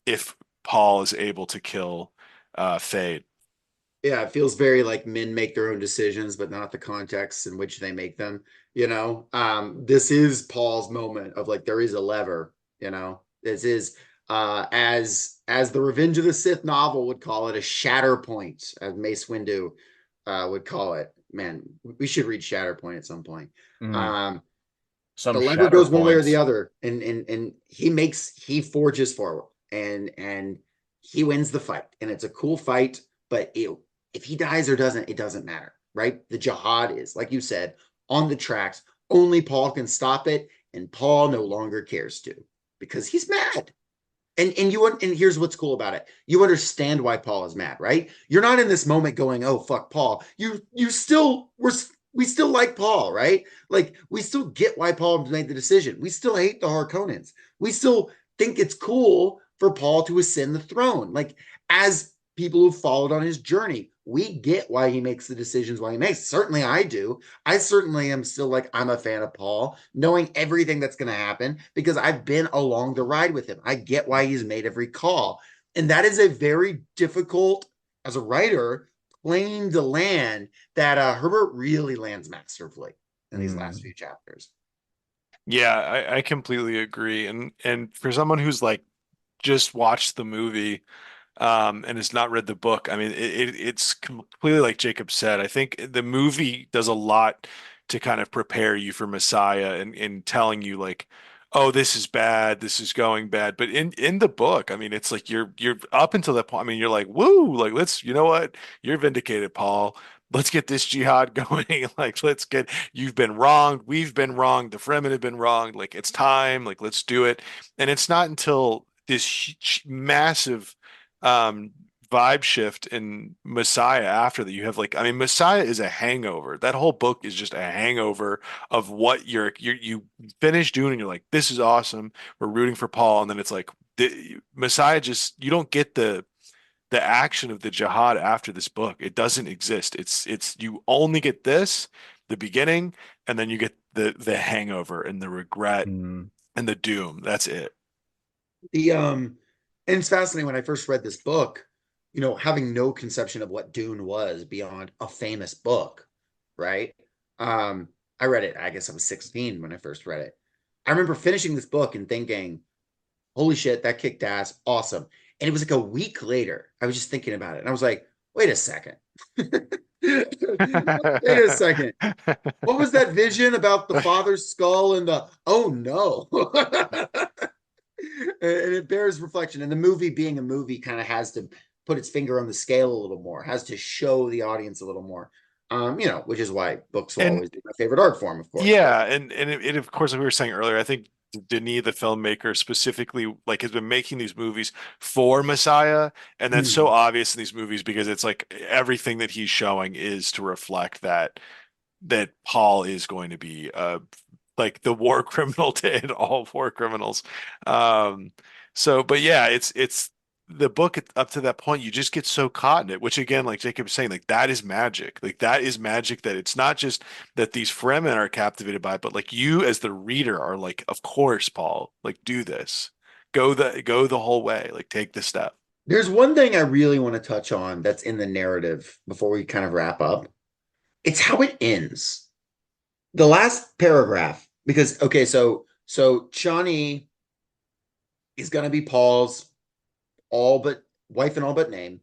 if Paul is able to kill Feyd. Yeah, it feels very like men make their own decisions, but not the context in which they make them. This is Paul's moment of like there is a lever. This is as the Revenge of the Sith novel would call it, a shatter point, as Mace Windu would call it. Man, we should read Shatterpoint at some point. Some The lever shatter goes one way or points. the other, and he forges forward, and he wins the fight, and it's a cool fight. But if he dies or doesn't, it doesn't matter, right? The jihad is, like you said, on the tracks. Only Paul can stop it, and Paul no longer cares to, because he's mad. And here's what's cool about it. You understand why Paul is mad, right? You're not in this moment going, "Oh, fuck Paul." We still like Paul, right? Like we still get why Paul made the decision. We still hate the Harkonnens. We still think it's cool for Paul to ascend the throne. Like as people who followed on his journey, we get why he makes the decisions why he makes. Certainly I do. I certainly am still like, I'm a fan of Paul, knowing everything that's going to happen because I've been along the ride with him. I get why he's made every call. And that is a very difficult, as a writer, plane to land that Herbert really lands masterfully in these last few chapters. Yeah, I completely agree. And for someone who's like just watched the movie and has not read the book. I mean, it's completely like Jacob said. I think the movie does a lot to kind of prepare you for Messiah and telling you like, oh, this is bad, this is going bad. But in the book, I mean, it's like you're up until that point. I mean, you're like, woo, like let's, you know what? You're vindicated, Paul. Let's get this jihad going. Like, you've been wronged. We've been wronged. The Fremen have been wronged. Like, it's time. Like, let's do it. And it's not until this massive um vibe shift in Messiah after that you have like I mean Messiah is a hangover. That whole book is just a hangover of what you finish Dune and you're like this is awesome. We're rooting for Paul and then it's like Messiah just you don't get the action of the jihad after this book. It doesn't exist. It's you only get this the beginning and then you get the hangover and the regret and the doom. That's it. And it's fascinating when I first read this book, having no conception of what Dune was beyond a famous book, right? I read it, I guess I was 16 when I first read it. I remember finishing this book and thinking, holy shit, that kicked ass, awesome. And it was like a week later, I was just thinking about it. And I was like, wait a second. Wait a second. What was that vision about the father's skull and oh no. And it bears reflection. And the movie, being a movie, kind of has to put its finger on the scale a little more, has to show the audience a little more. Which is why books will And always be my favorite art form, of course. But yeah, and it, of course, like we were saying earlier, I think Denis, the filmmaker, specifically, like, has been making these movies for Messiah, and that's so obvious in these movies because it's like everything that he's showing is to reflect that Paul is going to be like the war criminal to end all war criminals. Um, but yeah, it's the book up to that point, you just get so caught in it, which again, like Jacob was saying, like that is magic. Like that is magic that it's not just that these Fremen are captivated by it, but like you as the reader are like, of course, Paul, like do this. Go the whole way, like take the step. there's one thing I really want to touch on that's in the narrative before we kind of wrap up. It's how it ends. The last paragraph, because okay, so Shawnee is gonna be Paul's all but wife and all but name.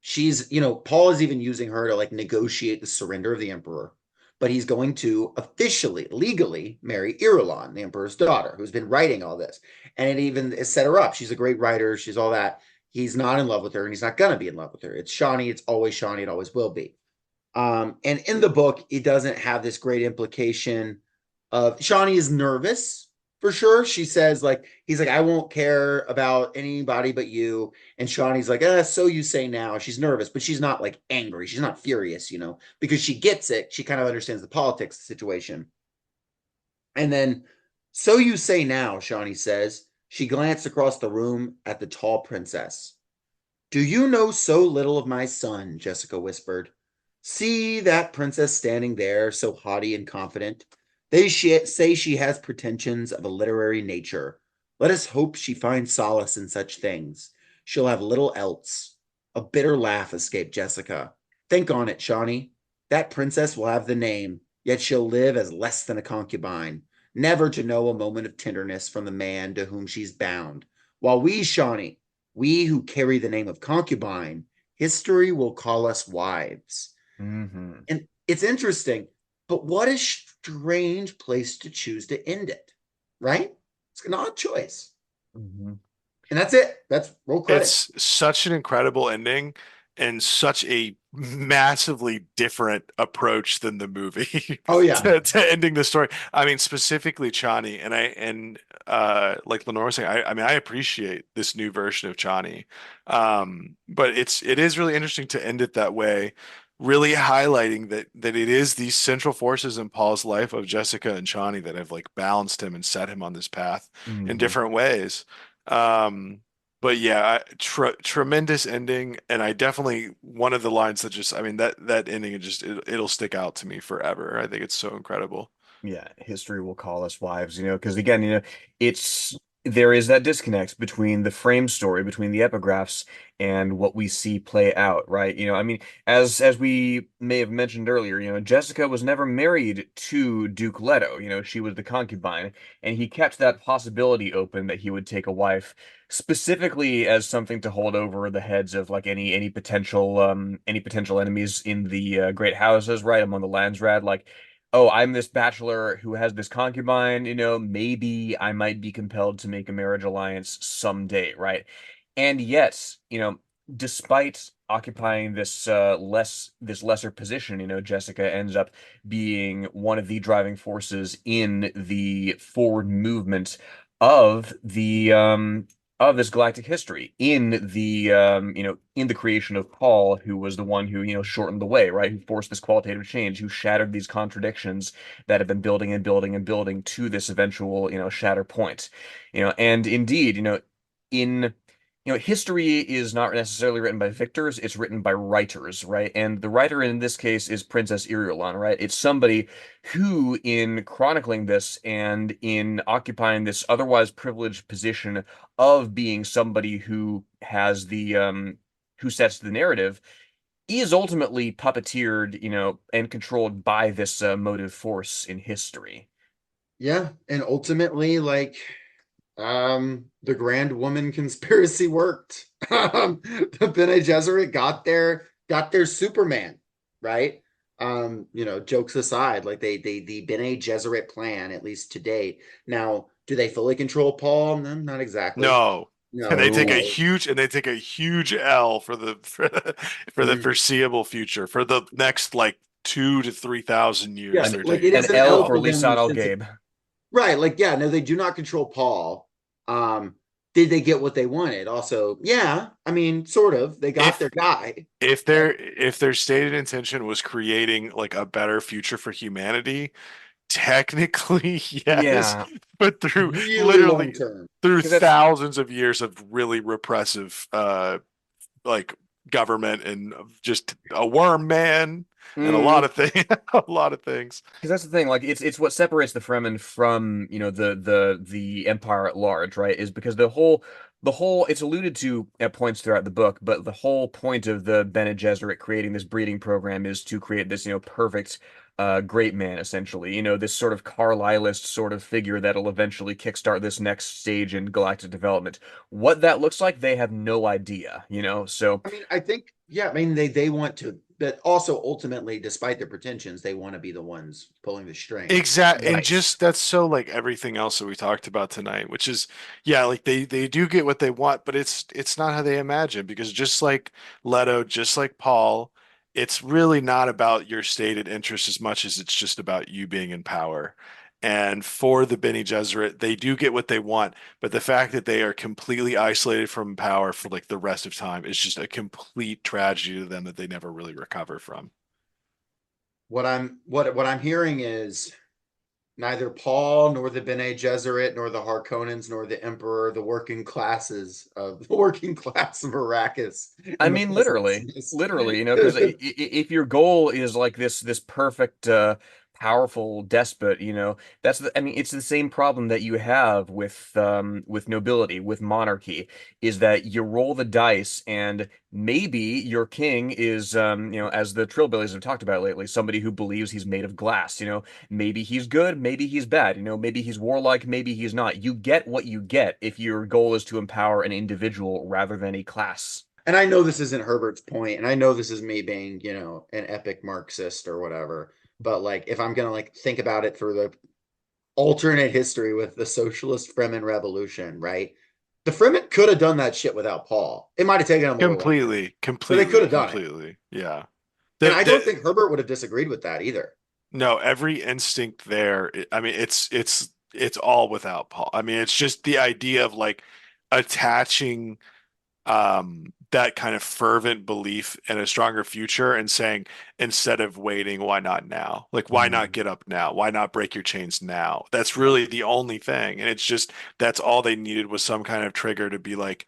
She's, Paul is even using her to like negotiate the surrender of the emperor, but he's going to officially, legally marry Irulan, the emperor's daughter, who's been writing all this. And it even is set her up. She's a great writer. She's all that. He's not in love with her, and he's not going to be in love with her. It's Shawnee. It's always Shawnee. It always will be. And in the book, it doesn't have this great implication of Shawnee is nervous for sure. She says, like, he's like, I won't care about anybody but you. And Shawnee's like, so you say now. She's nervous, but she's not like angry. She's not furious, because she gets it. She kind of understands the politics of the situation. And then, so you say now, Shawnee says. She glanced across the room at the tall princess. Do you know so little of my son? Jessica whispered. See that princess standing there, so haughty and confident. They say she has pretensions of a literary nature. Let us hope she finds solace in such things. She'll have little else. A bitter laugh escaped Jessica. Think on it, Shawnee. That princess will have the name, yet she'll live as less than a concubine, never to know a moment of tenderness from the man to whom she's bound. While we, Shawnee, we who carry the name of concubine, history will call us wives. Mm-hmm. And it's interesting, but what a strange place to choose to end it, right? It's an odd choice. Mm-hmm. And that's it. That's roll credits. It's such an incredible ending and such a massively different approach than the movie Oh, yeah. to ending the story. I mean, specifically Chani, and like Lenore was saying, I mean, I appreciate this new version of Chani. But it is really interesting to end it that way, really highlighting that it is these central forces in Paul's life of Jessica and Chani that have like balanced him and set him on this path in Mm-hmm. different ways. Um, but yeah, tremendous ending, and I definitely one of the lines that just, I mean, that ending, it'll stick out to me forever. I think it's so incredible. Yeah, history will call us wives, because again, it's there is that disconnect between the frame story, between the epigraphs and what we see play out, right? I mean, as we may have mentioned earlier, Jessica was never married to Duke Leto, she was the concubine, and he kept that possibility open that he would take a wife specifically as something to hold over the heads of like any potential enemies in the great houses, right, among the Landsraad, like, oh, I'm this bachelor who has this concubine, maybe I might be compelled to make a marriage alliance someday, right? And yet, despite occupying this lesser position, Jessica ends up being one of the driving forces in the forward movement of this galactic history, in the creation of Paul, who was the one who shortened the way, right, who forced this qualitative change, who shattered these contradictions that have been building and building and building to this eventual shatter point. And indeed, in history is not necessarily written by victors, it's written by writers, right? And the writer in this case is Princess Irulan, right? It's somebody who, in chronicling this and in occupying this otherwise privileged position of being somebody who has who sets the narrative, is ultimately puppeteered, and controlled by this motive force in history. Yeah. And ultimately, like, the grand woman conspiracy worked. The Bene Gesserit got their Superman, right? Jokes aside, like the Bene Gesserit plan, at least to date. Now, Do they fully control Paul? No, not exactly. No. And No, they take a No. huge L for the for the foreseeable future, for the next like 2 to 3,000 years. yeah, They're like taking it a is An an big L L L. for for them in Lisan the Al sense of Gabe. right, like yeah, no, they do not control Paul. Did they get what they wanted? Also, yeah, I mean, sort of. They got If their guy. if their stated intention was creating like a better future for humanity, technically yes, Yeah, but through Really long literally term. through because that's thousands of years of really repressive like government and just a worm man and a lot mm, of things a lot of things. because that's the thing. Like it's what separates the Fremen from the Empire at large, right? Is because the whole it's alluded to at points throughout the book, but the whole point of the Bene Gesserit creating this breeding program is to create this perfect great man, essentially. This sort of Carlylist sort of figure that'll eventually kickstart this next stage in galactic development. What that looks like, they have no idea. So I mean, I think, yeah, I mean, they want to, but also ultimately, despite their pretensions, they want to be the ones pulling the strings. Exact, and right. just that's so like everything else that we talked about tonight, which is yeah, like they do get what they want, but it's not how they imagine, because just like Leto, just like Paul, it's really not about your stated interest as much as it's just about you being in power. And for the Bene Gesserit, they do get what they want, but the fact that they are completely isolated from power for like the rest of time is just a complete tragedy to them that they never really recover from. What I'm hearing is neither Paul nor the Bene Gesserit nor the Harkonnens nor the Emperor, the working classes of the working class of Arrakis I and the mean, peasants. literally, because if your goal is like this perfect, powerful despot, I mean, it's the same problem that you have with nobility, with monarchy, is that you roll the dice, and maybe your king is, as the Trillbillies have talked about lately, somebody who believes he's made of glass. Maybe he's good, maybe he's bad. Maybe he's warlike, maybe he's not. You get what you get if your goal is to empower an individual rather than a class. And I know this isn't Herbert's point, and I know this is me being, an epic Marxist or whatever. But like, if I'm gonna like think about it through the alternate history with the socialist Fremen Revolution, right? The Fremen could have done that shit without Paul. It might have taken them a little longer, Completely, but they could completely, have done it. completely. Yeah. And The I don't the think Herbert would have disagreed with that either. no, every instinct there. I mean, it's all without Paul. I mean, it's just the idea of like attaching that kind of fervent belief in a stronger future and saying, instead of waiting, why not now? Like, why not Mm. get up now? Why not break your chains now? That's really the only thing. And it's just that's all they needed was some kind of trigger to be like,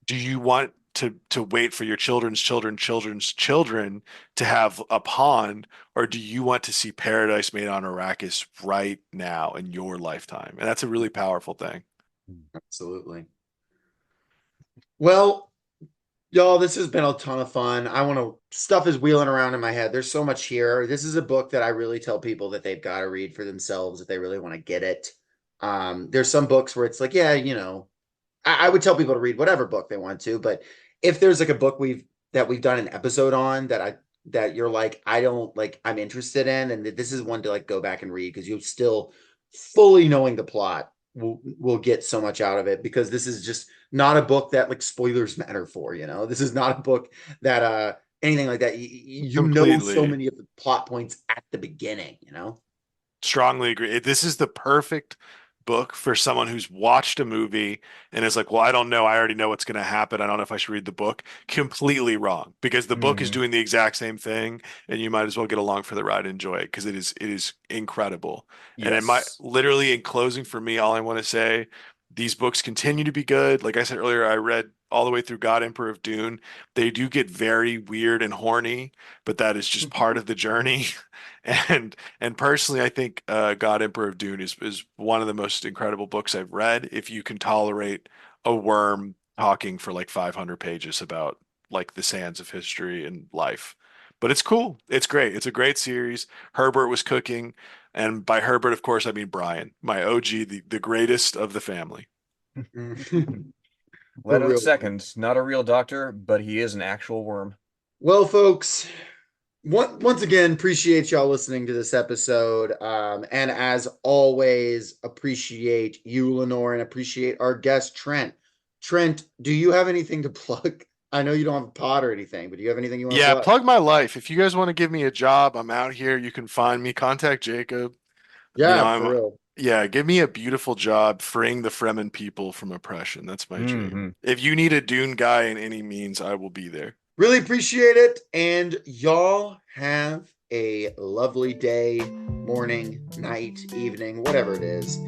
do you want to wait for your children's children to have a pond, or do you want to see paradise made on Arrakis right now in your lifetime? And that's a really powerful thing. Absolutely. Well, y'all, this has been a ton of fun. I want to stuff is wheeling around in my head. There's so much here. This is a book that I really tell people that they've got to read for themselves if they really want to get it. There's some books where it's like, yeah, I would tell people to read whatever book they want to, but if there's like a book we've done an episode on that you're like, I don't like, I'm interested in, and this is one to like go back and read because you still fully knowing the plot will get so much out of it, because this is just not a book that like spoilers matter for, this is not a book that anything like that. You know so Completely. many of the plot points at the beginning. Strongly agree. This is the perfect book for someone who's watched a movie and is like, well, I don't know. I already know what's going to happen. I don't know if I should read the book. Completely wrong, because the book is Mhm. doing the exact same thing, and you might as well get along for the ride and enjoy it, because it is incredible. And in my Yes. literally in closing for me, all I want to say, these books continue to be good. Like I said earlier, I read all the way through God Emperor of Dune. They do get very weird and horny, but that is just part of the journey. And personally, I think God Emperor of Dune is one of the most incredible books I've read. If you can tolerate a worm talking for like 500 pages about like the sands of history and life. But it's cool. It's great. It's a great series. Herbert was cooking. And by Herbert, of course, I mean Brian, my OG, the greatest of the family. The Leto real one. second, not a real doctor, but he is an actual worm. Well, folks, Once again, appreciate y'all listening to this episode. And as always, appreciate you, Lenore, and appreciate our guest, Trent. Trent, do you have anything to plug? I know you don't have a pod or anything, but do you have anything you want to Yeah, plug? plug my life. If you guys want to give me a job, I'm out here. You can find me. Contact Jacob. Yeah, I'm for real. yeah, give me a beautiful job freeing the Fremen people from oppression. That's my dream. Mhm. If you need a Dune guy in any means, I will be there. Really appreciate it. And y'all have a lovely day, morning, night, evening, whatever it is.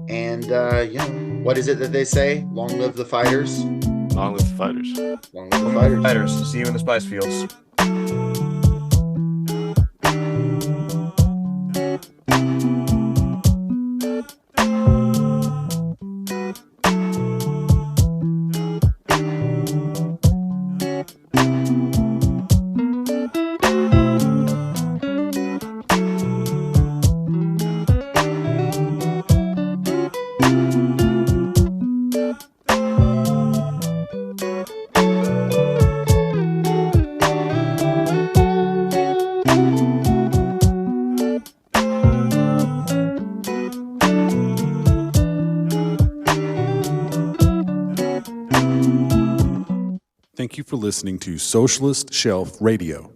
And what is it that they say? Long live the fighters. Long live the fighters. Long live the fighters. Fighters, see you in the spice fields. Thank you for listening to Socialist Shelf Radio.